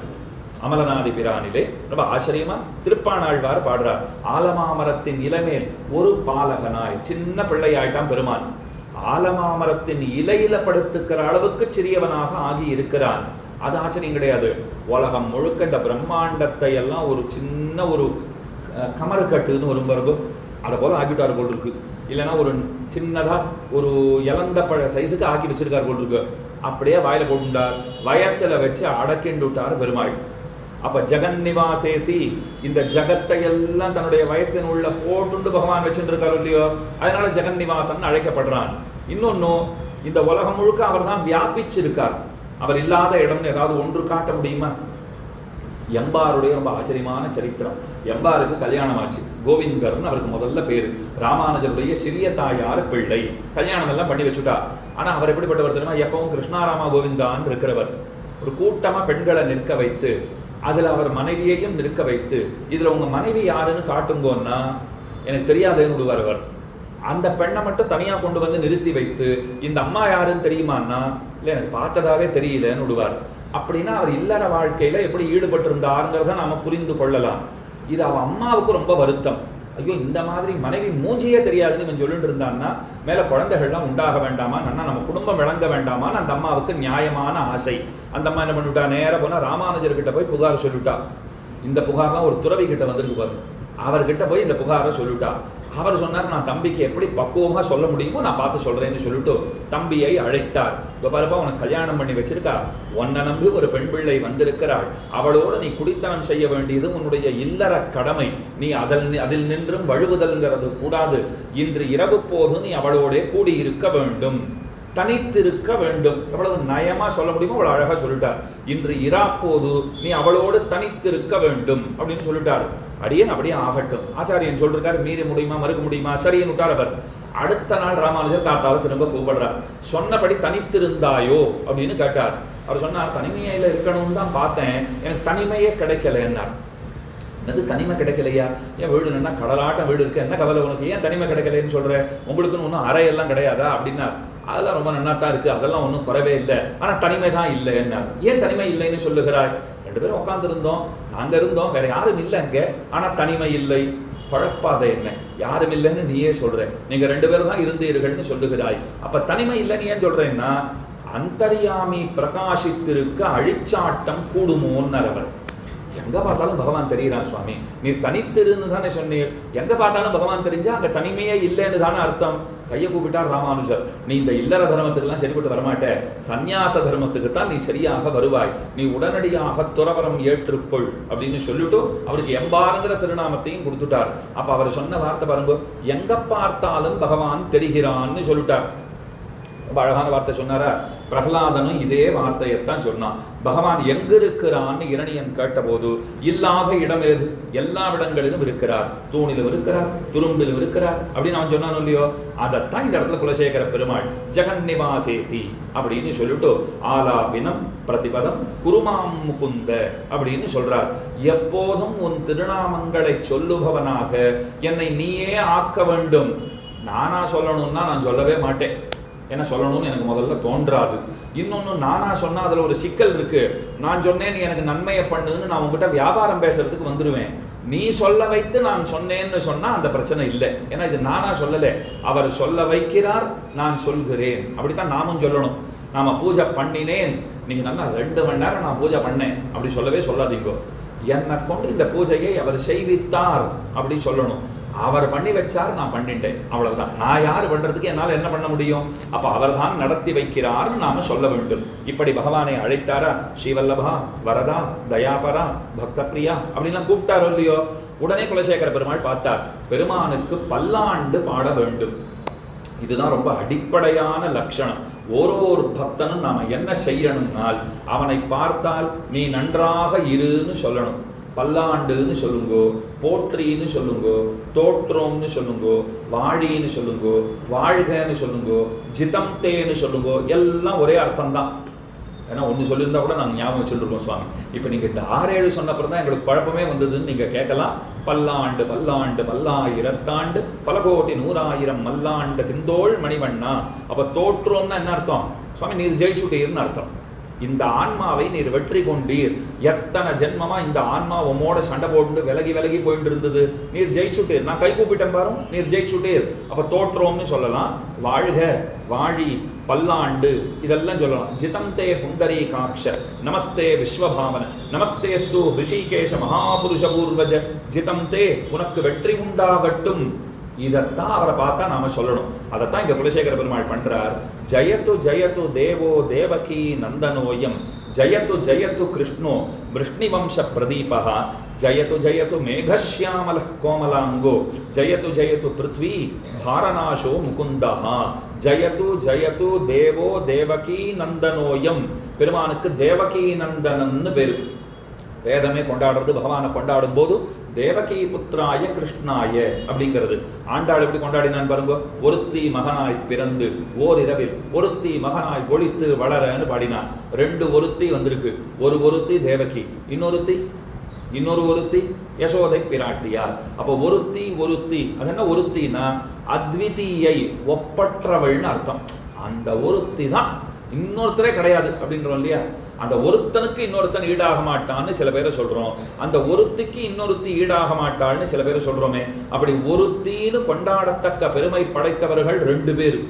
அமலநாதி பிரானிலே. ரொம்ப ஆச்சரியமா திருப்பாணாழ்வார் பாடுறார். ஆலமாமரத்தின் இளமேல் ஒரு பாலகனாய், சின்ன பிள்ளையாயிட்டான் பெருமான். ஆலமாமரத்தின் இலையில படுத்துக்கிற அளவுக்கு சிறியவனாக ஆகி இருக்கிறான். அது ஆச்சரியம் கிடையாது. உலகம் முழுக்க இந்த பிரம்மாண்டத்தை எல்லாம் ஒரு சின்ன ஒரு கமரக்கட்டுன்னு ஒரு பருவ அதை போல ஆக்கிட்டார் போல் இருக்கு. இல்லைன்னா ஒரு சின்னதா ஒரு இலந்த பழ சைஸுக்கு ஆக்கி வச்சிருக்கார் போல் இருக்கு. அப்படியே வாயில போட்டுட்டார், வயத்துல வச்சு அடக்கிண்டு விட்டார் பெருமாள். அப்ப ஜெகன்னிவாசேதி, இந்த ஜகத்தை எல்லாம் தன்னுடைய வயத்தின் உள்ள போட்டுண்டு பகவான் வச்சுட்டு இருக்காரு இல்லையோ? அதனால ஜெகன்னிவாசன் அழைக்கப்படுறான். இன்னொன்னு, இந்த உலகம் முழுக்க அவர் தான் வியாபிச்சிருக்கார். அவர் இல்லாத இடம்னு ஏதாவது ஒன்று காட்ட முடியுமா? எம்பாருடைய ரொம்ப ஆச்சரியமான சரித்திரம். எம்பாருக்கு கல்யாணம் ஆச்சு. கோவிந்தர்னு அவருக்கு முதல்ல பேரு. ராமானுஜருடைய சிறிய தாயார் பிள்ளை. கல்யாணம் எல்லாம் பண்ணி வச்சுட்டா. ஆனா அவர் எப்படிப்பட்டவர் தெரியுமா? எப்பவும் கிருஷ்ணாராமா கோவிந்தான்னு இருக்கிறவர். ஒரு கூட்டமா பெண்களை நிற்க வைத்து அதுல அவர் மனைவியையும் நிற்க வைத்து, இதுல உங்க மனைவி யாருன்னு காட்டுங்கோன்னா எனக்கு தெரியாதுன்னு விடுவார் அவர். அந்த பெண்ணை மட்டும் தனியா கொண்டு வந்து நிறுத்தி வைத்து, இந்த அம்மா யாருன்னு தெரியுமான்னா இல்லை எனக்கு பார்த்ததாவே தெரியலன்னு விடுவார். அப்படின்னா அவர் இல்லற வாழ்க்கையில எப்படி ஈடுபட்டு இருந்தாருங்கிறத நாம புரிந்து கொள்ளலாம். இது அவன் அம்மாவுக்கு ரொம்ப வருத்தம். ஐயோ இந்த மாதிரி மனைவி மூஞ்சியே தெரியாதுன்னு இவன் சொல்லிட்டு இருந்தான்னா மேலே குழந்தைகள்லாம் உண்டாக வேண்டாமா, நன்னா நம்ம குடும்பம் விளங்க வேண்டாமான்னு அந்த அம்மாவுக்கு நியாயமான ஆசை. அந்த அம்மா என்ன பண்ணிவிட்டா, நேராக போனால் ராமானுஜர்கிட்ட போய் புகார் சொல்லிவிட்டா. இந்த புகார்லாம் ஒரு துறவி கிட்ட வந்திருக்கு பாரு, அவர்கிட்ட போய் இந்த புகாரை சொல்லிவிட்டா. அவர் சொன்னார், நான் தம்பிக்கு எப்படி பக்குவமாக சொல்ல முடியுமோ நான் பார்த்து சொல்கிறேன்னு சொல்லிட்டு தம்பியை அழைத்தார். இப்போ பாருப்பா, உனக்கு கல்யாணம் பண்ணி வச்சிருக்கா, உன்னை நம்பி ஒரு பெண் பிள்ளை வந்திருக்கிறாள், அவளோடு நீ குடித்தனம் செய்ய வேண்டியது உன்னுடைய இல்லற கடமை. நீ அதில் நின்றும் வழுவுதல்ங்கிறது கூடாது. இன்று இரவு போது நீ அவளோட கூடியிருக்க வேண்டும், தனித்திருக்க வேண்டும். எவ்வளவு நயமா சொல்ல முடியுமோ அவ்வளவு அழகா சொல்லிட்டார். இன்று இராப்போது நீ அவளோடு தனித்திருக்க வேண்டும் அப்படின்னு சொல்லிட்டார். அடியேன் அப்படியே ஆகட்டும், ஆச்சாரியன் சொல்லிருக்காரு, மீறி முடியுமா மறுக்க முடியுமா, சரின்னு விட்டார் அவர். அடுத்த நாள் ராமானுஜர் தாத்தாவை திரும்ப கூப்பிடுறார். சொன்னபடி தனித்திருந்தாயோ அப்படின்னு கேட்டார். அவர் சொன்னார், தனிமையில இருக்கணும்னு தான் பார்த்தேன், எனக்கு தனிமையே கிடைக்கல என்னார். என்னது தனிமை கிடைக்கலையா, ஏன் வீடு என்ன கடலாட்டம் வீடு இருக்கு, என்ன கவலை உனக்கு, ஏன் தனிமை கிடைக்கலன்னு சொல்கிறேன், உங்களுக்குன்னு ஒன்றும் அறையெல்லாம் கிடையாதா அப்படின்னா, அதெல்லாம் ரொம்ப நன்னா தான் இருக்குது, அதெல்லாம் ஒன்றும் குறைவே இல்லை, ஆனால் தனிமை தான் இல்லை என்ன. ஏன் தனிமை இல்லைன்னு சொல்லுகிறாய், ரெண்டு பேரும் உட்காந்துருந்தோம், நாங்கள் இருந்தோம், வேற யாரும் இல்லை அங்கே, ஆனால் தனிமை இல்லை. பழப்பாத என்ன, யாரும் இல்லைன்னு நீயே சொல்கிறேன், நீங்கள் ரெண்டு பேரும் தான் இருந்தீர்கள்னு சொல்லுகிறாய், அப்போ தனிமை இல்லைன்னு ஏன் சொல்கிறேன்னா, அந்தர்யாமி பிரகாசித்திருக்க அழிச்சாட்டம் கூடுமோன்னு அவர். எங்கே பார்த்தாலும் பகவான் தெரிகிறான் சுவாமி, நீர் தனித்திருந்து தானே சொன்னீர், எங்கே பார்த்தாலும் பகவான் தெரிஞ்சா அங்கே தனிமையே இல்லைன்னு தானே அர்த்தம். கையை கூப்பிட்டார் ராமானுஜர், நீ இந்த இல்லற தர்மத்துக்கெல்லாம் சரிபட்டு வரமாட்ட, சந்நியாச தர்மத்துக்கு தான் நீ சரியாக வருவாய், நீ உடனடியாக துறவரம் ஏற்றுக்கொள் அப்படின்னு சொல்லிட்டு அவருக்கு எம்பாருங்கிற திருநாமத்தையும் கொடுத்துட்டார். அப்போ அவர் சொன்ன வார்த்தை பாருங்க, எங்கே பார்த்தாலும் பகவான் தெரிகிறான்னு சொல்லிட்டார். ரொம்ப அழகான வார்த்தை சொன்னாரா. பிரகலாதனும் இதே வார்த்தையைத்தான் சொன்னான். பகவான் எங்க இருக்கிறான்னு இரணியன் கேட்டபோது, இல்லாத இடம் ஏது, எல்லா இடங்களிலும் இருக்கிறார், தூணிலும் இருக்கிறார், துரும்பிலும் இருக்கிறார் அப்படின்னு அவன் சொன்னான் இல்லையோ. அதைத்தான் இந்த இடத்துல குலசேகர பெருமாள் ஜெகன்னிவாசேதி அப்படின்னு சொல்லிட்டு ஆலாபினம் பிரதிபதம் குருமாம் முகுந்த அப்படின்னு சொல்றார். எப்போதும் உன் திருநாமங்களை சொல்லுபவனாக என்னை நீயே ஆக்க வேண்டும். நானா சொல்லணும்னா நான் சொல்லவே மாட்டேன், என்ன சொல்லணும்னு எனக்கு முதல்ல தோன்றாது. இன்னொன்று, நானா சொன்னால் அதில் ஒரு சிக்கல் இருக்கு. நான் சொன்னேன் நீ எனக்கு நன்மையை பண்ணுன்னு நான் உங்ககிட்ட வியாபாரம் பேசுறதுக்கு வந்துடுவேன். நீ சொல்ல வைத்து நான் சொன்னேன்னு சொன்னால் அந்த பிரச்சனை இல்லை. ஏன்னா இது நானா சொல்லலை, அவர் சொல்ல வைக்கிறார், நான் சொல்கிறேன். அப்படித்தான் நாமும் சொல்லணும். நாம் பூஜை பண்ணினேன், நீங்கள் நல்லா 2 மணி நேரம் நான் பூஜை பண்ணேன் அப்படி சொல்லவே சொல்லாதீங்க. என்னை கொண்டு இந்த பூஜையை அவர் செய்வித்தார் அப்படி சொல்லணும். அவர் பண்ணி வச்சார், நான் பண்ணிட்டேன், அவ்வளவுதான். நான் யார் பண்றதுக்கு, என்னால் என்ன பண்ண முடியும்? அப்போ அவர் தான் நடத்தி வைக்கிறார்னு நாம சொல்ல வேண்டும். இப்படி பகவானை அழைத்தாரா, ஸ்ரீவல்லபா, வரதா, தயாபரா, பக்தப்பிரியா அப்படின்லாம் கூப்பிட்டாரோ இல்லையோ. உடனே குலசேகர பெருமாள் பார்த்தார், பெருமானுக்கு பல்லாண்டு பாட வேண்டும். இதுதான் ரொம்ப அடிப்படையான லட்சணம். ஒரு பக்தனும் நாம என்ன செய்யணும்னால், அவனை பார்த்தால் நீ நன்றாக இருன்னு சொல்லணும். பல்லாண்டுன்னு சொல்லுங்கோ, போற்றின்னு சொல்லுங்கோ, தோற்றோம்னு சொல்லுங்கோ, வாழின்னு சொல்லுங்கோ, வாழ்கன்னு சொல்லுங்கோ, ஜிதம் தேன்னு சொல்லுங்கோ, எல்லாம் ஒரே அர்த்தம் தான். ஏன்னா ஒன்று சொல்லியிருந்தா கூட நாங்கள் ஞாபகம் வச்சுருக்கோம் சுவாமி. இப்போ நீங்கள் இந்த 6-7 சொன்னப்பறம் தான் எங்களுக்கு குழப்பமே வந்ததுன்னு நீங்கள் கேட்கலாம். பல்லாண்டு பல்லாண்டு பல்லாயிரத்தாண்டு பல கோடி 100,000 மல்லாண்டு திந்தோள் மணிவண்ணா. அப்போ தோற்றோம்னா என்ன அர்த்தம்? சுவாமி நீர் ஜெயிச்சுட்டீர்னு அர்த்தம். இந்த ஆன்மாவை நீர் வெற்றி கொண்டீர். எத்தனை ஜென்மமா இந்த ஆன்மா உம்மோட சண்டை போட்டு விலகி விலகி போயிட்டு இருந்தது, நீர் ஜெயிச்சுட்டீர். நான் கை கூப்பிட்டேன் பாரும், நீர் ஜெயிச்சுட்டீர். அப்ப தோற்றோம்னு சொல்லலாம், வாழ்க, வாழி, பல்லாண்டு இதெல்லாம் சொல்லலாம். ஜிதந்தே புண்டரீ காட்ச நமஸ்தே விஸ்வபாவன நமஸ்தேஸ்து ரிஷிகேஷ மகாபுருஷ பூர்வஜ ஜிதந்தே, உனக்கு வெற்றி உண்டாகட்டும். இதைத்தான் அவரை பார்த்தா நாம சொல்லணும். அதைத்தான் இங்க குலசேகர பெருமாள் பண்றார். ஜயத்து ஜயத்து தேவோ தேவகி நந்தனோயம், ஜயத்து ஜயத்து கிருஷ்ணோ விஷ்ணிவம்ச பிரதீபः, ஜயத்து ஜயத்து மேகஷ்யாமல கோமலாங்கோ, ஜயத்து ஜயத்து பிருத்வி பாரநாசோ முகுந்தः, ஜயத்து ஜயத்து தேவோ தேவகி நந்தனோயம். பெருமானுக்கு தேவகி நந்தனன்னு பேரு. வேதமே கொண்டாடுறது பகவானை கொண்டாடும் போது தேவகி புத்திராய கிருஷ்ணாய அப்படிங்கிறது. ஆண்டாள் எப்படி கொண்டாடினான் பாருங்க. ஒருத்தி மகனாய் பிறந்து ஓரிரவில் ஒருத்தி மகனாய் ஒளித்து வளரன்னு பாடினான். 2 ஒருத்தி வந்திருக்கு. ஒருத்தி தேவகி, இன்னொரு ஒருத்தி யசோதை பிராட்டியார். அப்போ ஒருத்தி அது என்ன ஒருத்தினா அத்விதீயை, ஒப்பற்றவள்னு அர்த்தம். அந்த ஒருத்தி தான், இன்னொருத்தரே கிடையாது அப்படின்றோம் இல்லையா. அந்த ஒருத்தனுக்கு இன்னொருத்தன் ஈடாக மாட்டான்னு சில பேரை சொல்றோம், அந்த ஒருத்திக்கு இன்னொருத்தி ஈடாக மாட்டாள்னு சில பேரை சொல்றோமே. அப்படி ஒருத்தின்னு கொண்டாடத்தக்க பெருமை படைத்தவர்கள் 2 பேர்.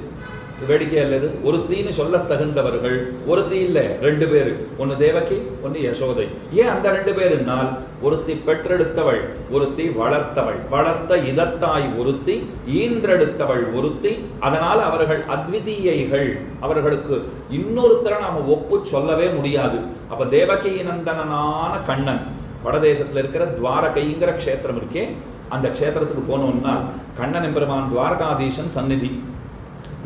வேடிக்கை அல்லது ஒருத்தின்னு சொல்ல தகுந்தவர்கள் ஒருத்தி இல்லை, 2 பேர். ஒன்று தேவகி, ஒன்று யசோதை. ஏன் அந்த 2 பேருனால், ஒருத்தி பெற்றெடுத்தவள், ஒருத்தி வளர்த்தவள். வளர்த்த இதத்தாய் ஒருத்தி, ஈன்றெடுத்தவள் ஒருத்தி. அதனால் அவர்கள் அத்விதீயைகள். அவர்களுக்கு இன்னொருத்தரை நாம ஒப்பு சொல்லவே முடியாது. அப்ப தேவகி நந்தனனான கண்ணன் வடதேசத்தில் இருக்கிற துவாரகைங்கிற க்ஷேத்திரம் இருக்கே, அந்த க்ஷேத்திரத்துக்கு போனோம்னா கண்ணன் எம்பெருமான் துவாரகாதீசன் சந்நிதி.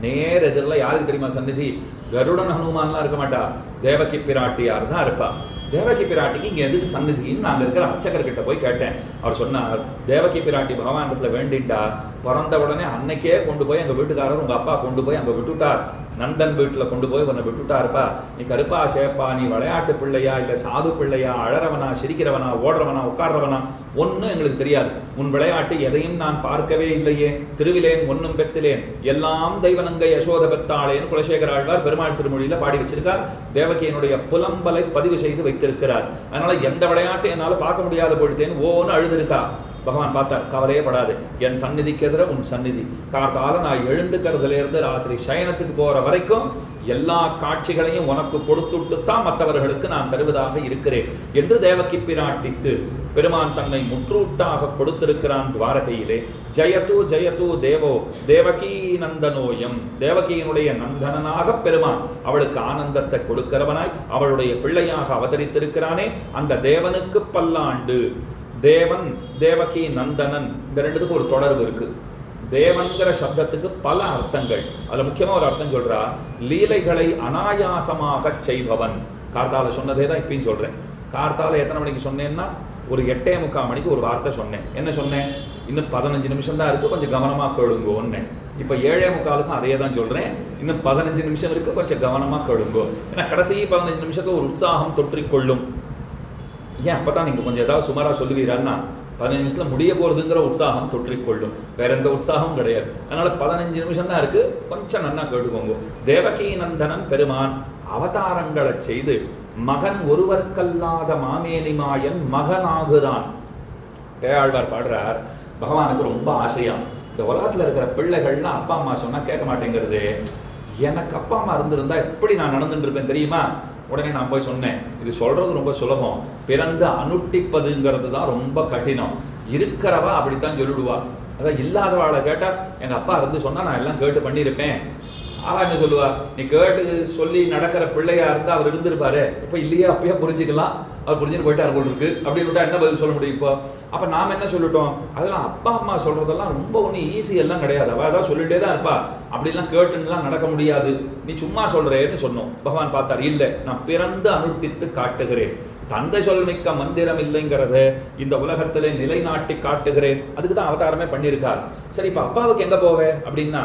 நேர் எதிரில் யாருக்கு தெரியுமா சந்நிதி? கருடன் ஹனுமான்லாம் இருக்க மாட்டா, தேவகி பிராட்டியார் தான் இருப்பா. தேவகி பிராட்டிக்கு இங்கே எதுக்கு சந்நிதின்னு நாங்கள் இருக்கிற அர்ச்சகர்கிட்ட போய் கேட்டேன். அவர் சொன்னார், தேவகி பிராட்டி பகவானிடத்தில் வேண்டிட்டா, பிறந்த உடனே அன்னைக்கே கொண்டு போய் எங்கள் வீட்டுக்காரர் உங்கள் அப்பா கொண்டு போய் அங்கே விட்டுட்டார், நந்தன் வீட்டில் கொண்டு போய் உன்னை விட்டுட்டாருப்பா. நீ கருப்பா சேப்பா, நீ விளையாட்டு பிள்ளையா இல்லை சாது பிள்ளையா, அழறவனா சிரிக்கிறவனா ஓடுறவனா உட்கார்றவனா ஒன்றும் எங்களுக்கு தெரியாது. உன் விளையாட்டு எதையும் நான் பார்க்கவே இல்லையே. திருவிலேன் ஒன்னும் பெத்திலேன், எல்லாம் தெய்வனங்கை யசோத பெத்தாளேன்னு குலசேகர ஆழ்வார் பெருமாள் திருமொழியில் பாடி வச்சிருக்கார். தேவகியினுடைய புலம்பலை பதிவு செய்து வைத்திருக்கிறார். அதனால எந்த விளையாட்டு என்னால் பார்க்க முடியாத போயிட்டேன்னு ஓன்னு அழுதுருக்கா. பகவான் பார்த்தார், கவலையே படாது, என் சந்நிதிக்கு எதிர உன் சந்நிதி. கார்த்தால நான் எழுந்துக்கிறதுலேருந்து ராத்திரி சயனத்துக்கு போகிற வரைக்கும் எல்லா காட்சிகளையும் உனக்கு கொடுத்துட்டு தான் மற்றவர்களுக்கு நான் தருவதாக இருக்கிறேன் என்று தேவகி பிராட்டிக்கு பெருமான் தன்னை முற்றூட்டாக கொடுத்திருக்கிறான் துவாரகையிலே. ஜெயது ஜெயது தேவோ தேவகி நந்தனோயம். தேவகியினுடைய நந்தனனாக பெருமான் அவளுக்கு ஆனந்தத்தை கொடுக்கிறவனாய் அவளுடைய பிள்ளையாக அவதரித்திருக்கிறானே, அந்த தேவனுக்கு பல்லாண்டு. தேவன் தேவகி நந்தனன், இந்த 2த்துக்கும் ஒரு தொடர்பு இருக்கு. தேவன்கிற சப்தத்துக்கு பல அர்த்தங்கள். அதில் முக்கியமாக ஒரு அர்த்தம் சொல்றா, லீலைகளை அனாயாசமாக செய்பவன். கார்த்தால சொன்னதே தான் இப்பயும் சொல்றேன். கார்த்தால எத்தனை மணிக்கு சொன்னேன்னா, ஒரு 8:45 மணிக்கு ஒரு வார்த்தை சொன்னேன். என்ன சொன்னேன்? இன்னும் 15 நிமிஷம் தான் இருக்கு, கொஞ்சம் கவனமாக கேளுங்கோன்னு. இப்போ 7:45க்கும் அதே தான் சொல்றேன். இன்னும் 15 நிமிஷம் இருக்கு, கொஞ்சம் கவனமாக கேளுங்கோ. ஏன்னா கடைசி 15 நிமிஷத்துக்கு ஒரு உற்சாகம் தொற்றிக்கொள்ளும். ஏன் அப்போ தான் நீங்கள் கொஞ்சம் ஏதாவது சுமாராக சொல்லுவீரான்னா 15 நிமிஷத்தில் முடிய போகிறதுங்கிற உற்சாகம் தொற்றிக்கொள்ளும். வேற எந்த உற்சாகமும் கிடையாது. அதனால் 15 நிமிஷம் தான் இருக்குது, கொஞ்சம் நன்னா கேட்டுக்கோங்க. தேவகி நந்தனன் பெருமான் அவதாரங்களை செய்து மகன் ஒருவர்க்கல்லாத மாமேனிமாயன் மகனாகுறான். பேயாழ்வார் பாடுறார், பகவானுக்கு ரொம்ப ஆசையாம். இந்த உலகத்தில் இருக்கிற பிள்ளைகள்லாம் அப்பா அம்மா சொன்னால் கேட்க மாட்டேங்கிறது. எனக்கு அப்பா அம்மா இருந்திருந்தா எப்படி நான் நடந்துட்டு இருப்பேன் தெரியுமா? உடனே நான் போய் சொன்னேன், இது சொல்கிறது ரொம்ப சுலபம், பிறந்து அனுட்டிப்பதுங்கிறது தான் ரொம்ப கடினம். இருக்கிறவா அப்படித்தான் சொல்லிடுவா. அதான் இல்லாதவாளை கேட்டால் எங்கள் அப்பா இருந்து சொன்னால் நான் எல்லாம் கேட்டு பண்ணியிருப்பேன். அவள் என்ன சொல்லுவா, நீ கேட்டு சொல்லி நடக்கிற பிள்ளையா இருந்தால் அவர் இருந்திருப்பாரு, இப்போ இல்லையே அப்பயே புரிஞ்சுக்கலாம், அவர் புரிஞ்சுன்னு போயிட்டார் போல் இருக்கு அப்படின்னு விட்டா என்ன பதில் சொல்ல முடியும்? இப்போ அப்போ நாம் என்ன சொல்லிட்டோம்? அதெல்லாம் அப்பா அம்மா சொல்கிறதெல்லாம் ரொம்ப ஒன்றும் ஈஸி எல்லாம் கிடையாது. அவள் அதான் சொல்லிகிட்டே தான் இருப்பா, அப்படிலாம் கேட்டுலாம் நடக்க முடியாது, நீ சும்மா சொல்கிறேன்னு சொன்னோம். பகவான் பார்த்தார், இல்லை நான் பிறந்து அனுட்டித்து காட்டுகிறேன், தந்தை சொல்மிக்க மந்திரம் இல்லைங்கிறத இந்த உலகத்தில் நிலைநாட்டி காட்டுகிறேன். அதுக்கு தான் அவதாரமே பண்ணியிருக்கார். சரி, இப்போ அப்பாவுக்கு எங்கே போவேன் அப்படின்னா,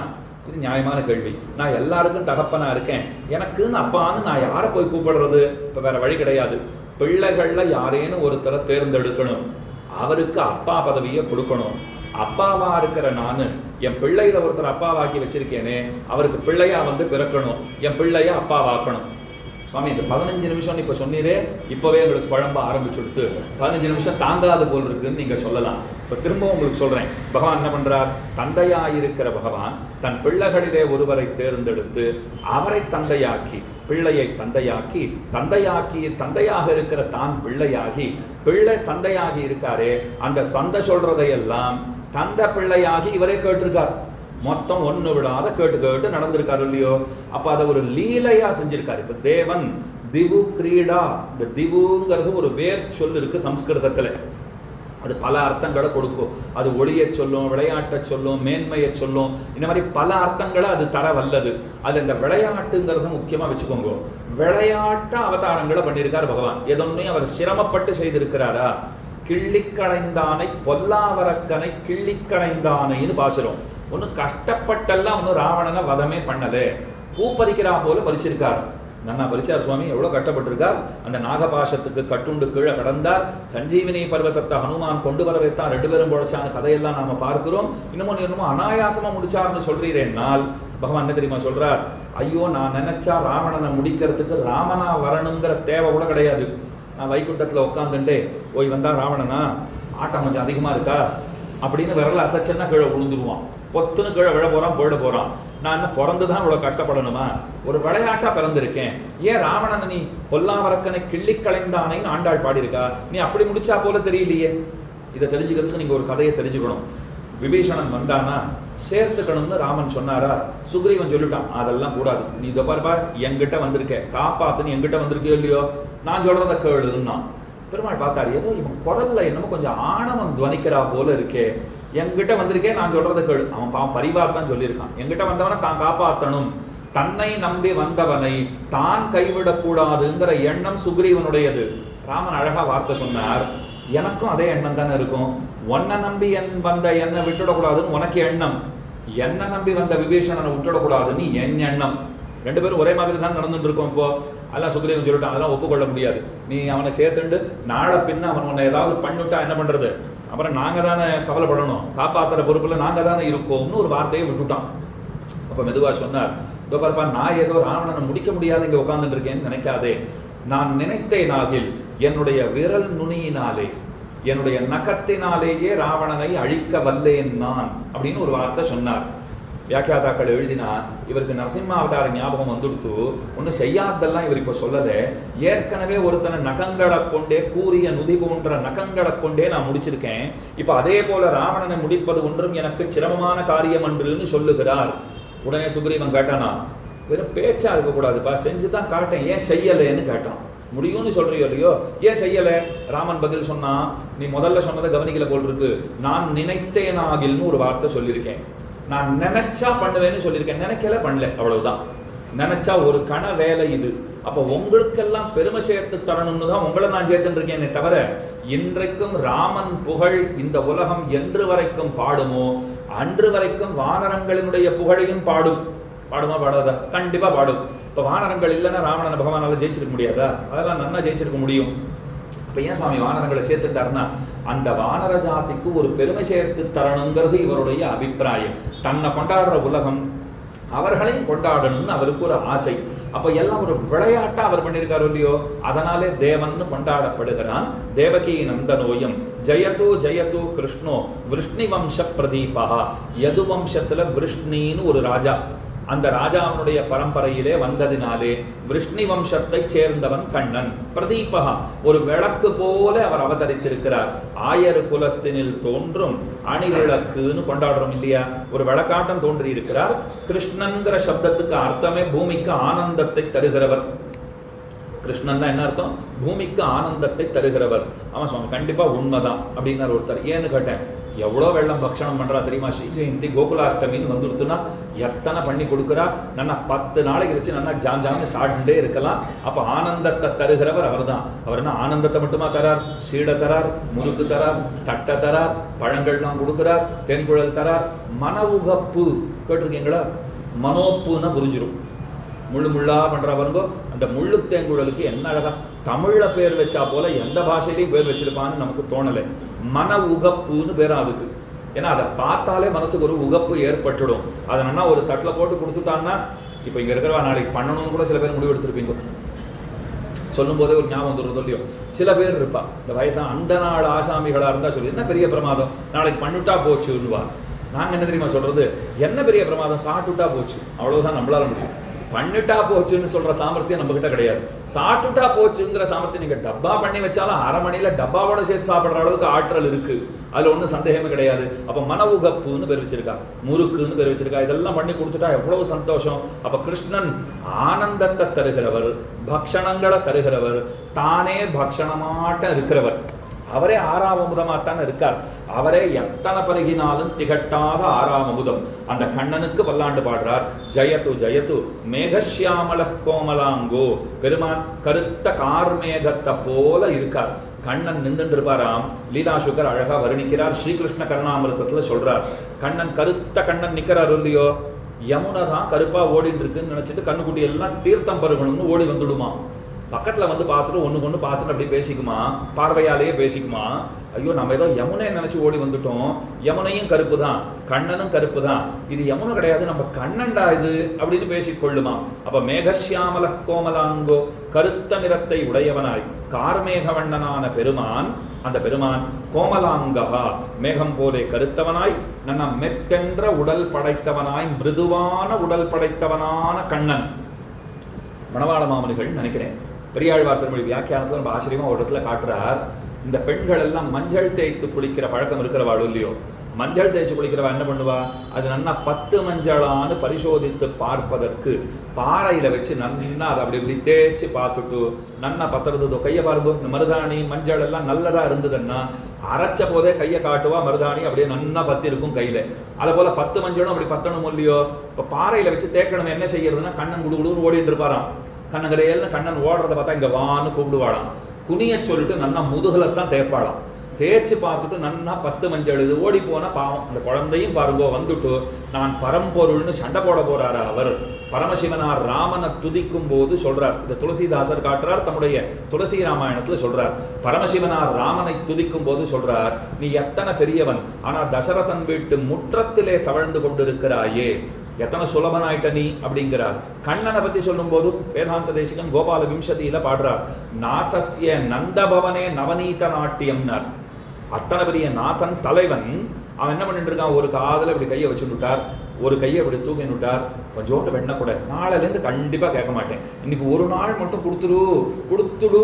இது நியாயமான கேள்வி. நான் எல்லாருக்கும் தகப்பனா இருக்கேன், எனக்குன்னு அப்பான்னு நான் யாரை போய் கூப்பிடுறது? இப்போ வேற வழி கிடையாது. பிள்ளைகளில் யாரேனும் ஒருத்தரை தேர்ந்தெடுக்கணும், அவருக்கு அப்பா பதவியை கொடுக்கணும். அப்பாவா இருக்கிற நான் என் பிள்ளையில ஒருத்தர் அப்பாவாக்கி வச்சிருக்கேனே, அவருக்கு பிள்ளையா வந்து பிறக்கணும், என் பிள்ளையா அப்பாவாக்கணும். சுவாமி, இந்த 15 நிமிஷம் இப்போ சொன்னீரே, இப்போவே உங்களுக்கு குழம்ப ஆரம்பிச்சுடுத்து, 15 நிமிஷம் தாங்காது போல் இருக்குன்னு நீங்கள் சொல்லலாம். இப்போ திரும்பவும் உங்களுக்கு சொல்கிறேன், பகவான் என்ன பண்ணுறார்? தந்தையாயிருக்கிற பகவான் தன் பிள்ளைகளிலே ஒருவரை தேர்ந்தெடுத்து அவரை தந்தையாக்கி, பிள்ளையை தந்தையாக்கி, தந்தையாக இருக்கிற தான் பிள்ளையாகி, பிள்ளை தந்தையாகி இருக்காரே, அந்த தந்தை சொல்றதையெல்லாம் தந்தை பிள்ளையாகி இவரே கேட்டிருக்கார். மொத்தம் ஒன்று விடாத கேட்டு நடந்திருக்காரு இல்லையோ? அப்போ அதை ஒரு லீலையா செஞ்சிருக்காரு. இப்போ தேவன் திவு கிரீடா, இந்த திவுங்கிறது ஒரு வேர் சொல் இருக்கு சம்ஸ்கிருதத்தில். அது பல அர்த்தங்களை கொடுக்கும். அது ஒளியை சொல்லும், விளையாட்டை சொல்லும், மேன்மையை சொல்லும், இந்த மாதிரி பல அர்த்தங்களை அது தர வல்லது. அது இந்த விளையாட்டுங்கிறத முக்கியமாக வச்சுக்கோங்க. விளையாட்ட அவதாரங்களை பண்ணியிருக்கார் பகவான். எதொன்னையும் அவர் சிரமப்பட்டு செய்திருக்கிறாரா? கிள்ளிக்கடைந்தானை பொல்லாவரக்கனை கிள்ளிக்கடைந்தானைன்னு பாசுறோம். ஒன்றும் கஷ்டப்பட்டெல்லாம் ஒன்றும் ராவணனை வதமே பண்ணலை, பூ பறிக்கிறா போல பறிச்சிருக்கார். நன்னா பரிச்சார் சுவாமி, எவ்வளோ கஷ்டப்பட்டிருக்கார். அந்த நாகபாசத்துக்கு கட்டுண்டு கீழே கடந்தார். சஞ்சீவினி பர்வதத்தை ஹனுமான் கொண்டு வர வைத்தான், 2 பேரும் பொழைச்சான கதையெல்லாம் நாம பார்க்கிறோம். இன்னமும் அனாயாசமா முடிச்சார்னு சொல்றீரேனால் பகவான் என்ன தெரியுமா சொல்றார்? ஐயோ, நான் நினைச்சா ராவணனை முடிக்கிறதுக்கு ராமனா வரணுங்கிற தேவை கூட கிடையாது. நான் வைகுண்டத்தில் உட்காந்துட்டே ஓய் வந்தா ராவணனா ஆட்டம் கொஞ்சம் அதிகமா இருக்கா அப்படின்னு விரல அசைச்சன்னா கீழே விழுந்துருவான். பொத்துன்னு கீழே விழ போறான், போயிட போறான். நான் என்ன பிறந்துதான் இவ்வளவு கஷ்டப்படணுமா? ஒரு விளையாட்டா பிறந்திருக்கேன். ஏன் ராவணனை நீ பொல்லாவரக்கனை கிள்ளி களைந்தானேன்னு ஆண்டாள் பாடியிருக்கா. நீ அப்படி முடிச்சா போல தெரியலையே. இதை தெரிஞ்சுக்கிறதுக்கு நீங்க ஒரு கதையை தெரிஞ்சுக்கணும். விபீஷணன் வந்தானா சேர்த்துக்கணும்னு ராமன் சொன்னாரா? சுக்ரீவன் சொல்லிட்டான், அதெல்லாம் கூடாது. நீ இதை பாருப்பா, என்கிட்ட வந்திருக்க, காப்பாத்துன்னு என்கிட்ட வந்திருக்கியோ இல்லையோ, நான் சொல்றத கேளுன்னா. பெருமாள் பார்த்தாரு, ஏதோ இவன் குரல்ல என்னமோ கொஞ்சம் ஆணவம் துவனிக்கிறா போல இருக்கே. என்கிட்ட வந்திருக்கேன், நான் சொல்றத கேளு. அவன் பாவம் பரிவார் தான் சொல்லியிருக்கான். என்கிட்ட வந்தவனை தான் காப்பாற்றணும், தன்னை நம்பி வந்தவனை தான் கைவிடக்கூடாதுங்கிற எண்ணம் சுக்ரீவனுடையது. ராமன் அழகா வார்த்தை சொன்னார், எனக்கும் அதே எண்ணம் தானே இருக்கும். உன்னை நம்பி வந்த என்னை விட்டுடக்கூடாதுன்னு உனக்கு எண்ணம், என்னை நம்பி வந்த விபீஷணனை விட்டுடக்கூடாதுன்னு என் எண்ணம். 2 பேரும் ஒரே மாதிரி தான் நடந்துட்டு இருக்கோம். இப்போ அதெல்லாம் சுக்ரீவன் சொல்லிட்டான், அதெல்லாம் ஒப்புக்கொள்ள முடியாது. நீ அவனை சேர்த்துண்டு நாளை பின்ன அவன் உன்னை ஏதாவது பண்ணிவிட்டா என்ன பண்றது? அப்புறம் நாங்க தானே கவலைப்படணும், காப்பாற்றுற பொறுப்புல நாங்க தானே இருக்கோம்னு ஒரு வார்த்தையை விட்டுட்டான். அப்ப மெதுவா சொன்னார், இதோ பார்ப்பா, நான் ஏதோ ராவணனை முடிக்க முடியாது இங்க உட்கார்ந்துட்டு இருக்கேன்னு நினைக்காதே. நான் நினைத்தேனாகில் என்னுடைய விரல் நுனியினாலே, என்னுடைய நகத்தினாலேயே ராவணனை அழிக்க வல்லேன் நான் அப்படின்னு ஒரு வார்த்தை சொன்னார். வியாக்கியாதாக்கள் எழுதினா இவருக்கு நரசிம்ம அவதார ஞாபகம் வந்துடுத்து. ஒன்றும் செய்யாதெல்லாம் இவர் இப்போ சொல்லலை. ஏற்கனவே ஒருத்தனை நகங்களை கொண்டே, கூறிய நுதி போன்ற நகங்களை கொண்டே நான் முடிச்சிருக்கேன். இப்போ அதே போல ராவணனை முடிப்பது ஒன்றும் எனக்கு சிரமமான காரியம் என்றுன்னு சொல்லுகிறார். உடனே சுக்ரீவன் கேட்டானா, வெறும் பேச்சா இருக்கக்கூடாதுப்பா, செஞ்சு தான் காட்டேன், ஏன் செய்யலைன்னு கேட்டான். முடியும்னு சொல்றியோ இல்லையோ, ஏன் செய்யலை? ராமன் பதில் சொன்னா, நீ முதல்ல சொன்னதை கவனிக்கல போல் இருக்கு. நான் நினைத்தேனாகில்னு ஒரு வார்த்தை சொல்லியிருக்கேன். நான் நினைச்சா பண்ணுவேன்னு சொல்லியிருக்கேன், நினைக்கல பண்ணல, அவ்வளவுதான். நினைச்சா ஒரு கண வேலை இது. அப்போ உங்களுக்கெல்லாம் பெருமை சேர்த்து தரணும்னு தான் உங்களை நான் சேர்த்துட்டு இருக்கேனே தவிர, இன்றைக்கும் ராமன் புகழ் இந்த உலகம் என்று வரைக்கும் பாடுமோ அன்று வரைக்கும் வானரங்களினுடைய புகழையும் பாடும். பாடுமா பாடாதா? கண்டிப்பா பாடும். இப்போ வானரங்கள் இல்லைன்னா ராவணனை பகவானால ஜெயிச்சிருக்க முடியாதா? அதெல்லாம் நன்னா ஜெயிச்சிருக்க முடியும். இப்போ ஏன் சுவாமி வானரங்களை சேர்த்துட்டாருன்னா, அந்த வானர ஜாதிக்கு ஒரு பெருமை சேர்த்து தரணுங்கிறது இவருடைய அபிப்பிராயம். தன்னை கொண்டாடுற உலகம் அவர்களையும் கொண்டாடணும்னு அவருக்கு ஒரு ஆசை. அப்போ எல்லாம் ஒரு விளையாட்டா அவர் பண்ணியிருக்காரு இல்லையோ, அதனாலே தேவன் கொண்டாடப்படுகிறான். தேவகி நந்தனோயம் ஜெயதோ ஜெயதோ கிருஷ்ணோ விஷ்ணி வம்ச பிரதீபா. யது வம்சத்துல விஷ்ணின்னு ஒரு ராஜா, அந்த ராஜாவினுடைய பரம்பரையிலே வந்ததினாலே விஷ்ணி வம்சத்தை சேர்ந்தவன் கண்ணன். பிரதீபகா, ஒரு விளக்கு போல அவர் அவதரித்திருக்கிறார். ஆயர் குலத்தினில் தோன்றும் அணிவிளக்குன்னு கொண்டாடுறோம் இல்லையா? ஒரு விளக்காட்டம் தோன்றி இருக்கிறார். கிருஷ்ணன்கிற சப்தத்துக்கு அர்த்தமே பூமிக்கு ஆனந்தத்தை தருகிறவர். கிருஷ்ணன் என்ன அர்த்தம்? பூமிக்கு ஆனந்தத்தை தருகிறவர். ஆமாம் சுவாமி, கண்டிப்பா உண்மைதான் அப்படின்னாரு ஒருத்தர். ஏன்னு கேட்டேன், எவ்வளோ வெள்ளம் பக்ஷணம் பண்ணுறா தெரியுமா? ஸ்ரீ ஜெயந்தி கோகுலாஷ்டமின்னு வந்துடுத்துன்னா எத்தனை பண்ணி கொடுக்குறா. நல்லா 10 நாளைக்கு வச்சு நல்லா ஜாம்னு சாப்பிட்டுட்டே இருக்கலாம். அப்போ ஆனந்தத்தை தருகிறவர் அவர் தான். அவர் என்ன ஆனந்தத்தை மட்டுமா தரார்? சீடை தரார், முறுக்கு தரார், தட்டை தரார், பழங்கள்லாம் கொடுக்குறார், தென்குழல் தரார். மன உகப்பு கேட்டிருக்கீங்களா? மனோப்புன்னா புரிஞ்சிடும். முள்ளு முள்ளா பண்றா பாருங்கோ, அந்த முள்ளு தேங்குழலுக்கு என்ன அழகா தமிழ்ல பேர் வச்சா போல எந்த பாஷையிலையும் பேர் வச்சிருப்பான்னு நமக்கு தோணலை. மன உகப்புன்னு பேரும் அதுக்கு. ஏன்னா அதை பார்த்தாலே மனசுக்கு ஒரு உகப்பு ஏற்பட்டுடும். அதனா ஒரு தட்டில் போட்டு கொடுத்துட்டான்னா, இப்போ இங்கே இருக்கிறவா நாளைக்கு பண்ணணும்னு கூட சில பேர் முடிவு எடுத்திருப்பீங்க. சொல்லும் போதே ஒரு ஞாபகம் வந்துடுறதோ இல்லையோ, சில பேர் இருப்பா இந்த வயசா அந்த நாள் ஆசாமிகளாக இருந்தால் சொல்லி, என்ன பெரிய பிரமாதம், நாளைக்கு பண்ணிட்டா போச்சுன்னுவா. நாங்கள் என்ன தெரியுமா சொல்றது, என்ன பெரிய பிரமாதம், சாப்பிட்டுட்டா போச்சு, அவ்வளவுதான் நம்மளால முடியும். பண்ணிட்டா போச்சுன்னு சொல்ற சாமர்த்தியம் நம்ம கிட்ட கிடையாது. சாப்பிட்டுட்டா போச்சுங்கிற சாமர்த்தியம் நீங்க டப்பா பண்ணி வச்சாலும் அரை மணியில டப்பாவோட சேர்த்து சாப்பிட்ற அளவுக்கு ஆற்றல் இருக்கு. அதுல ஒன்றும் சந்தேகமே கிடையாது. அப்ப மன உகப்புன்னு பேர் வச்சிருக்கா, முறுக்குன்னு பேர் வச்சிருக்கா. இதெல்லாம் பண்ணி கொடுத்துட்டா எவ்வளவு சந்தோஷம். அப்ப கிருஷ்ணன் ஆனந்தத்தை தருகிறவர், பக்ஷணங்களை தருகிறவர், தானே பக்ஷணமாட்டம் இருக்கிறவர். அவரே ஆறாமமுதமாத்தான் இருக்கார். அவரே எத்தனை பருகினாலும் திகட்டாத ஆறாமமுதம். அந்த கண்ணனுக்கு பல்லாண்டு பாடுறார். ஜெயது ஜெயது மேகஷ்யாமல கோமலாங்கோ. பெருமான் கருத்த கார்மேகத்தை போல இருக்கார். கண்ணன் நின்றுட்டு இருப்பாராம். லீலாசுகர் அழகா வர்ணிக்கிறார். ஸ்ரீகிருஷ்ண கருணாமிருத்தத்துல சொல்றார், கண்ணன் கருத்த கண்ணன் நிக்கிறார் இல்லையோ, யமுனை தான் கருப்பாக ஓடிட்டு இருக்குன்னு நினச்சிட்டு கண்ணுக்குட்டி எல்லாம் தீர்த்தம் பருகணும்னு ஓடி வந்துடுமா. பக்கத்தில் வந்து பார்த்துட்டு ஒன்று பார்த்துட்டு அப்படி பேசிக்குமா, பார்வையாலேயே பேசிக்குமா. ஐயோ நம்ம ஏதோ யமுனை நினச்சி ஓடி வந்துட்டோம், யமுனையும் கருப்பு தான் கண்ணனும் கருப்பு தான், இது யமுனை கிடையாது நம்ம கண்ணன்டா இது அப்படின்னு பேசிக்கொள்ளுமா. அப்போ மேகசியாமல கோமலாங்கோ கருத்த நிறத்தை உடையவனாய் கார்மேகவண்ணனான பெருமான், அந்த பெருமான் கோமலாங்கா மேகம் போலே கருத்தவனாய் நல்ல மெத்தென்ற உடல் படைத்தவனாய் மிருதுவான உடல் படைத்தவனான கண்ணன். மணவாள மாமனிகள் நினைக்கிறேன் பெரியாழ்வார் திருமொழி வியாக்கியானத்தில் ரொம்ப ஆச்சரியமாக ஒரு இடத்துல காட்டுறார். இந்த பெண்கள் எல்லாம் மஞ்சள் தேய்த்து குளிக்கிற பழக்கம் இருக்கிறவாள் இல்லையோ, மஞ்சள் தேய்ச்சி குளிக்கிறவா என்ன பண்ணுவா, அது நல்லா 10 மஞ்சளான்னு பரிசோதித்து பார்ப்பதற்கு பாறையில் வச்சு நன்னா அதை அப்படி இப்படி தேய்ச்சி பார்த்துட்டு நன்னா பத்துறதோ கையை பாருங்க. இந்த மருதாணி மஞ்சள் எல்லாம் நல்லதாக இருந்ததுன்னா அரைச்ச போதே கையை காட்டுவா, மருதாணி அப்படியே நன்னா பத்தி இருக்கும் கையில். அதை போல் 10 மஞ்சளும் அப்படி பத்தணும் இல்லையோ. இப்போ பாறையில் வச்சு தேய்க்கணும் என்ன செய்யறதுன்னா கண்ணன் குடுகுடுன்னு ஓடிட்டு இருப்பாராம். கண்ணங்கரையல்னு கண்ணன் ஓடுறத பார்த்தா இங்கே வான்னு கூப்பிடுவாளாம். குனிய சொல்லிட்டு நன்னா முதுகலைத்தான் தேய்ப்பாளாம். தேய்ச்சி பார்த்துட்டு நன்னா 10 மஞ்சள் இது ஓடி போனால் பாவம் அந்த குழந்தையும் பாருங்கோ வந்துட்டு நான் பரம்பொருள்னு சண்டை போட போறாரா அவர். பரமசிவனார் ராமனை துதிக்கும் போது சொல்றார், இந்த துளசிதாசர் காட்டுறார் தம்முடைய துளசி ராமாயணத்தில் சொல்றார். பரமசிவனார் ராமனை துதிக்கும் போது சொல்றார், நீ எத்தனை பெரியவன், ஆனால் தசரதன் வீட்டு முற்றத்திலே தவழ்ந்து கொண்டிருக்கிறாயே, எத்தனை சுலபனாயிட்ட நீ அப்படிங்கிறார். கண்ணனை பற்றி சொல்லும் போது வேதாந்த தேசிகன் கோபால விம்சதியில பாடுறார், நாதஸ்ய நந்தபவனே நவநீத நாட்டியம்னார். அத்தனை பெரிய நாதன் தலைவன் அவன் என்ன பண்ணிட்டு இருக்கான், ஒரு காதில் இப்படி கையை வச்சுட்டார், ஒரு கையை இப்படி தூக்கினுட்டார், கொஞ்சோண்டு வெண்ண கூட நாளையிலேருந்து கண்டிப்பாக கேட்க மாட்டேன், இன்னைக்கு ஒரு நாள் மட்டும் கொடுத்துடு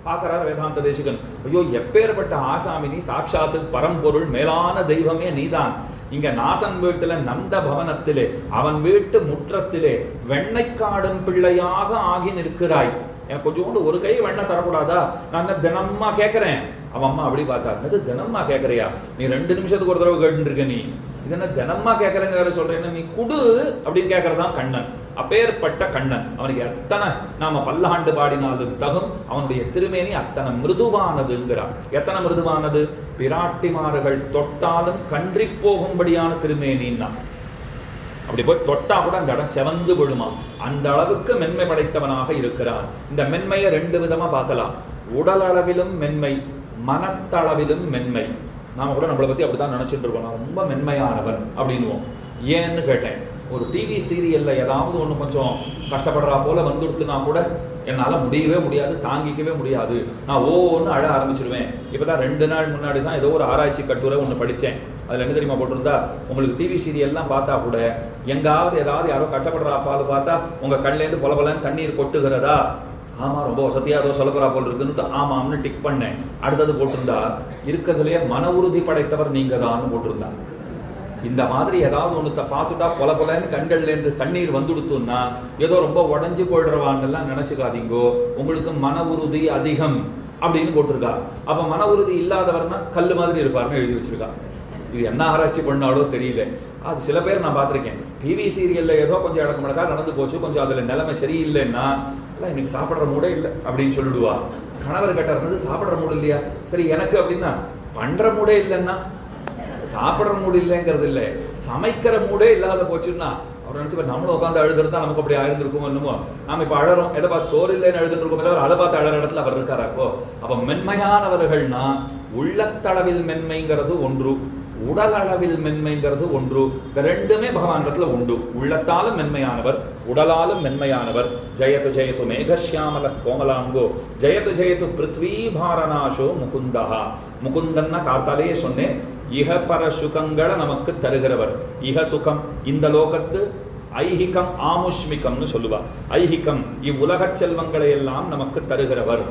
பார்க்குறாரு வேதாந்த தேசிகன். ஐயோ எப்பேற்பட்ட ஆசாமினி, சாட்சாத்து பரம்பொருள் மேலான தெய்வமே நீதான். இங்க நாதன் வீட்டில் நந்த பவனத்திலே அவன் வீட்டு முற்றத்திலே வெண்ணைக்காடும் பிள்ளையாக ஆகி நிற்கிறாய், எனக்கு கொஞ்சோண்டு ஒரு கை வெண்ணெய் தரக்கூடாதா, நான் தினமா கேட்குறேன். அவன் அம்மா அப்படி பார்த்தா, என்னது தினமா கேட்குறியா, நீ 2 நிமிஷத்துக்கு ஒரு தடவை கேட்டுருக்க, நீ இது என்ன தினமா கேட்குறேங்க சொல்றேன்னா நீ குடு அப்படின்னு கேட்கறதான் கண்ணன். அப்பேற்பட்ட கண்ணன் அவனுக்கு எத்தனை நாம பல்லாண்டு பாடினாலும் தகும், அவனுடைய திருமேனி அத்தனை மிருதுவானதுங்கிறார். எத்தனை மிருதுவானது, பிராட்டிமார்கள் தொட்டாலும் கன்றி போகும்படியான திருமேனின்னா, அப்படி போய் தொட்டா கூட அந்த இடம் செவந்து விழுமா, அந்த அளவுக்கு மென்மை படைத்தவனாக இருக்கிறான். இந்த மென்மையை 2 விதமா பார்க்கலாம், உடல் அளவிலும் மென்மை, மனத்தளவிலும் மென்மை. நாம கூட நம்மளை பத்தி அப்படித்தான் நினைச்சிட்டு இருக்கோம், நான் ரொம்ப மென்மையானவன் அப்படின்னுவோம். ஏன்னு கேட்டேன், ஒரு டிவி சீரியல்ல ஏதாவது ஒன்று கொஞ்சம் கஷ்டப்படுறா போல வந்துடுத்துனா கூட என்னால் முடியவே முடியாது, தாங்கிக்கவே முடியாது, நான் ஒன்று அழ ஆரம்பிச்சிடுவேன். இப்போ தான் 2 நாள் முன்னாடி தான் ஏதோ ஒரு ஆராய்ச்சி கட்டுரை ஒன்று படித்தேன். அதில் என்ன தெரியுமா போட்டிருந்தா, உங்களுக்கு டிவி சீரியல்லாம் பார்த்தா கூட எங்காவது ஏதாவது யாரோ கஷ்டப்படுறா பால் பார்த்தா உங்கள் கண்ணிலேருந்து பொலபலன்னு தண்ணீர் கொட்டுகிறதா, ஆமாம் ரொம்ப வசதியாக ஏதோ சொல்லப்படுறா போல் இருக்குன்னுட்டு ஆமாம்னு டிக் பண்ணேன். அடுத்தது போட்டிருந்தா, இருக்கிறதுலையே மன உறுதி படைத்தவர் நீங்கள் தான் போட்டிருந்தா. இந்த மாதிரி ஏதாவது ஒன்றுத்த பார்த்துட்டா பொலன்னு கண்கள்லேருந்து தண்ணீர் வந்துடுத்துன்னா ஏதோ ரொம்ப உடஞ்சி போயிடுறவான்னெல்லாம் நினச்சிக்காதீங்கோ, உங்களுக்கு மன உறுதி அதிகம் அப்படின்னு போட்டிருக்கா. அப்போ மன உறுதி இல்லாதவர்னா கல் மாதிரி இருப்பாருன்னு எழுதி வச்சிருக்கா. இது என்ன ஆராய்ச்சி பண்ணாலோ தெரியல. அது சில பேர் நான் பார்த்துருக்கேன், டிவி சீரியலில் ஏதோ கொஞ்சம் இடக்கு மடக்கா நடந்து போச்சு, கொஞ்சம் அதில் நிலைமை சரியில்லைன்னா இல்லை இன்னைக்கு சாப்பிட்ற மூடே இல்லை அப்படின்னு சொல்லிடுவா. கணவர் கிட்ட இருந்தது சாப்பிட்ற மூடு இல்லையா, சரி எனக்கு அப்படின்னா பண்ணுற மூடே இல்லைன்னா, சாப்பிட்ற மூடு இல்லைங்கிறது இல்லை, சமைக்கிற மூடே இல்லாத போச்சுன்னா அவர் நினச்சி நம்மளும் உட்காந்து அழுதுறது தான் நமக்கு அப்படி ஆயிருந்திருக்கும் என்னமோ. நாம் இப்போ அழறோம், எதை பார்த்து சோறு இல்லைன்னு எழுதுன்னு இருக்கோம், தவிர அதை பார்த்து அழற இடத்துல அவர் இருக்காராப்போ. அப்போ மென்மையானவர்கள்னா உள்ளத்தளவில் மென்மைங்கிறது ஒன்று, உடல் அளவில் மென்மைங்கிறது ஒன்று. இந்த 2மே பகவான் இடத்துல உண்டு. உள்ளத்தாலும் மென்மையானவர், உடலாலும் மென்மையானவர். ஜெயது ஜெயது மேகசியாமல கோமலாங்கோ ஜெயது ஜெயது பிருத்வி பாரநாசோ முகுந்தா. முகுந்தன்னா காத்தாலேயே சொன்னேன், இகபர சுகங்களை நமக்கு தருகிறவர். இக சுகம் இந்த லோகத்து, ஐஹிகம் ஆமுஷ்மிகம்னு சொல்லுவார். ஐஹிகம் இவ்வுலக செல்வங்களை எல்லாம் நமக்கு தருகிறவர்,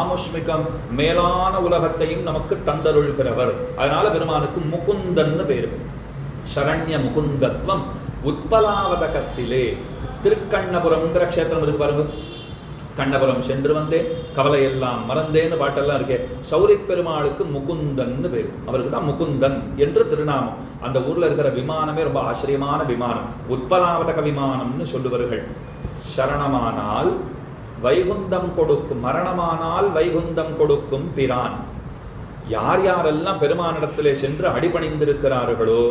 ஆமுஷ்மிகம் மேலான உலகத்தையும் நமக்கு தந்தருள்கிறவர். அதனால பெருமானுக்கு முகுந்தன்னு பேரு. சரண்ய முகுந்தத்வம் உத்பலாவதகத்திலே. திருக்கண்ணபுரம்ங்கிற க்ஷேத்திரம் இருக்கு பாருங்க, கண்ணபுரம் சென்று வந்தேன் கவலையெல்லாம் மறந்தேன்னு பாட்டெல்லாம் இருக்கே. சௌரி பெருமாளுக்கு முகுந்தன்னு பேர், அவருக்கு தான் முகுந்தன் என்று திருநாமம். அந்த ஊர்ல இருக்கிற விமானமே ரொம்ப ஆச்சரியமான விமானம், உத்பலாவதக விமானம்னு சொல்லுவார்கள். சரணமானால் வைகுந்தம் கொடுக்கும், மரணமானால் வைகுந்தம் கொடுக்கும் பிரான். யார் யாரெல்லாம் பெருமானிடத்திலே சென்று அடிபணிந்திருக்கிறார்களோ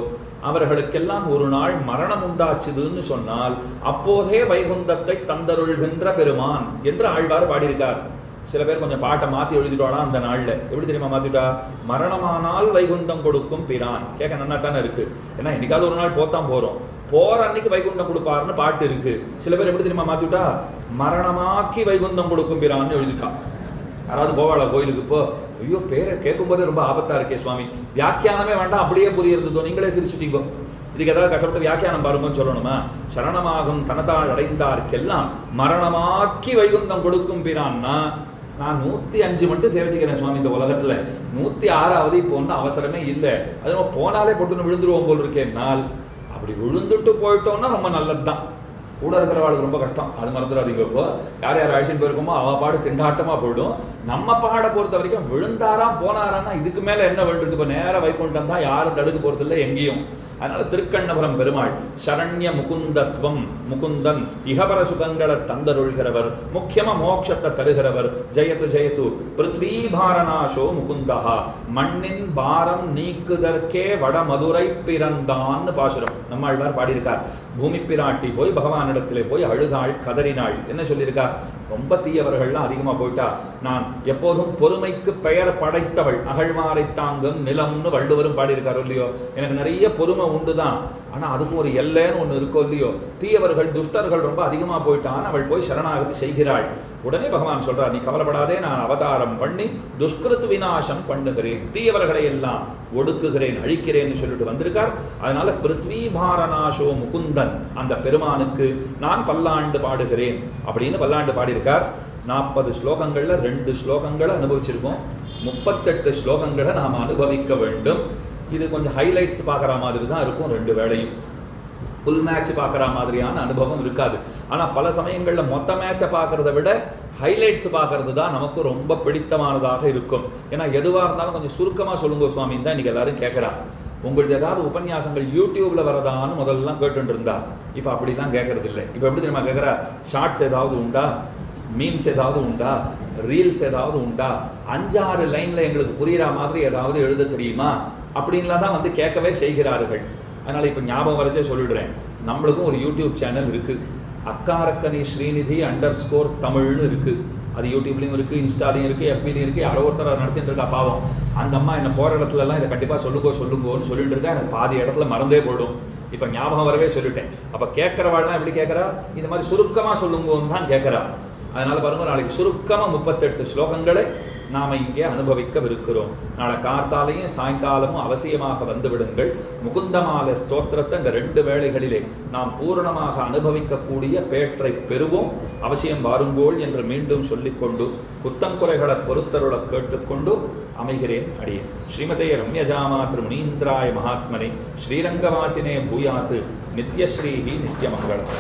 அவர்களுக்கெல்லாம் ஒரு நாள் மரணம் உண்டாச்சுதுன்னு சொன்னால் அப்போதே வைகுந்தத்தை தந்தருள்கின்ற பெருமான் என்று ஆழ்வார் பாடியிருக்கார். சில பேர் கொஞ்சம் பாட்டை மாற்றி எழுதிட்டாளா அந்த நாளில். எப்படி தெரியுமா மாற்றிட்டா? மரணமானால் வைகுந்தம் கொடுக்கும் பிரான். கேட்க நல்லா தானே இருக்குது. ஏன்னா என்னைக்காவது ஒரு நாள் போத்தான் போகிறோம். போகிற அன்னைக்கு வைகுண்டம் கொடுப்பாருன்னு பாட்டு இருக்குது. சில பேர் எப்படி தெரியுமா மாற்றிவிட்டா? மரணமாக்கி வைகுந்தம் கொடுக்கும் பிரான்னு எழுதிட்டா. யாராவது போவாளா கோயிலுக்கு? இப்போ ஐயோ பேரை கேட்கும்போதே ரொம்ப ஆபத்தாக இருக்கே சுவாமி, வியாக்கியானமே வேண்டாம் அப்படியே புரியுறதோ, நீங்களே சிரிச்சுட்டீங்க. இதுக்கு ஏதாவது கஷ்டப்பட்டு வியாக்கியானம் பாருங்கன்னு சொல்லணுமா? சரணமாகும் தனத்தால் அடைந்தார்க்கெல்லாம் மரணமாக்கி வைகுந்தம் கொடுக்கும் பிரான்னா, நான் 105 மட்டும் சேவிச்சுக்கிறேன் சுவாமி இந்த உலகத்தில், 106வது இப்போ ஒன்றும் அவசரமே இல்லை, அது நம்ம போனாலே போட்டுன்னு விழுந்துருவோம் போல் இருக்கேன்னால், அப்படி விழுந்துட்டு போயிட்டோம்னா ரொம்ப நல்லது தான். கூட இருக்கிறவாளுக்கு ரொம்ப கஷ்டம், அது மறந்துடாதீங்க. இப்போ யார் யார் அழைச்சின்னு போயிருக்கோமோ அவள் பாடு திண்டாட்டமாக போயிடும். நம்ம பாடை பொறுத்த வரைக்கும் விழுந்தாராம் போனாரான்னா இதுக்கு மேலே என்ன வேண்டிருக்கு? இப்போ நேராக வைகுண்டம் தான், யாரும் தடுக்க போகிறதில்லை எங்கேயும். அதனால் திருக்கண்ணபுரம் பெருமாள் சரண்ய முகுந்தத்வம், முகுந்தன் இகபர சுகங்களை தந்தருள்கிறவர், முக்கியமாக மோட்சத்தை தருகிறவர். ஜெயத்து ஜெயத்து பிருத்வீபாரநாசோ முகுந்தஹா, மண்ணின் பாரம் நீக்குதற்கே வடமதுரை பிறந்தான்னு பாசுரம் நம்மாழ்வார் பாடியிருக்கார். பூமி பிராட்டி போய் பகவானிடத்திலே போய் அழுதாள், கதறினாள். என்ன சொல்லியிருக்கார்? ரொம்ப தீயவர்கள்லாம் அதிகமாக போயிட்டா, நான் எப்போதும் பொறுமைக்கு பெயர் படைத்தவள், அகழ்மாரை தாங்கும் நிலம்னு வள்ளுவரும் பாடியிருக்காரோ இல்லையோ. எனக்கு நிறைய பொறுமை உண்டு தான், ஆனால் அதுக்கு ஒரு எல்லைன்னு ஒன்று இருக்கோ இல்லையோ. தீயவர்கள் துஷ்டர்கள் ரொம்ப அதிகமாக போயிட்டான், அவள் போய் சரணாகதி செய்கிறாள். உடனே பகவான் சொல்றார், நீ கவலைப்படாதே, நான் அவதாரம் பண்ணி துஷ்கிருத் விநாசம் பண்ணுகிறேன், தீயவர்களை எல்லாம் ஒடுக்குகிறேன், அழிக்கிறேன்னு சொல்லிட்டு வந்திருக்கார். அதனால பிருத்வீபாரநாசோ முகுந்தன் அந்த பெருமானுக்கு நான் பல்லாண்டு பாடுகிறேன் அப்படின்னு பல்லாண்டு பாடியிருக்கார். 40 ஸ்லோகங்களில் 2 ஸ்லோகங்களை அனுபவிச்சிருக்கோம். 38 ஸ்லோகங்களை நாம் அனுபவிக்க வேண்டும். இது கொஞ்சம் ஹைலைட்ஸ் பார்க்குற மாதிரி தான் இருக்கும். 2 வேளையும் ஃபுல் மேட்ச் பார்க்குற மாதிரியான அனுபவம் இருக்காது. ஆனால் பல சமயங்களில் மொத்த மேட்சை பார்க்குறத விட ஹைலைட்ஸ் பார்க்குறது தான் நமக்கு ரொம்ப பிடித்தமானதாக இருக்கும். ஏன்னா எதுவாக இருந்தாலும் கொஞ்சம் சுருக்கமாக சொல்லுங்க சுவாமின்னு தான் இன்றைக்கி எல்லோரும் கேட்குறா. உங்களுக்கு ஏதாவது உபன்யாசங்கள் யூடியூப்பில் வரதான்னு முதல்லாம் கேட்டுட்டு இருந்தா, இப்போ அப்படிலாம் கேட்குறது இல்லை. இப்போ எப்படி தெரியுமா கேட்குறா? ஷார்ட்ஸ் ஏதாவது உண்டா, மீம்ஸ் ஏதாவது உண்டா, ரீல்ஸ் ஏதாவது உண்டா, 5-6 லைனில் எங்களுக்கு புரிகிற மாதிரி ஏதாவது எழுத தெரியுமா அப்படின்லாம் தான் வந்து கேட்கவே செய்கிறார்கள். அதனால் இப்போ ஞாபகம் வரைச்சே சொல்லிடுறேன், நம்மளுக்கும் ஒரு யூடியூப் சேனல் இருக்குது, அக்காரக்கனி ஸ்ரீநிதி _ தமிழ்னு இருக்குது. அது யூடியூப்லேயும் இருக்குது, இன்ஸ்டாலையும் இருக்குது, எஃபிலையும் இருக்குது. யாரோ ஒருத்தர் நடத்திட்டு இருக்கா பாவம். அந்த அம்மா என்ன போகிற இடத்துலலாம் இதை கண்டிப்பாக சொல்லுங்கோன்னு சொல்லிட்டு இருக்கா. எனக்கு பாதி இடத்துல மறந்தே போய்டும். இப்போ ஞாபகம் வரவே சொல்லிட்டேன். அப்போ கேட்குறவாள்லாம் எப்படி கேட்குறா? இந்த மாதிரி சுருக்கமாக சொல்லுங்கன்னு தான் கேட்குறா. அதனால் பாருங்கள், நாளைக்கு சுருக்கமாக 38 ஸ்லோகங்களை நாம் இங்கே அனுபவிக்கவிருக்கிறோம். நாளை கார்த்தாலையும் சாயங்காலமும் அவசியமாக வந்து விடுங்கள். முகுந்தமால ஸ்தோத்திரத்தை இந்த 2 வேளைகளிலே நாம் பூரணமாக அனுபவிக்கக்கூடிய பேற்றை பெறுவோம். அவசியம் வாருங்கோள் என்று மீண்டும் சொல்லிக்கொண்டு குத்தம் குறைகளை பொறுத்தருள கேட்டுக்கொண்டு அமைகிறேன் அடியேன். ஸ்ரீமதே ரம்யஜாமா திருமுனீந்திராய மகாத்மனே ஸ்ரீரங்கவாசினே பூயாத்து நித்யஸ்ரீஹி நித்யமங்களம்.